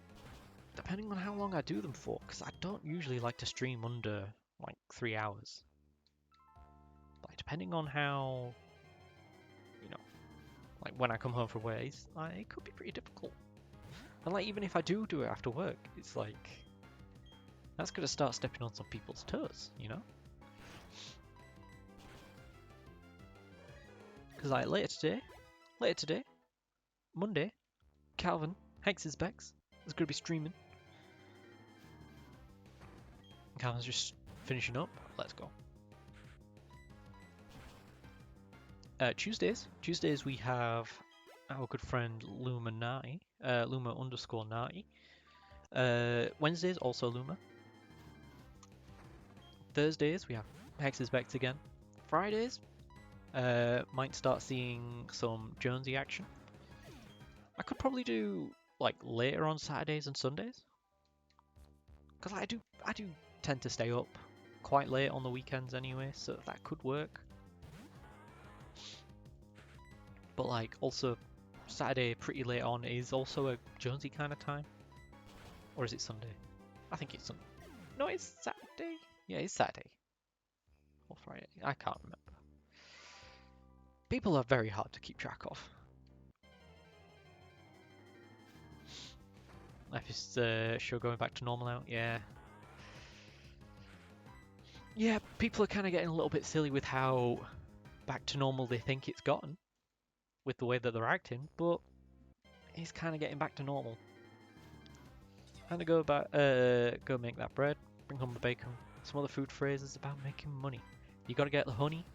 depending on how long I do them for, because I don't usually like to stream under, like, 3 hours. Like, depending on how, you know, like, when I come home from work, it could be pretty difficult. And, like, even if I do it after work, it's like, that's going to start stepping on some people's toes, you know? Because, like, later today, Monday, Calvin, Hex's Bex, is going to be streaming. Calvin's just finishing up. Let's go. Tuesdays we have our good friend Luma Nati, Luma_Nati. Wednesdays also Luma. Thursdays we have Hex's Bex again. Fridays, might start seeing some Jonesy action. I could probably do like later on Saturdays and Sundays, because I do tend to stay up quite late on the weekends anyway, so that could work. But like also Saturday pretty late on is also a Jonesy kind of time. Or is it Sunday? I think it's Sunday. No, it's Saturday. Yeah, it's Saturday. Or Friday. I can't remember. People are very hard to keep track of. Life is sure going back to normal now. Yeah. Yeah, people are kind of getting a little bit silly with how back to normal they think it's gotten with the way that they're acting, but it's kind of getting back to normal. And to go back, go make that bread, bring home the bacon. Some other food phrases about making money. You got to get the honey.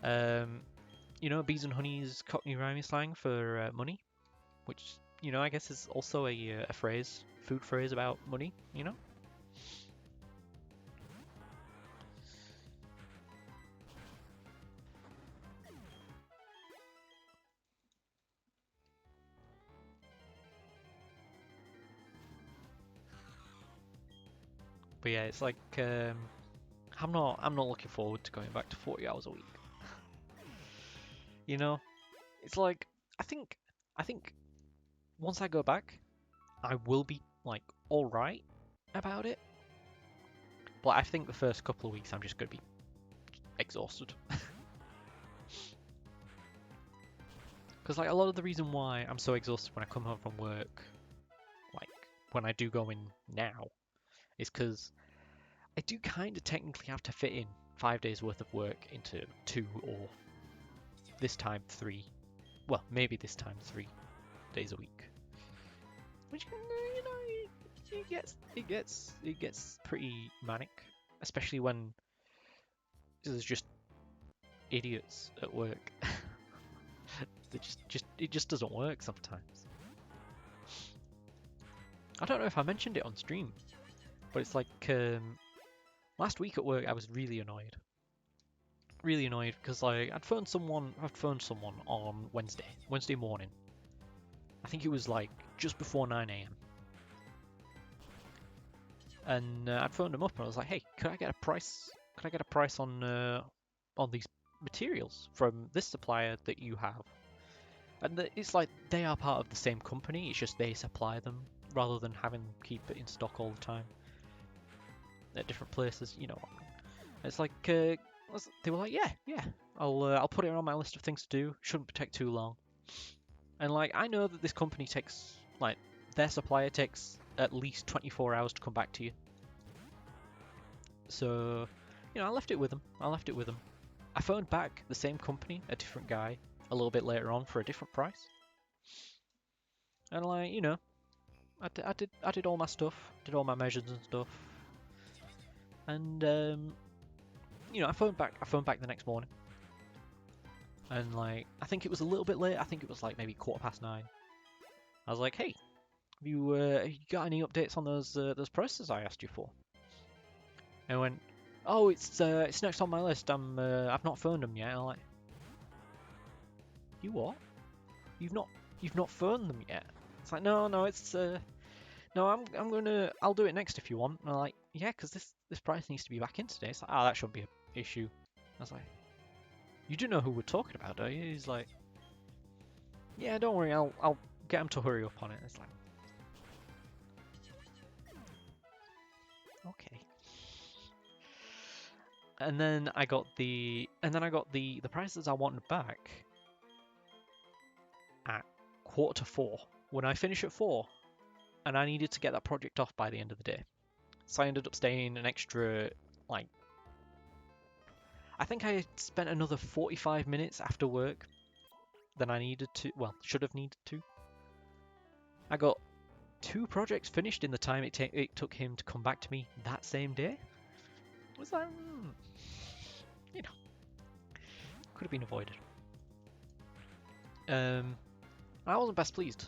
You know, bees and honey is Cockney rhyming slang for money, which I guess is also a phrase, food phrase about money. You know. But yeah, it's like I'm not looking forward to going back to 40 hours a week. You know, it's like I think once I go back, I will be like all right about it. But I think the first couple of weeks I'm just gonna be exhausted. Because like a lot of the reason why I'm so exhausted when I come home from work, like when I do go in now, is because I do kind of technically have to fit in 5 days worth of work into 2 or this time 3, well maybe this time 3 days a week, which it gets pretty manic, especially when there's just idiots at work. It just doesn't work sometimes. I don't know if I mentioned it on stream, but it's like last week at work I was really annoyed because like I'd phoned someone on Wednesday morning. I think it was like just before 9 a.m. and I'd phoned them up and I was like, hey, could I get a price on these materials from this supplier that you have? And it's like they are part of the same company, it's just they supply them rather than having them keep it in stock all the time at different places, you know. It's like they were like, yeah, I'll put it on my list of things to do. Shouldn't take too long. And like I know that this company takes like their supplier takes at least 24 hours to come back to you. So, I left it with them. I phoned back the same company, a different guy, a little bit later on for a different price. And like, I did all my stuff, did all my measures and stuff. And I phoned back the next morning. And like, I think it was a little bit late. I think it was like maybe 9:15. I was like, hey, have you got any updates on those prices I asked you for? And I went, oh, it's next on my list. I've not phoned them yet. And I'm like, you what? You've not phoned them yet? It's like, no, it's no, I'll do it next if you want. And I'm like, yeah, because this price needs to be back in today. It's like, that shouldn't be an issue. I was like, you do know who we're talking about, don't you? He's like, yeah, don't worry, I'll get him to hurry up on it. It's like, okay. And then I got the prices I wanted back at 3:45 when I finish at 4, and I needed to get that project off by the end of the day. So I ended up staying an extra, like, I think I spent another 45 minutes after work than I needed to, well, should have needed to. I got 2 projects finished in the time it took him to come back to me that same day. It was like, could have been avoided. I wasn't best pleased,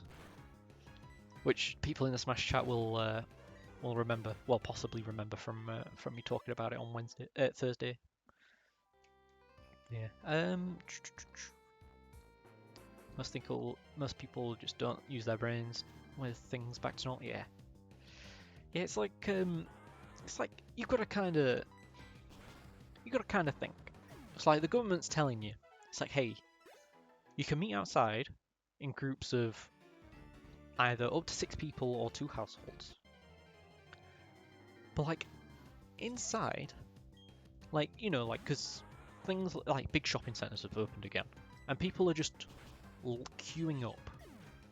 which people in the Smash chat will remember, well, possibly remember from me talking about it on Thursday. Yeah. Most people just don't use their brains with things back to normal. Yeah. Yeah, it's like you gotta kind of think. It's like the government's telling you. It's like, hey, you can meet outside in groups of either up to 6 people or 2 households. But like inside, like because things like big shopping centres have opened again, and people are just queuing up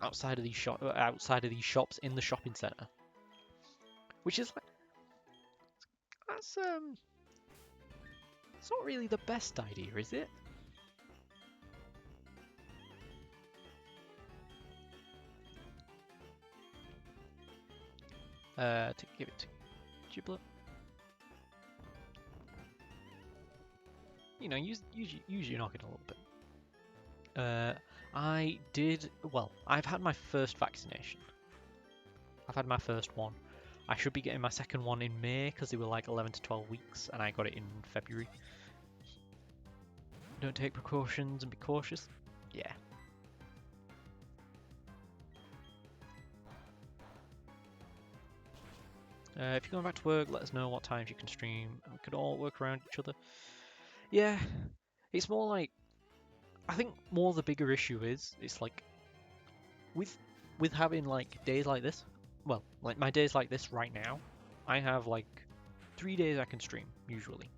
outside of these shops in the shopping centre, which is like that's it's not really the best idea, is it? To give it to Giblet. You know, use your noggin a little bit. I've had my first vaccination. I've had my first one. I should be getting my second one in May because they were like 11 to 12 weeks, and I got it in February. Don't take precautions and be cautious. Yeah. If you're going back to work, let us know what times you can stream, and we could all work around each other. Yeah, it's more like, I think more the bigger issue is, it's like, with having like days like this, well, like my days like this right now, I have like 3 days I can stream, usually.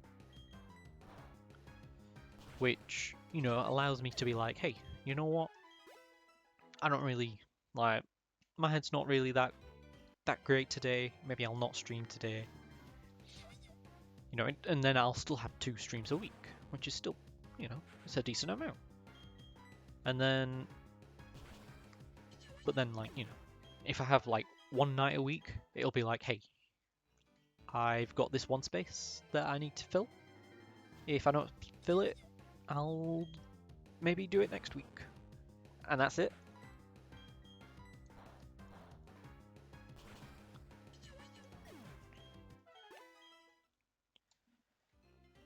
Which, you know, allows me to be like, hey, you know what? I don't really, like, my head's not really that great today, maybe I'll not stream today. You know, and then I'll still have 2 streams a week, which is still, you know, it's a decent amount. And then, but then, like, you know, if I have like 1 night a week, it'll be like, hey, I've got this one space that I need to fill. If I don't fill it, I'll maybe do it next week. And that's it.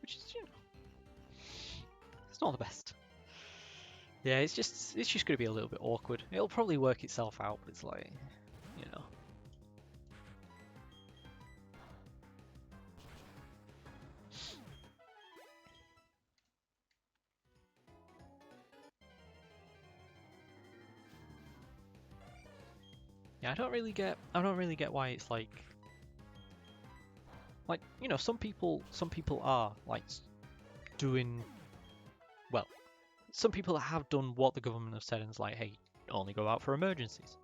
Which is, you know, it's not the best. Yeah, it's just going to be a little bit awkward. It'll probably work itself out, but it's like, you know. Yeah, I don't really get why it's like, you know, some people are like doing, well, some people have done what the government have said and it's like, hey, only go out for emergencies.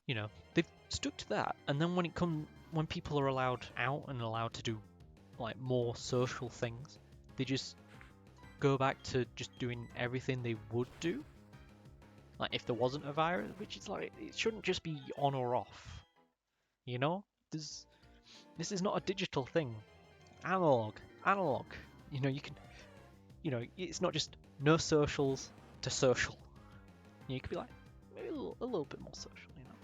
You know, they've stuck to that, and then when people are allowed out and allowed to do like more social things, they just go back to just doing everything they would do. Like if there wasn't a virus, which is like, it shouldn't just be on or off. You know, this is not a digital thing. Analog. You know, you can, you know, it's not just no socials to social. You could be like maybe a little bit more social, you know.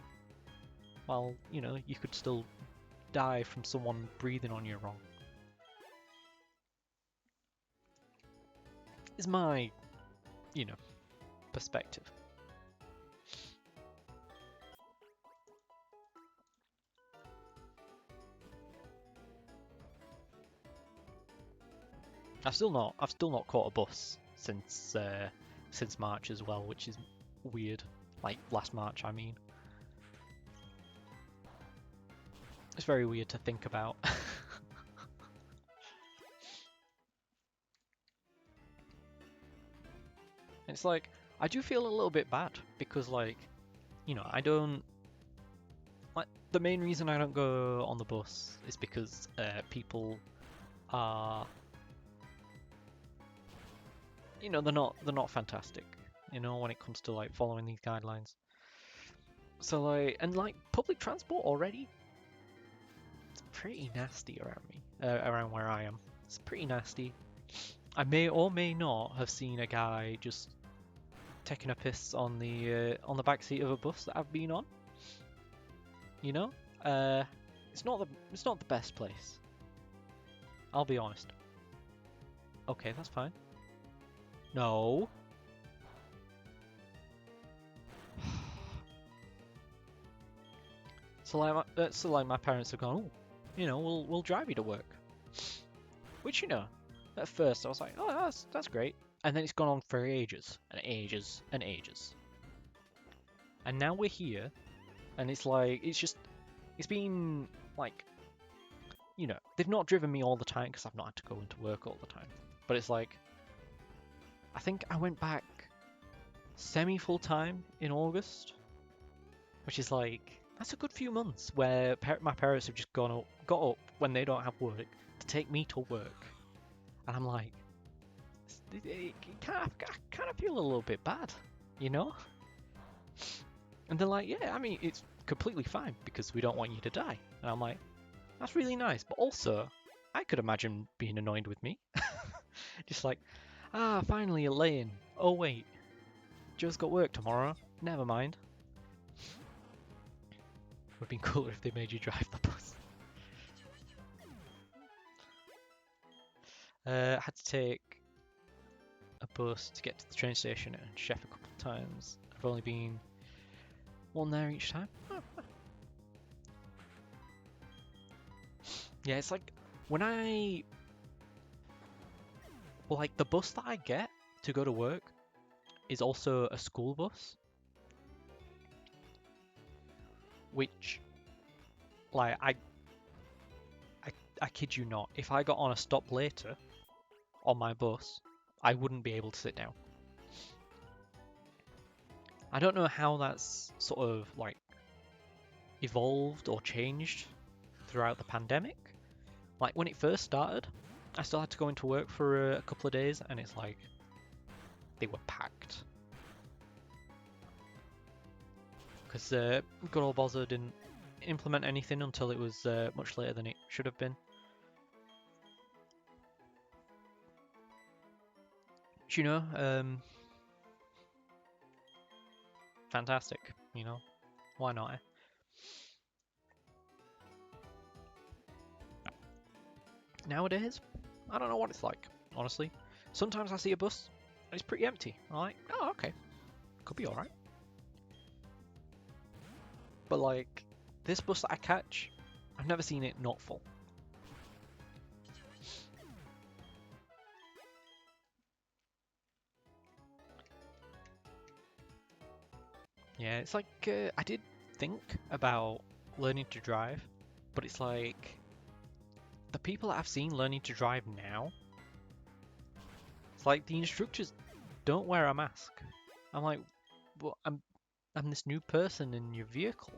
While, you know, you could still die from someone breathing on you wrong. Is my, you know, perspective. I've still not caught a bus since March as well, which is weird. Like last March, I mean. It's very weird to think about. It's like, I do feel a little bit bad because, like, you know, I don't, like, the main reason I don't go on the bus is because people are, you know, they're not fantastic, you know, when it comes to like following these guidelines. So like, and like public transport already, it's pretty nasty around me, around where I am. It's pretty nasty. I may or may not have seen a guy just taking a piss on the back seat of a bus that I've been on. You know, it's not the best place. I'll be honest. Okay, that's fine. No. So like my parents have gone, oh, you know, we'll drive you to work. Which, you know, at first I was like, oh, that's great. And then it's gone on for ages and ages and ages. And now we're here, and it's like, it's been like, you know, they've not driven me all the time because I've not had to go into work all the time. But it's like, I think I went back semi-full time in August, which is like, that's a good few months where my parents have just got up when they don't have work to take me to work. And I'm like, I kind of feel a little bit bad, you know? And they're like, yeah, I mean, it's completely fine because we don't want you to die. And I'm like, that's really nice. But also, I could imagine being annoyed with me. Just like, finally a lay-in. Oh, wait, Joe's got work tomorrow. Never mind. Would have been cooler if they made you drive the bus. Had to take a bus to get to the train station and Chef a couple of times. I've only been one there each time. Yeah, it's like when like the bus that I get to go to work is also a school bus, which, like, I kid you not, if I got on a stop later on my bus, I wouldn't be able to sit down. I don't know how that's sort of like evolved or changed throughout the pandemic. Like when it first started, I still had to go into work for a couple of days, and it's like they were packed because good old Bozza didn't implement anything until it was much later than it should have been. But, you know, fantastic. You know, why not? Eh? Nowadays, I don't know what it's like, honestly. Sometimes I see a bus and it's pretty empty. I'm like, oh, okay, could be alright. But like, this bus that I catch, I've never seen it not full. Yeah, it's like, I did think about learning to drive, but it's like, the people that I've seen learning to drive now, it's like the instructors don't wear a mask. I'm like, well, I'm this new person in your vehicle.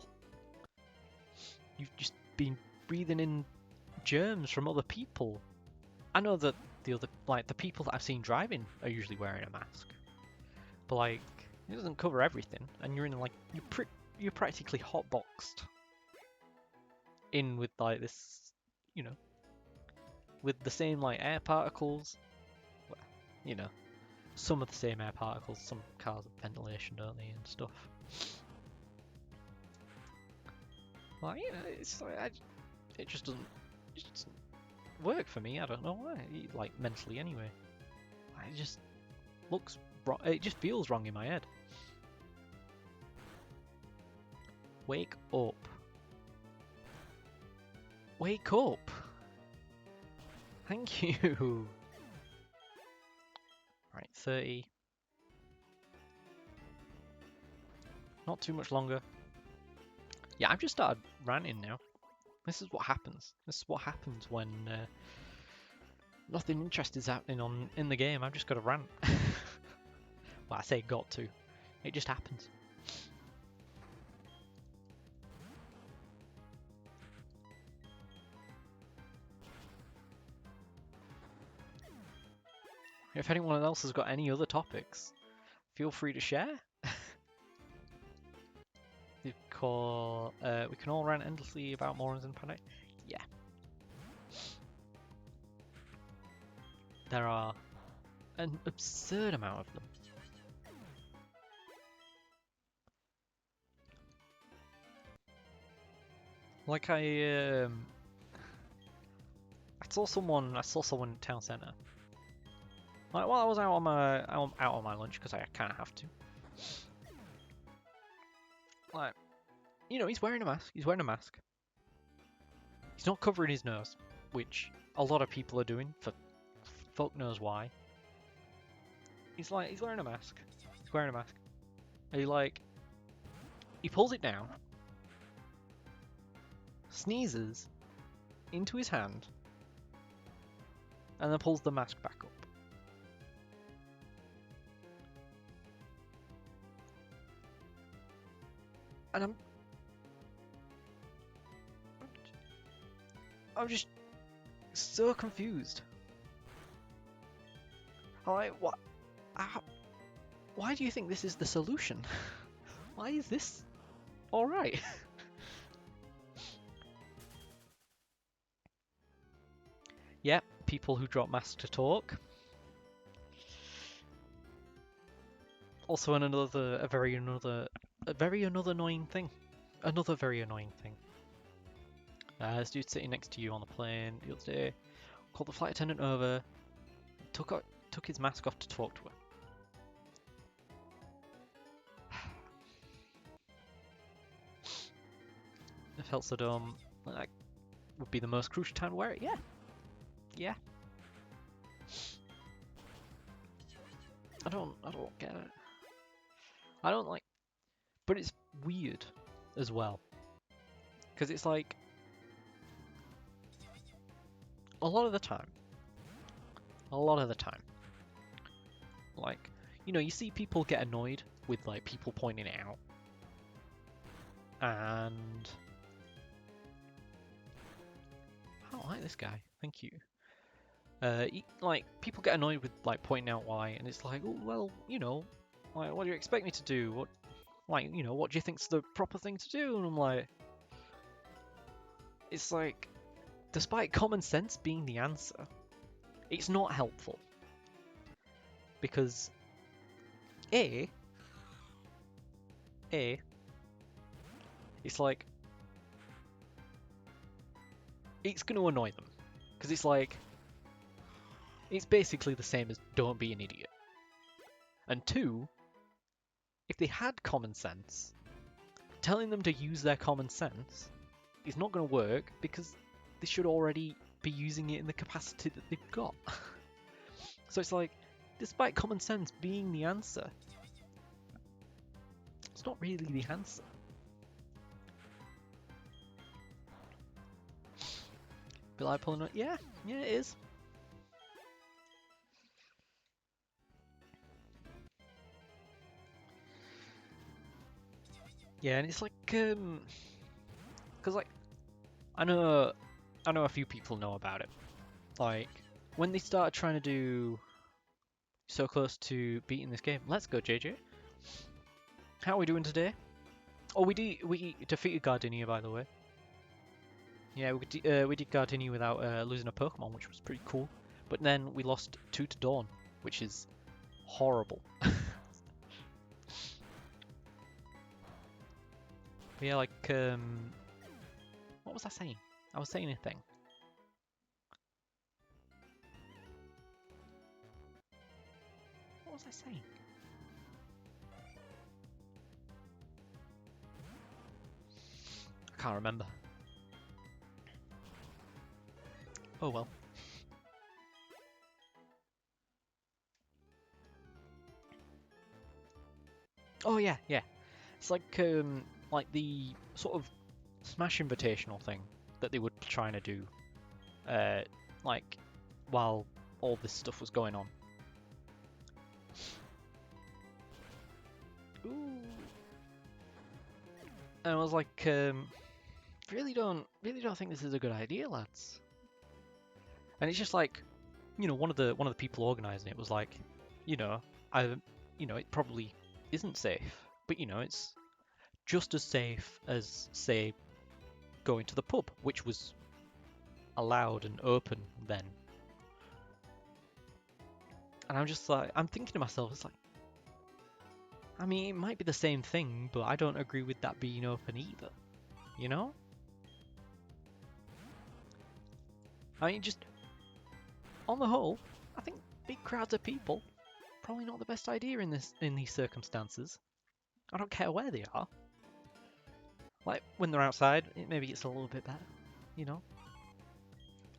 You've just been breathing in germs from other people. I know that the people that I've seen driving are usually wearing a mask, but like, it doesn't cover everything, and you're in like, you're practically hotboxed in with like this, you know, with the same like air particles. Well, you know, some of the same air particles. Some cars have ventilation, don't they, and stuff. Like, you know, it's like it just doesn't work for me. I don't know why. Like mentally, anyway. It just looks wrong. It just feels wrong in my head. Wake up. Wake up. Thank you. Right, 30. Not too much longer. Yeah, I've just started ranting now. This is what happens. This is what happens when nothing interesting is happening in the game. I've just got to rant. Well, I say got to. It just happens. If anyone else has got any other topics, feel free to share. We can all rant endlessly about morons and panic. Yeah. There are an absurd amount of them. Like I saw someone in town centre. Like, while I was out on my lunch, because I kind of have to. Like, you know, he's wearing a mask. He's not covering his nose, which a lot of people are doing for fuck knows why. He's wearing a mask. And he pulls it down, sneezes into his hand, and then pulls the mask back up. And I'm just so confused. I'm like, what? Why do you think this is the solution? Why is this alright? Yep, people who drop masks to talk. Also a very annoying thing. Another very annoying thing. This dude sitting next to you on the plane the other day called the flight attendant over, took his mask off to talk to her. I felt so dumb. That would be the most crucial time to wear it. Yeah. Yeah. I don't get it. I don't like, but it's weird as well. Because it's like, a lot of the time, like, you know, you see people get annoyed with like people pointing it out. And I don't like this guy. Thank you. Like, people get annoyed with like pointing out why, and it's like, oh, well, you know, like, what do you expect me to do? What, like, you know, what do you think's the proper thing to do? And I'm like, it's like, despite common sense being the answer, it's not helpful. Because it's like, it's going to annoy them. Because it's like, it's basically the same as don't be an idiot. And two, if they had common sense, telling them to use their common sense is not going to work because they should already be using it in the capacity that they've got. So it's like, despite common sense being the answer, it's not really the answer. Be like pulling it, yeah, it is. Yeah, and it's like, because like, I know a few people know about it. Like, when they started trying to do so close to beating this game, let's go, JJ. How are we doing today? Oh, we defeated Gardenia, by the way. Yeah, we did Gardenia without losing a Pokemon, which was pretty cool. But then we lost 2 to Dawn, which is horrible. Yeah, like, what was I saying? I was saying a thing. What was I saying? I can't remember. Oh well. Oh yeah. It's like the sort of Smash Invitational thing that they were trying to do, like, while all this stuff was going on. Ooh. And I was like, really don't think this is a good idea, lads. And it's just like, you know, one of the people organising it was like, you know, it probably isn't safe, but you know, it's just as safe as, say, going to the pub, which was allowed and open then. And I'm just like, I'm thinking to myself, it's like, I mean, it might be the same thing, but I don't agree with that being open either. You know? I mean, just on the whole, I think big crowds of people probably not the best idea in these circumstances. I don't care where they are. Like, when they're outside, maybe it's a little bit better, you know?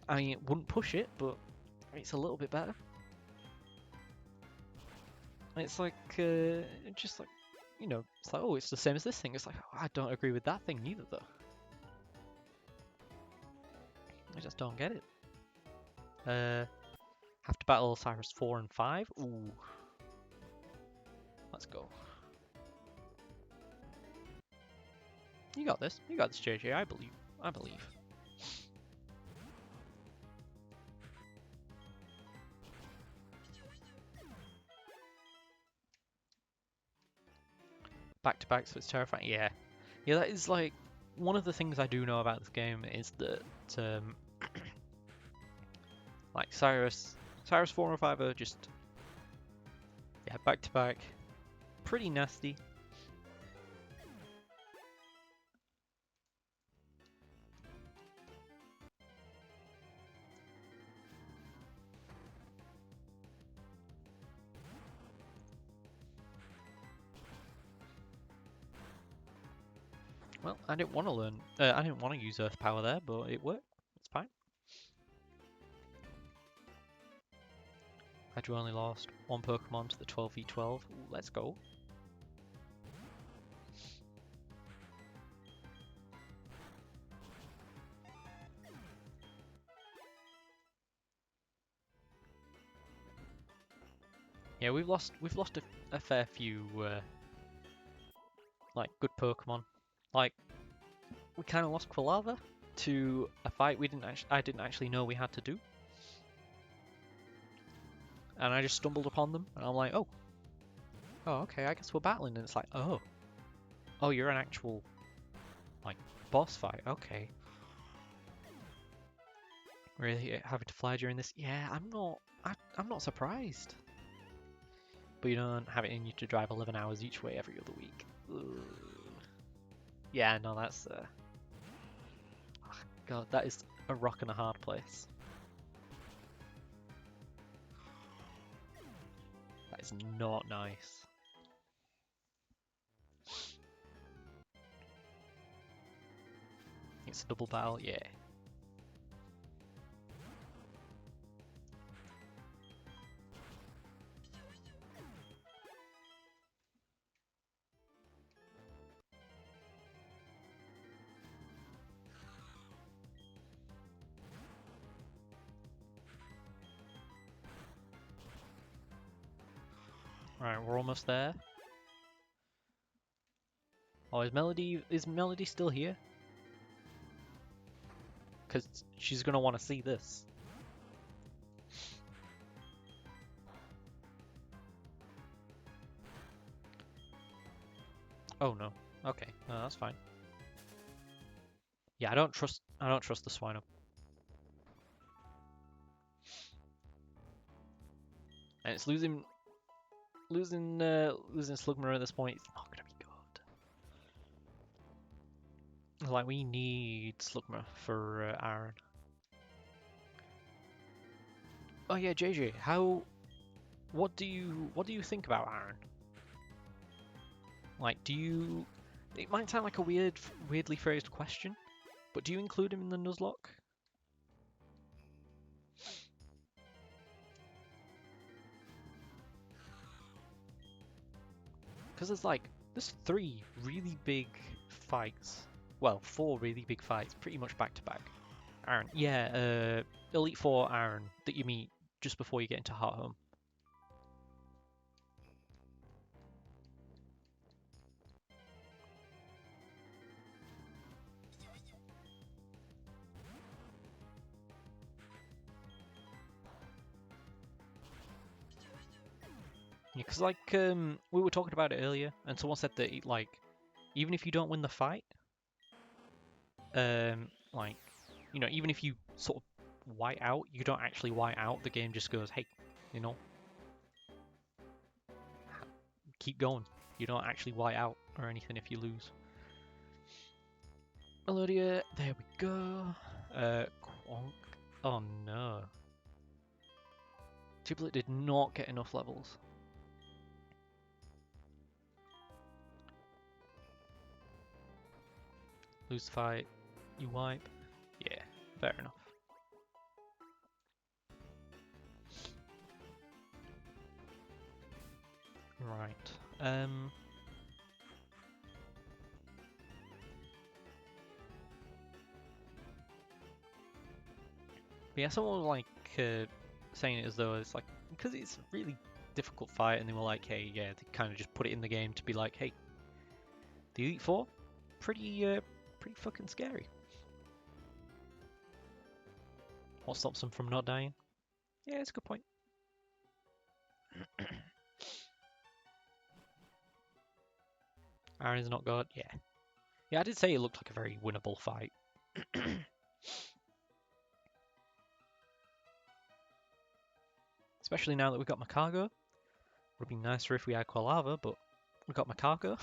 I mean, it wouldn't push it, but it's a little bit better. It's like, just like, you know, it's like, oh, it's the same as this thing. It's like, oh, I don't agree with that thing either, though. I just don't get it. Have to battle Cyrus 4 and 5? Ooh. Let's go. You got this. You got this, JJ. I believe. I believe. Back to back, so it's terrifying. Yeah. Yeah, that is like one of the things I do know about this game is that like Cyrus 4 and 5 are just back to back, pretty nasty. Well, I didn't want to learn. I didn't want to use Earth Power there, but it worked. It's fine. Had you only lost one Pokemon to the 12v12? Ooh, let's go. Yeah, we've lost a fair few like good Pokemon. Like we kind of lost Quilava to a fight I didn't actually know we had to do, and I just stumbled upon them, and I'm like, oh, okay, I guess we're battling, and it's like, oh, you're an actual like boss fight, okay. Really having to fly during this? Yeah, I'm not surprised. But you don't have it in you to drive 11 hours each way every other week. Ugh. Yeah, no, that's God, that is a rock and a hard place. That is not nice. It's a double battle, yeah. Right, we're almost there. Oh, is Melody still here? Because she's gonna want to see this. Oh no. Okay, no, that's fine. Yeah, I don't trust the Swinub. And it's losing Slugma at this point. It's not gonna be good. Like, we need Slugma for Aaron. Oh yeah, JJ, what do you think about Aaron? Like, it might sound like a weirdly phrased question, but do you include him in the Nuzlocke? Because there's 3 really big fights. Well, 4 really big fights, pretty much back to back. Aaron, yeah, Elite 4 Aaron that you meet just before you get into Heart Home. Yeah, because we were talking about it earlier, and someone said that even if you don't win the fight, even if you sort of white out, you don't actually white out. The game just goes, hey, keep going. You don't actually white out or anything if you lose. Melodia, there we go. Quonk. Oh no. Tiblet did not get enough levels. Lose the fight, you wipe. Yeah, fair enough. Right. But yeah, someone was saying it as though it's because it's a really difficult fight, and they were like, hey, yeah, they kind of just put it in the game to be like, hey, the Elite Four, pretty fucking scary. What stops them from not dying? Yeah, it's a good point. Aaron's not God. Yeah. Yeah, I did say it looked like a very winnable fight. Especially now that we've got Macago. Would be nicer if we had Quilava, but we've got Macago.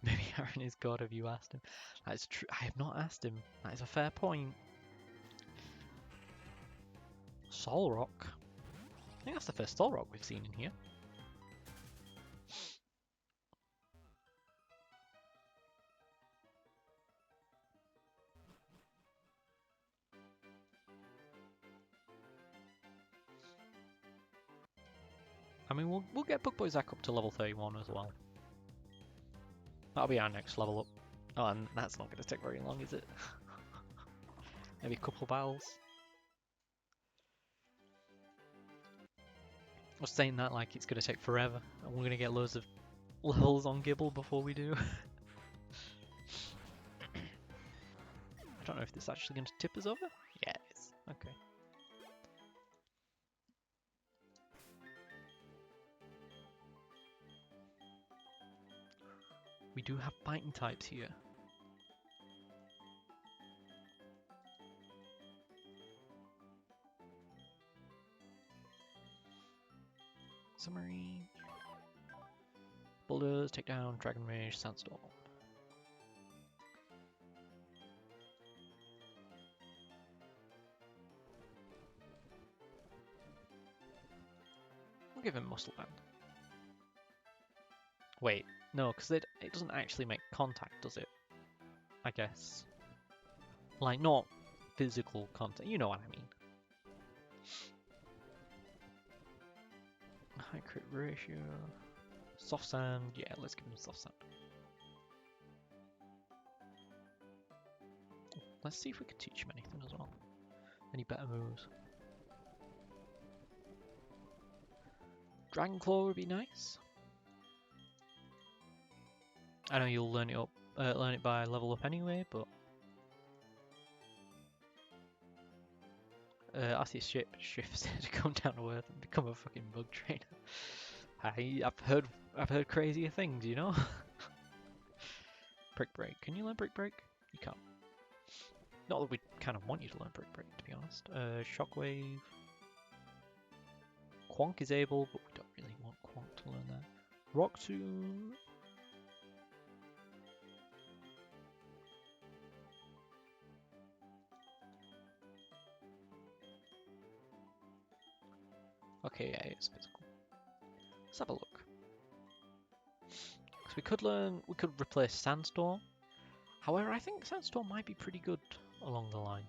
Maybe Aaron is God, have you asked him? That is true. I have not asked him. That is a fair point. Solrock. I think that's the first Solrock we've seen in here. I mean, we'll get Bugboy Zack up to level 31 as well. That'll be our next level up. Oh, and that's not going to take very long, is it? Maybe a couple battles. I was saying that like it's going to take forever, and we're going to get loads of levels on Gibble before we do. I don't know if this is actually going to tip us over. Yeah, it is. Okay. We do have biting types here. Summary. Bulldoze, take down, Dragon Rage, Sandstorm. We'll give him Muscle Band. Wait, no, because it doesn't actually make contact, does it? I guess. Like, not physical contact, you know what I mean. High crit ratio. Soft Sand, yeah, let's give him Soft Sand. Let's see if we can teach him anything as well. Any better moves. Dragon Claw would be nice. I know you'll learn it by level up anyway, but Arceus shifts to come down to Earth and become a fucking bug trainer. I've heard crazier things, you know. Brick Break. Can you learn Brick Break? You can't. Not that we kind of want you to learn Brick Break, to be honest. Shockwave. Quonk is able, but we don't really want Quonk to learn that. Rock Tomb. Okay, yeah, it's physical. Let's have a look. Because we could replace Sandstorm. However, I think Sandstorm might be pretty good along the line.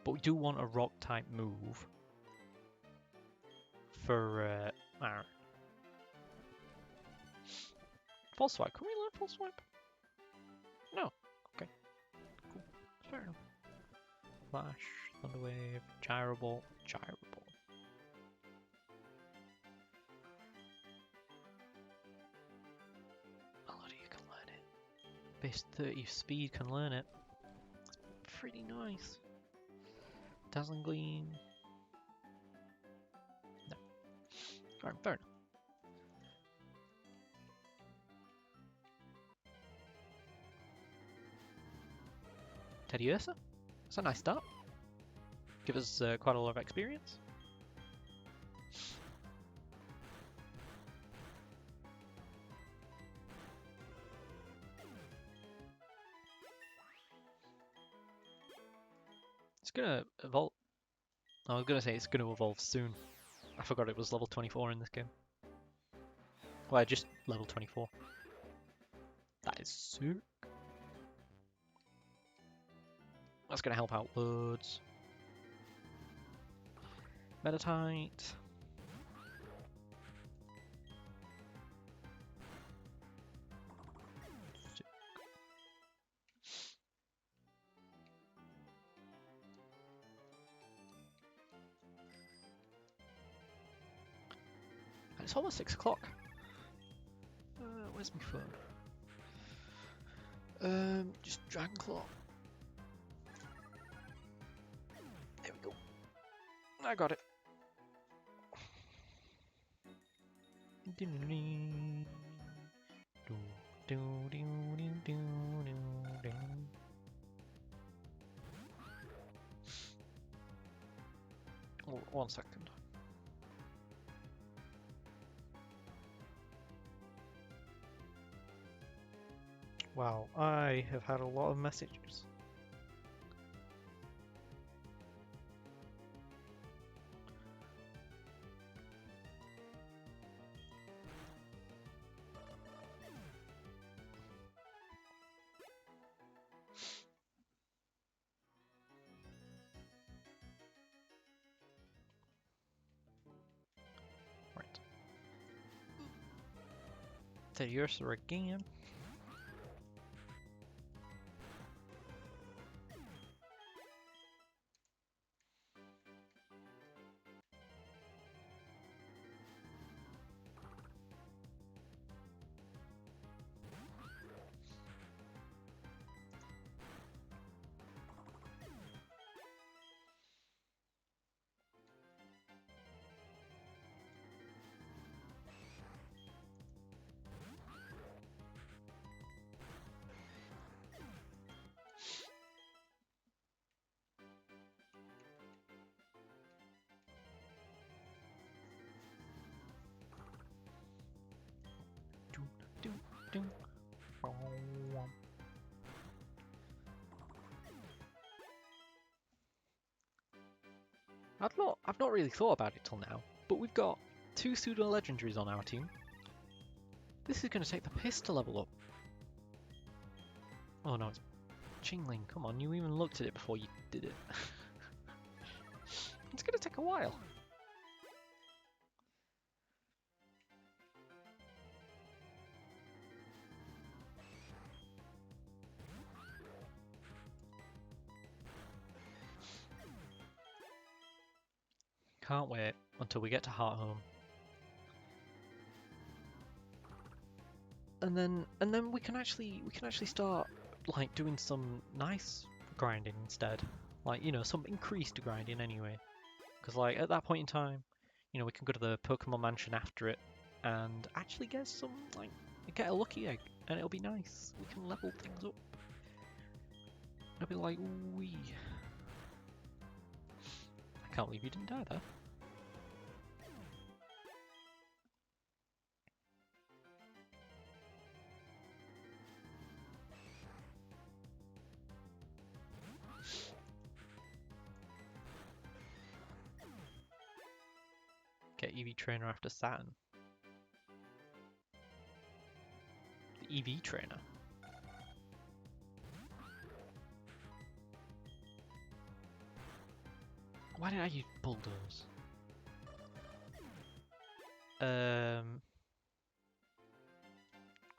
But we do want a rock type move for Aaron. False Swipe. Can we learn False Swipe? No. Okay. Cool. Fair enough. Flash, Thunderwave, Gyro Ball, Gyro Ball. Melody can learn it. Base 30 speed can learn it. It's pretty nice. Dazzling Gleam. No. Alright, fair enough. Teddy Ursa? That's a nice start. Give us quite a lot of experience. It's gonna evolve. I was gonna say it's gonna evolve soon. I forgot it was level 24 in this game. Well, just level 24. That is sick. That's gonna help out loads. Metatite. And it's almost 6 o'clock. Where's my phone? Just Dragon Claw. There we go. I got it. Oh, 1 second. Wow, I have had a lot of messages. Right. The Ursa again. I've not really thought about it till now, but we've got 2 pseudo legendaries on our team. This is going to take the piss to level up. Oh no, it's Chingling. Come on, you even looked at it before you did it. It's going to take a while. Can't wait until we get to Hearthome. And then we can actually start like doing some nice grinding instead. Like, you know, some increased grinding anyway. Because like at that point in time, you know, we can go to the Pokemon Mansion after it and actually get some like get a lucky egg and it'll be nice. We can level things up. It'll be like, wee. I can't believe you didn't die there. Get EV Trainer after Saturn. The EV Trainer. Why did I use Bulldoze?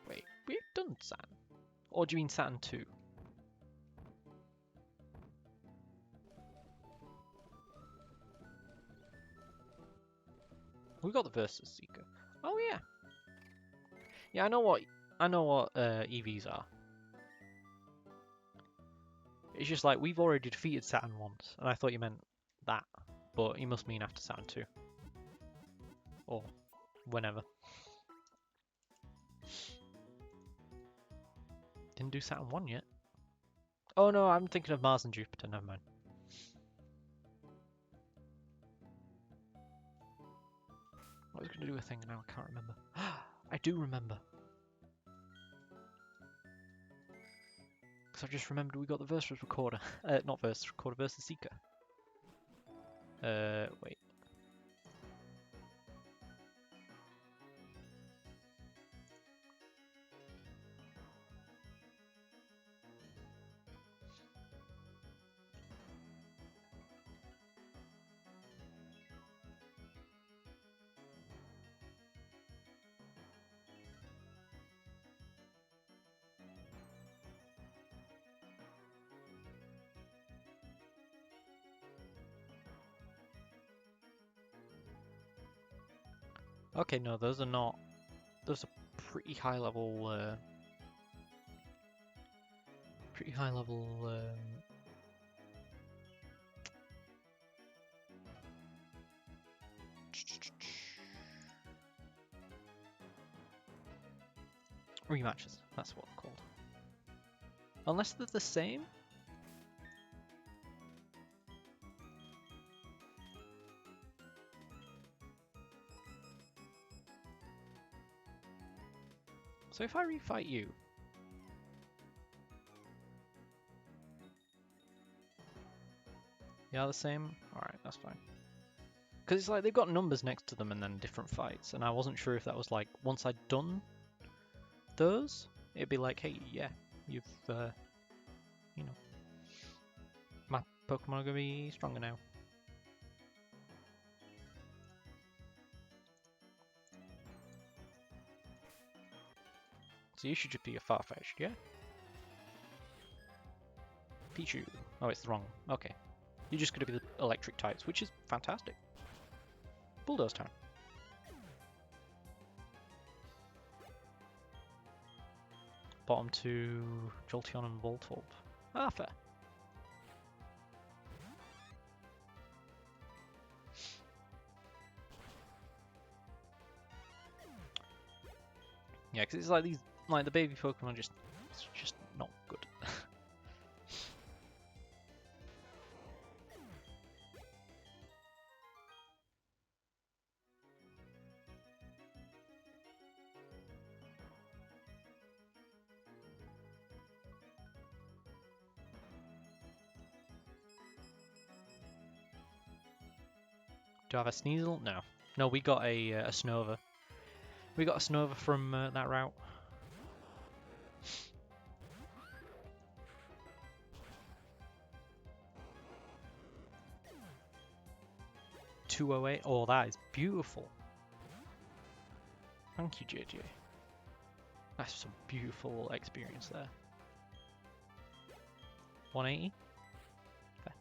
Wait, we've done Saturn. Or do you mean Saturn 2? We got the Versus Seeker. Oh yeah. Yeah, I know what EVs are. It's just like we've already defeated Saturn once, and I thought you meant that, but you must mean after Saturn 2. Or whenever. Didn't do Saturn 1 yet. Oh no, I'm thinking of Mars and Jupiter, never mind. I was going to do a thing now, I can't remember. I do remember. Because I just remembered we got the Versus Recorder. Not Versus Recorder, Versus Seeker. Wait. Okay, no, those are not. Those are pretty high level. Pretty high level. Rematches. That's what they're called. Unless they're the same. So if I refight you, yeah, the same. All right, that's fine. Because it's like they've got numbers next to them and then different fights, and I wasn't sure if that was like once I'd done those, it'd be like, hey, yeah, you've, you know, my Pokemon are gonna be stronger now. So you should just be a Farfetch'd, yeah? Pichu. Oh, it's wrong. Okay. You're just gonna be the electric types, which is fantastic. Bulldoze time. Bottom two, Jolteon and Voltorb. Ah, fair. Yeah, because it's like these, like the baby Pokemon it's just not good. Do I have a Sneasel? No. No, we got a Snover. We got a Snover from that route. .208. Oh, that is beautiful. Thank you, JJ. That's some beautiful experience there. 180. Okay.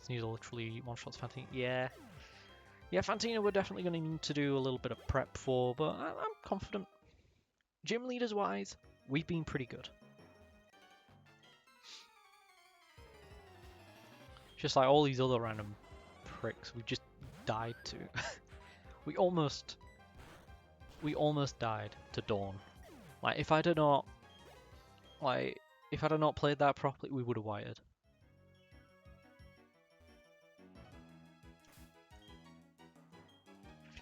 Sneasel literally one-shots Fantina. Yeah. Yeah, Fantina we're definitely going to need to do a little bit of prep for, but I'm confident. Gym leaders wise, we've been pretty good. Just like all these other random pricks we just died to. we almost died to Dawn. Like if I'd have not played that properly, we would have wired.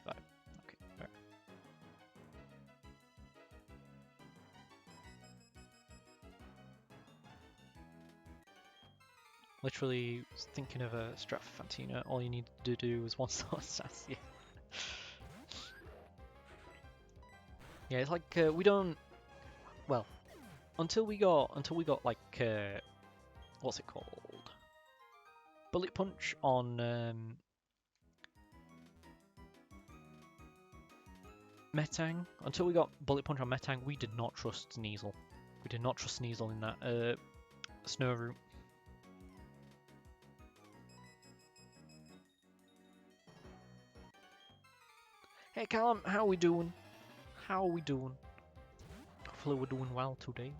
Okay, fair. Literally thinking of a strat for Fantina, all you need to do is one sort of sass, yeah. Yeah, it's like we don't. Well, until we got like what's it called? Bullet Punch on Metang. Until we got Bullet Punch on Metang, we did not trust Sneasel. We did not trust Sneasel in that snow route. Hey Callum, how are we doing? How are we doing? Hopefully we're doing well today.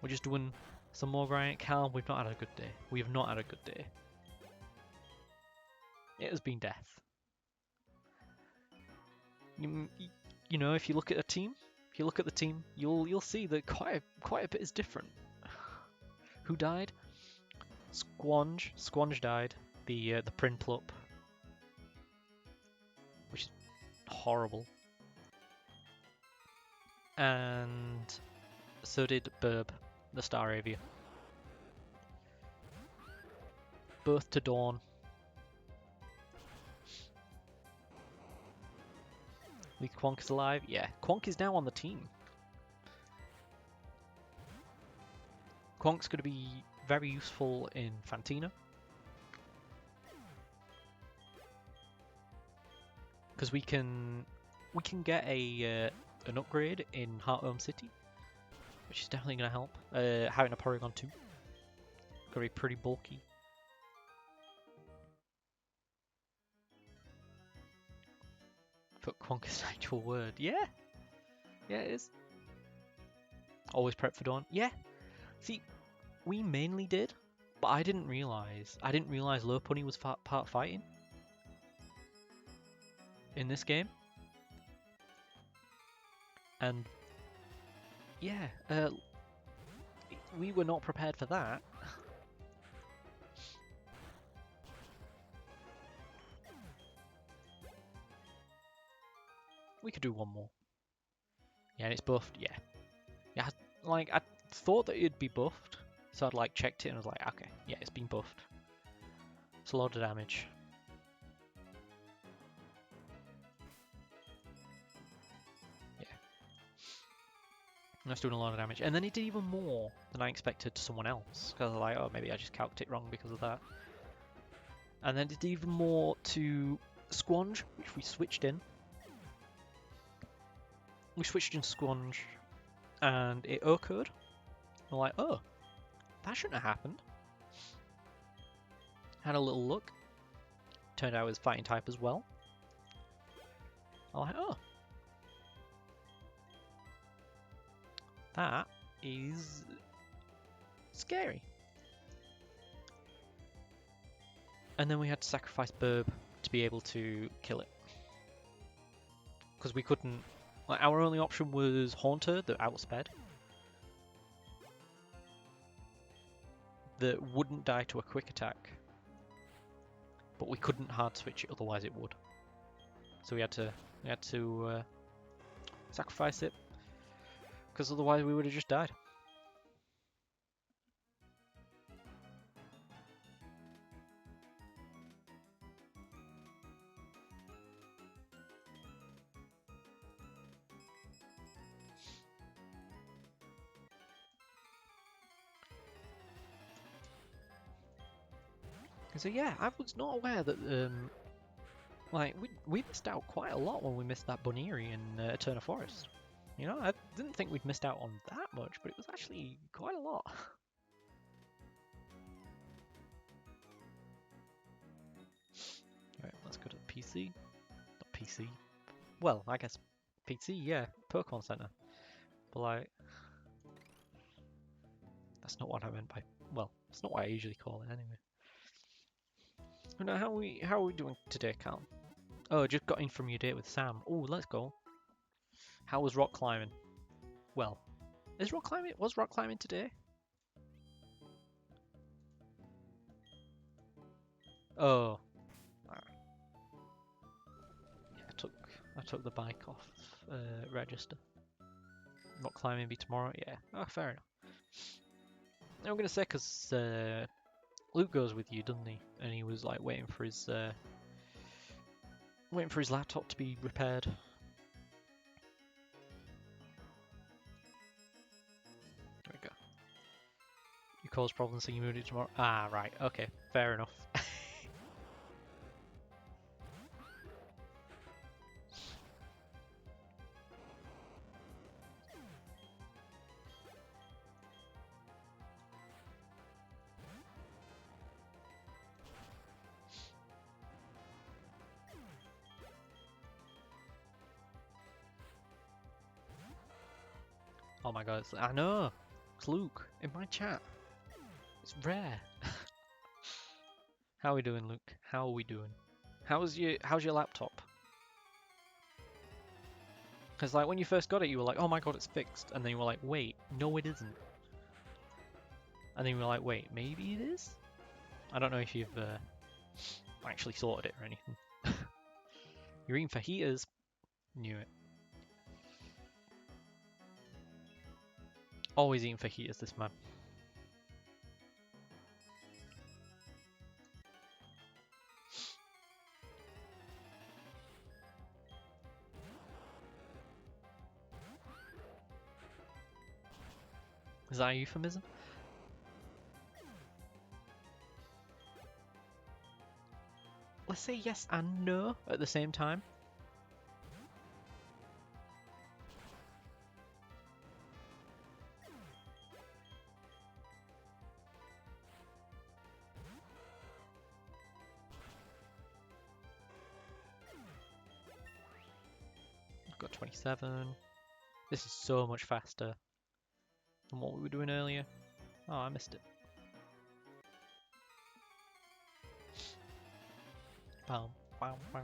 We're just doing some more grind. Callum, we've not had a good day. We have not had a good day. It has been death. You know, if you look at a team, you'll see that quite a bit is different. Who died? Squange. Squange died. The Prinplup, which is horrible. And so did Burb, the Staravia. Both to Dawn. At least Quonk is alive. Yeah, Quonk is now on the team. Quonk's going to be very useful in Fantina. Because we can get an upgrade in Hearthome City, which is definitely going to help. Having a Porygon 2. Going to be pretty bulky. Squonk is an actual word. Yeah. Yeah, it is. Always prep for dawn. Yeah. See, we mainly did, but I didn't realise. I didn't realise Lopunny was part fighting in this game. And yeah, we were not prepared for that. We could do one more. Yeah, and it's buffed. Yeah. Yeah, like I thought that it'd be buffed, so I'd like checked it and was like, okay, yeah, it's been buffed. It's a lot of damage. Yeah. That's doing a lot of damage. And then it did even more than I expected to someone else. Because I was like, oh, maybe I just calced it wrong because of that. And then it did even more to Squonge, which we switched in. We switched in Squonge, and it occurred. We're like, oh, that shouldn't have happened. Had a little look. Turned out it was fighting type as well. I'm like, oh. That is scary. And then we had to sacrifice Burb to be able to kill it. Because we couldn't... Like, our only option was Haunter, that outsped. That wouldn't die to a quick attack. But we couldn't hard switch it, otherwise it would. So we had to sacrifice it. Because otherwise we would have just died. So yeah, I was not aware that like we missed out quite a lot when we missed that Buniri in Eterna Forest. You know, I didn't think we'd missed out on that much, but it was actually quite a lot. Right, let's go to the PC. Not PC. Well, I guess PC, yeah, Pokemon Center. But like, that's not what I meant by. Well, it's not what I usually call it anyway. Now, how are we doing today, Cal? Oh, just got in from your date with Sam. Oh, let's go. How was rock climbing? Well, was rock climbing today? Oh. Yeah, I took the bike off register. Rock climbing be tomorrow? Yeah. Oh, fair enough. I'm gonna say because Luke goes with you, doesn't he? And he was like waiting for his laptop to be repaired. There we go. You caused problems, so you moved it tomorrow. Ah, right. Okay, fair enough. Oh my god, I know! It's Luke in my chat. It's rare. How are we doing, Luke? How are we doing? How's your laptop? Because like when you first got it, you were like, oh my god, it's fixed. And then you were like, wait, no it isn't. And then you were like, wait, maybe it is? I don't know if you've actually sorted it or anything. You're eating fajitas. Knew it. Always eating fajitas, this man. Is that a euphemism? Let's say yes and no at the same time. got 27. This is so much faster than what we were doing earlier. Oh, I missed it. Bum, bum, bum.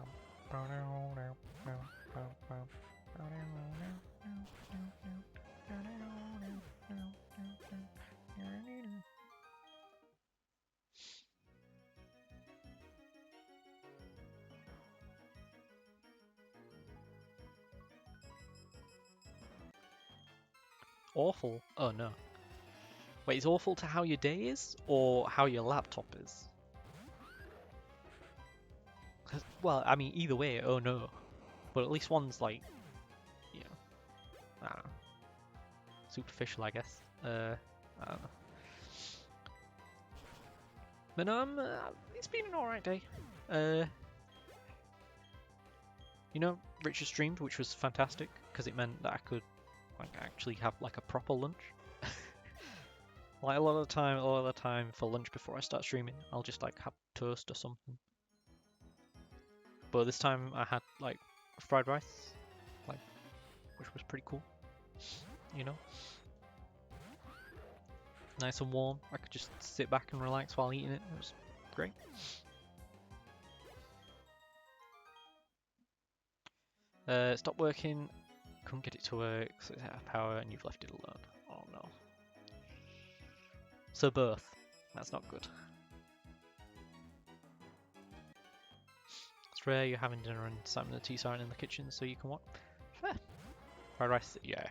Awful? Oh no. Wait, is awful to how your day is or how your laptop is? 'Cause, well, I mean, either way, oh no. But at least one's like, you know, I don't know, superficial, I guess. I don't know. But no, it's been an alright day. You know, Richard streamed, which was fantastic because it meant that I could like actually have like a proper lunch. Like a lot of the time for lunch before I start streaming, I'll just like have toast or something. But this time I had like fried rice, like, which was pretty cool. You know, nice and warm. I could just sit back and relax while eating it. It was great. Stopped working. Couldn't get it to work, so it's out of power, and you've left it alone. Oh no. So both. That's not good. It's rare you're having dinner and Sam and the teas aren't in the kitchen, so you can what? Fair. Fried rice, yeah.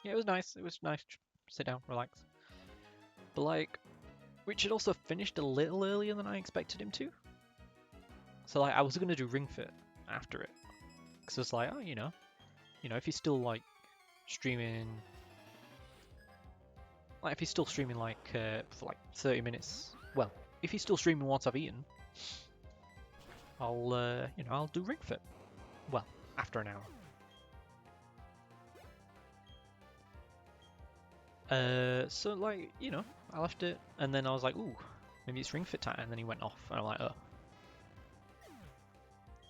Yeah, it was nice. It was nice to sit down, relax. But like, Richard also finished a little earlier than I expected him to. So like, I was gonna do Ring Fit after it, because it's like, oh, you know, if he's still like streaming, like if he's still streaming like for like 30 minutes, well, if he's still streaming once I've eaten, I'll I'll do Ring Fit. Well, after an hour. So like, I left it, and then I was like, ooh, maybe it's Ring Fit time, and then he went off, and I'm like, oh,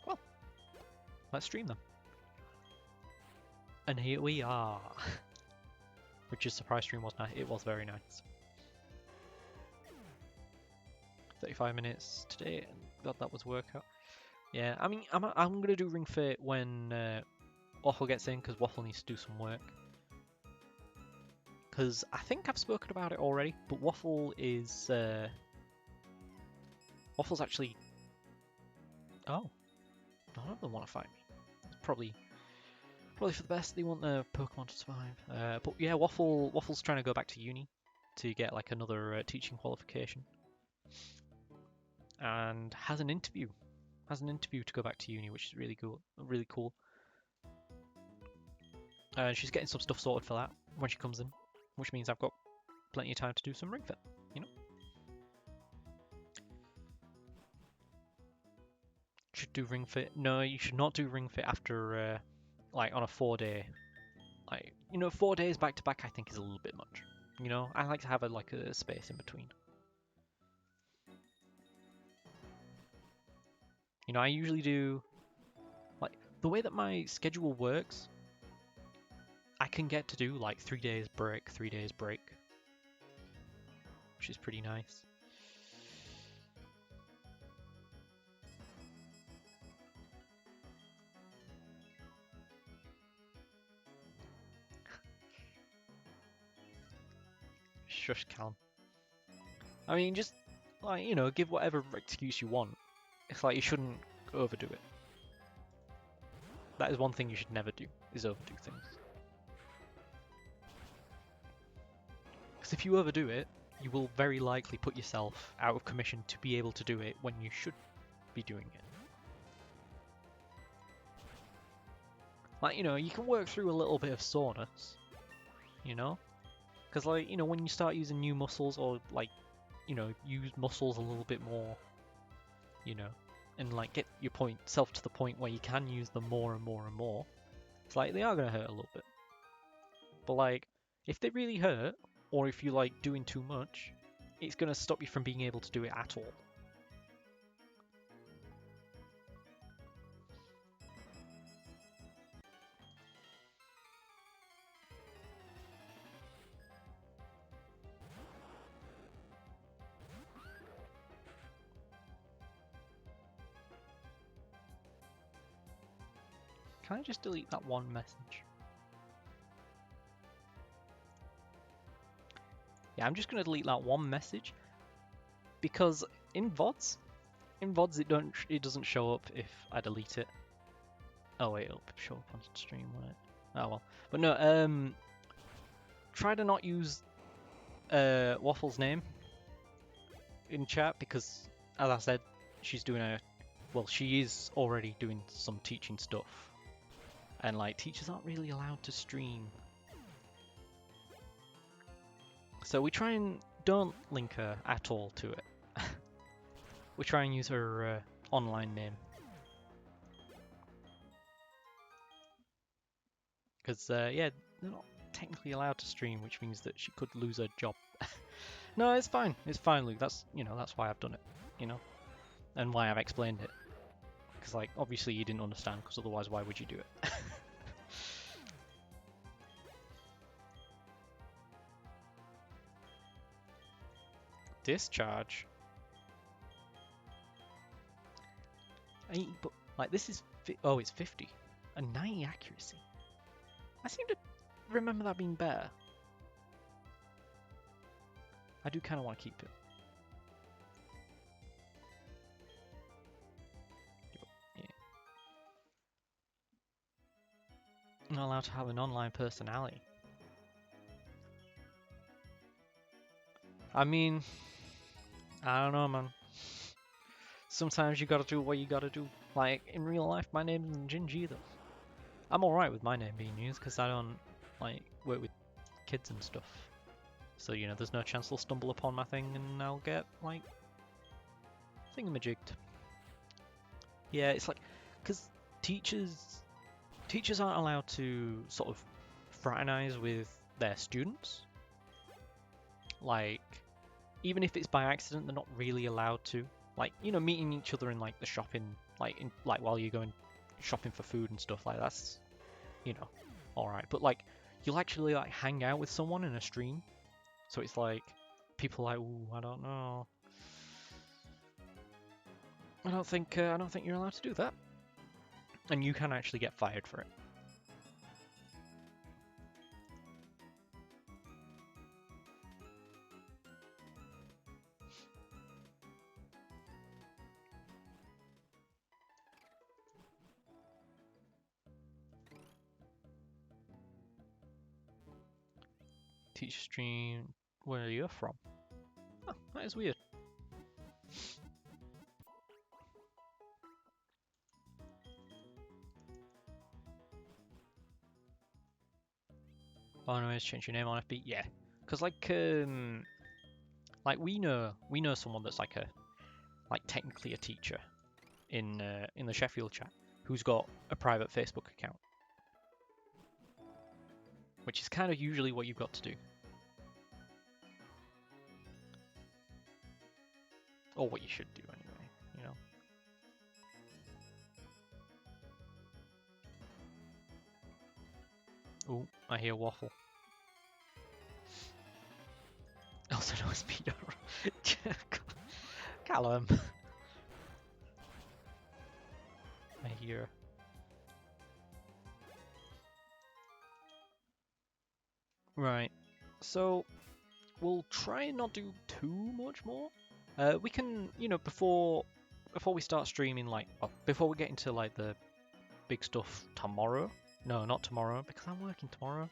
well, let's stream them. And here we are. Richard's surprise stream was nice. It was very nice. 35 minutes today, and God, that was a workout. Yeah, I mean, I'm gonna do Ring Fit when Waffle gets in, because Waffle needs to do some work. Because I think I've spoken about it already, but Waffle is Waffle's actually. Oh, none of them want to fight me. It's probably for the best. They want the Pokemon to survive. But yeah, Waffle's trying to go back to uni to get like another teaching qualification, and has an interview. To go back to uni, which is really cool. Really cool. And she's getting some stuff sorted for that when she comes in, which means I've got plenty of time to do some Ring Fit. Should do Ring Fit. No, you should not do Ring Fit after like on a 4-day. Like 4 days back to back, I think is a little bit much. I like to have a space in between. I usually do like the way that my schedule works. I can get to do like 3 days break, 3 days break, which is pretty nice. Shush, Callum. I mean, just like give whatever excuse you want. It's like you shouldn't overdo it. That is one thing you should never do, is overdo things. Because if you overdo it, you will very likely put yourself out of commission to be able to do it when you should be doing it. Like, you can work through a little bit of soreness, Because, like, when you start using new muscles or, like, use muscles a little bit more, and, like, get yourself to the point where you can use them more and more and more, it's like, they are going to hurt a little bit. But, like, if they really hurt, or if you're, like, doing too much, it's going to stop you from being able to do it at all. Can I just delete that one message? Yeah, I'm just going to delete that one message because in VODs it doesn't show up if I delete it. Oh wait, it'll show up on stream, won't it? Oh well. But no, try to not use Waffle's name in chat because, as I said, she's doing she is already doing some teaching stuff. And like, teachers aren't really allowed to stream. So we try and don't link her at all to it. We try and use her online name. Because, yeah, they're not technically allowed to stream, which means that she could lose her job. No, it's fine. It's fine, Luke. That's why I've done it, and why I've explained it. Because, like, obviously you didn't understand, because otherwise why would you do it? Discharge? But, like, this is... Oh, it's 50. A 90 accuracy. I seem to remember that being better. I do kind of want to keep it. Yeah. I'm not allowed to have an online personality. I mean, I don't know, man. Sometimes you gotta do what you gotta do. Like, in real life, my name isn't Gingy either. I'm alright with my name being used, because I don't, like, work with kids and stuff. So, there's no chance they'll stumble upon my thing and I'll get, like, thingamajigged. Yeah, it's like, because teachers aren't allowed to sort of fraternize with their students. Like, even if it's by accident, they're not really allowed to. Like, meeting each other in, like, the shopping, like, while you're going shopping for food and stuff, like, that's, alright. But, like, you'll actually, like, hang out with someone in a stream. So it's like, people are like, ooh, I don't know. I don't think you're allowed to do that. And you can actually get fired for it. Teacher stream, where are you from? Oh, that is weird. Oh no, it's change your name on FB. Yeah, because like we know someone that's like technically a teacher in the Sheffield chat who's got a private Facebook account, which is kind of usually what you've got to do. Or what you should do anyway, Oh, I hear Waffle. Also no speed. Callum. I hear. Right. So we'll try and not do too much more. We can, before we start streaming, like, before we get into like the big stuff tomorrow. No, not tomorrow, because I'm working tomorrow.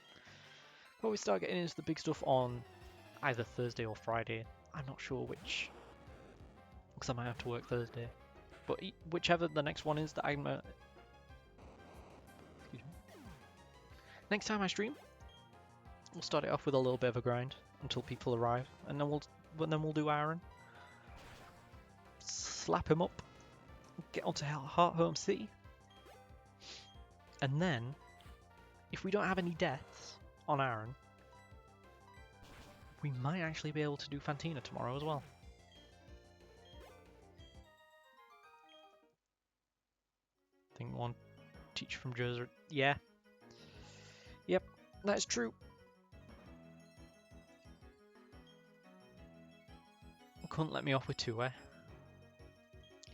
Before we start getting into the big stuff on either Thursday or Friday, I'm not sure which, because I might have to work Thursday. But whichever the next one is that I'm, excuse me. Next time I stream, we'll start it off with a little bit of a grind until people arrive, and then we'll do Aaron. Slap him up, get onto Heart Home City, and then, if we don't have any deaths on Aaron, We might actually be able to do Fantina tomorrow as well. I think one teacher from Jersey. Yeah. Yep, that is true. Couldn't let me off with 2, eh?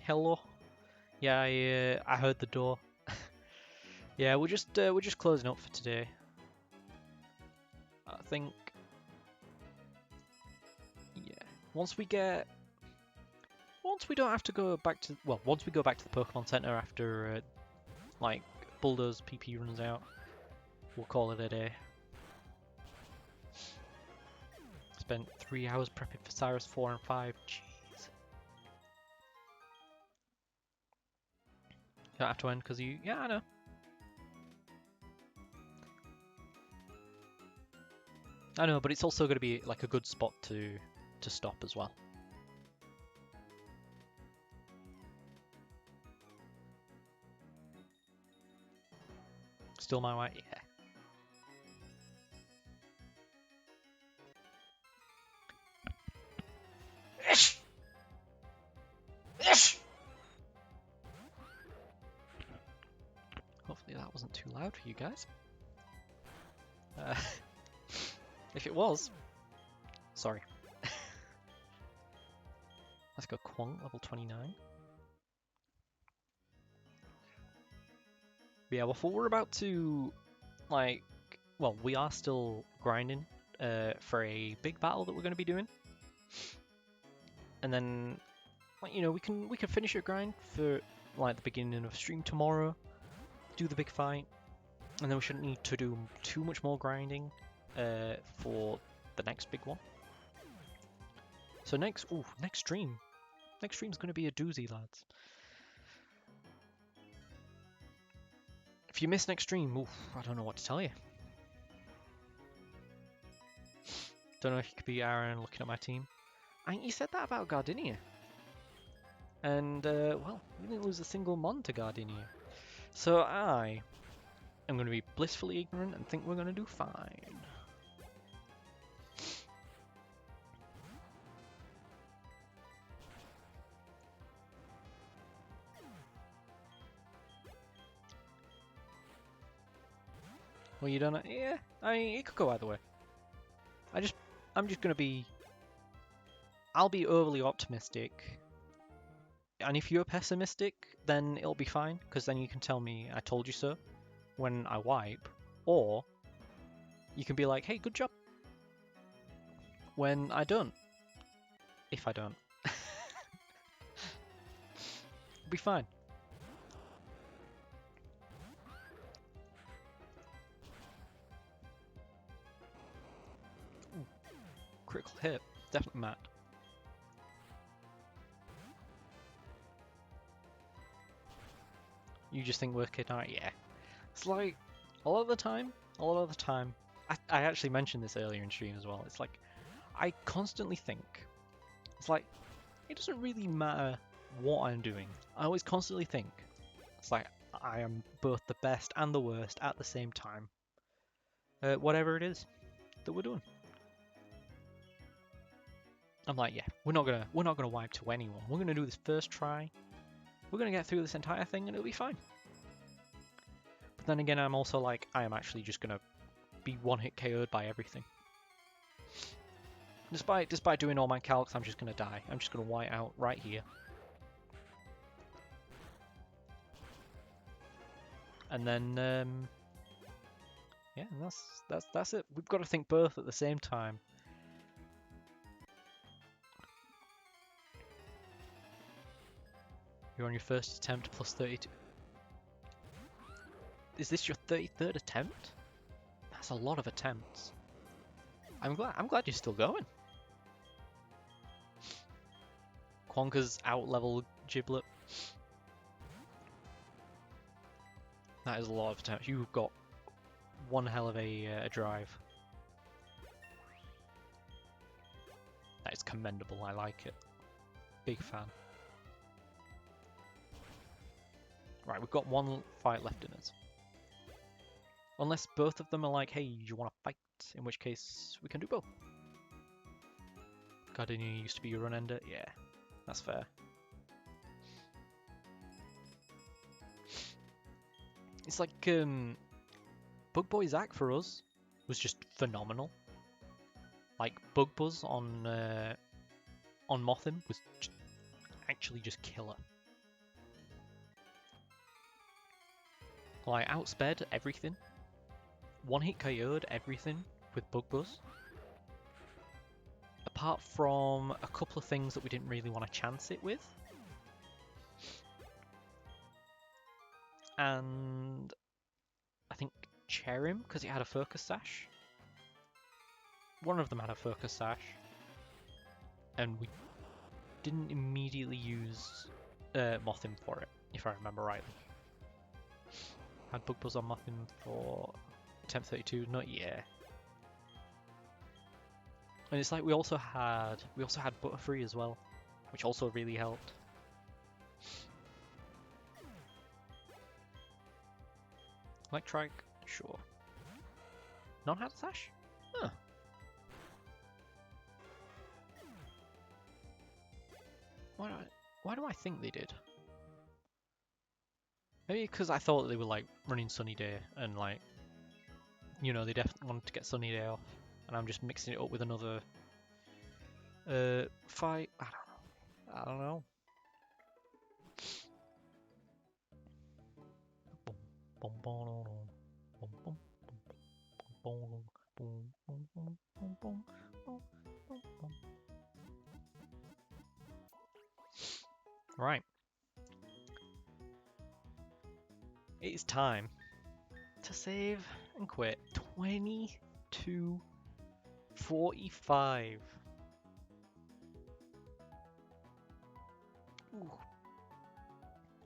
Hello. Yeah, I heard the door. Yeah, we're just closing up for today. I think. Yeah. Once we don't have to go back to, well, once we go back to the Pokemon Center after like Bulldoze PP runs out, we'll call it a day. Spent 3 hours prepping for Cyrus 4 and 5. Jeez. You don't have to end because you. Yeah, I know. I know, but it's also going to be like a good spot to stop as well. Still my way? Yeah. Ish! Ish! Hopefully that wasn't too loud for you guys. If it was, sorry. Let's go Quant, level 29. But yeah, before we're about to, like, well, we are still grinding for a big battle that we're going to be doing. And then, like, you know, we can finish our grind for, like, the beginning of stream tomorrow, do the big fight, and then we shouldn't need to do too much more grinding for the next big one. So next stream's going to be a doozy, lads. If you miss next stream, I don't know what to tell you. Don't know if you could be Aaron looking at my team. I think you said that about Gardenia. And, well, we didn't lose a single mon to Gardenia. So I am going to be blissfully ignorant and think we're going to do fine. Well, you don't know? Yeah, I mean, it could go either way. I'm just going to be... I'll be overly optimistic. And if you're pessimistic, then it'll be fine, because then you can tell me I told you so when I wipe. Or you can be like, hey, good job. When I don't. If I don't. It'll be fine. Ooh, critical hit. Definitely mad. You just think worst case scenario? Yeah. It's like, a lot of the time, I actually mentioned this earlier in stream as well, it's like, I constantly think, it's like, it doesn't really matter what I'm doing. I always constantly think, it's like, I am both the best and the worst at the same time. Whatever it is that we're doing. I'm like, yeah, we're not gonna wipe to anyone. We're gonna do this first try. We're gonna get through this entire thing and it'll be fine. But then again, I'm also like, I am actually just gonna be one-hit KO'd by everything. Despite doing all my calcs, I'm just gonna die. I'm just gonna white out right here. And then, yeah, that's it. We've got to think both at the same time. You're on your first attempt plus 32. Is this your 33rd attempt? That's a lot of attempts. I'm glad you're still going. Quonka's out-level Giblet. That is a lot of attempts. You've got one hell of a drive. That is commendable. I like it. Big fan. Right, we've got one fight left in us. Unless both of them are like, hey, do you want to fight? In which case, we can do both. Gardenia used to be a run ender. Yeah, that's fair. It's like Bug Boy Zack for us was just phenomenal. Like Bug Buzz on Mothim was actually just killer. Like outsped everything. One hit KO'd everything with Bug Buzz. Apart from a couple of things that we didn't really want to chance it with. And I think Cherim, because it had a focus sash. One of them had a focus sash. And we didn't immediately use Mothim for it, if I remember rightly. Had Bug Buzz on Mothim for attempt 32, not yeah. And it's like we also had Butterfree as well, which also really helped. Electrike, sure. None had a sash? Huh. Why do I think they did? Maybe because I thought they were like running Sunny Day and like, you know, they definitely wanted to get Sunny Day off, and I'm just mixing it up with another fight. I don't know. Right. It is time to save and quit. 22:45. Ooh.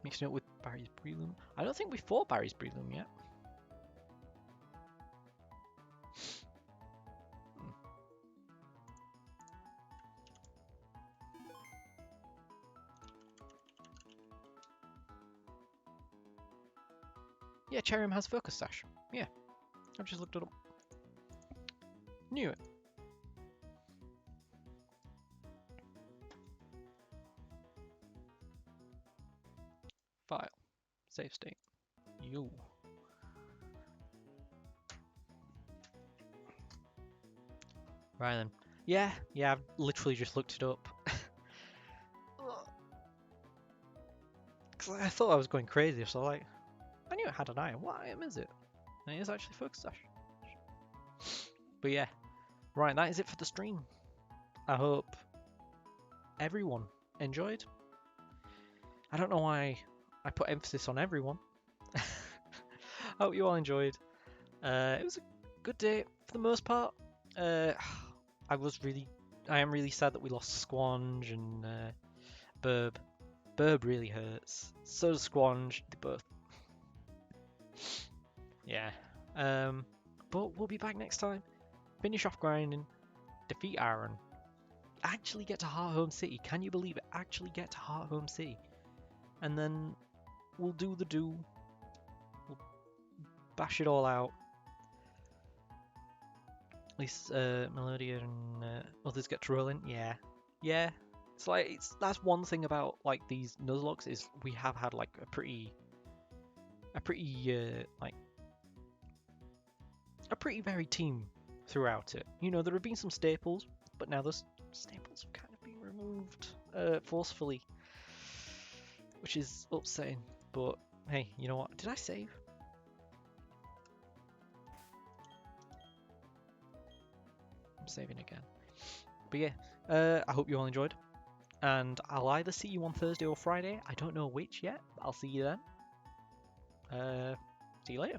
Mixing it with Barry's Breloom. I don't think we fought Barry's Breloom yet. Yeah, Cherim has Focus Sash. Yeah, I've just looked it up. Knew it. File. Save state. You. Right then. Yeah, I've literally just looked it up. Because I thought I was going crazy, so like, I knew it had an item. What item is it? And it is actually Focus Sash. But yeah, right, that is it for the stream. I hope everyone enjoyed. I don't know why I put emphasis on everyone. I hope you all enjoyed. It was a good day for the most part. I am really sad that we lost Squanch and Burb. Burb really hurts. So does Squanch. They both. Yeah. But we'll be back next time. Finish off grinding. Defeat Aaron. Actually get to Heart Home City. Can you believe it? Actually get to Heart Home City. And then we'll do the do. We'll bash it all out. At least Melodia and others get to roll in. Yeah. It's like that's one thing about like these Nuzlocks is we have had like a pretty varied team throughout it. You know, there have been some staples, but now those staples have kind of been removed forcefully, which is upsetting. But hey, you know what? Did I save? I'm saving again. But yeah, I hope you all enjoyed. And I'll either see you on Thursday or Friday. I don't know which yet, but I'll see you then. See you later.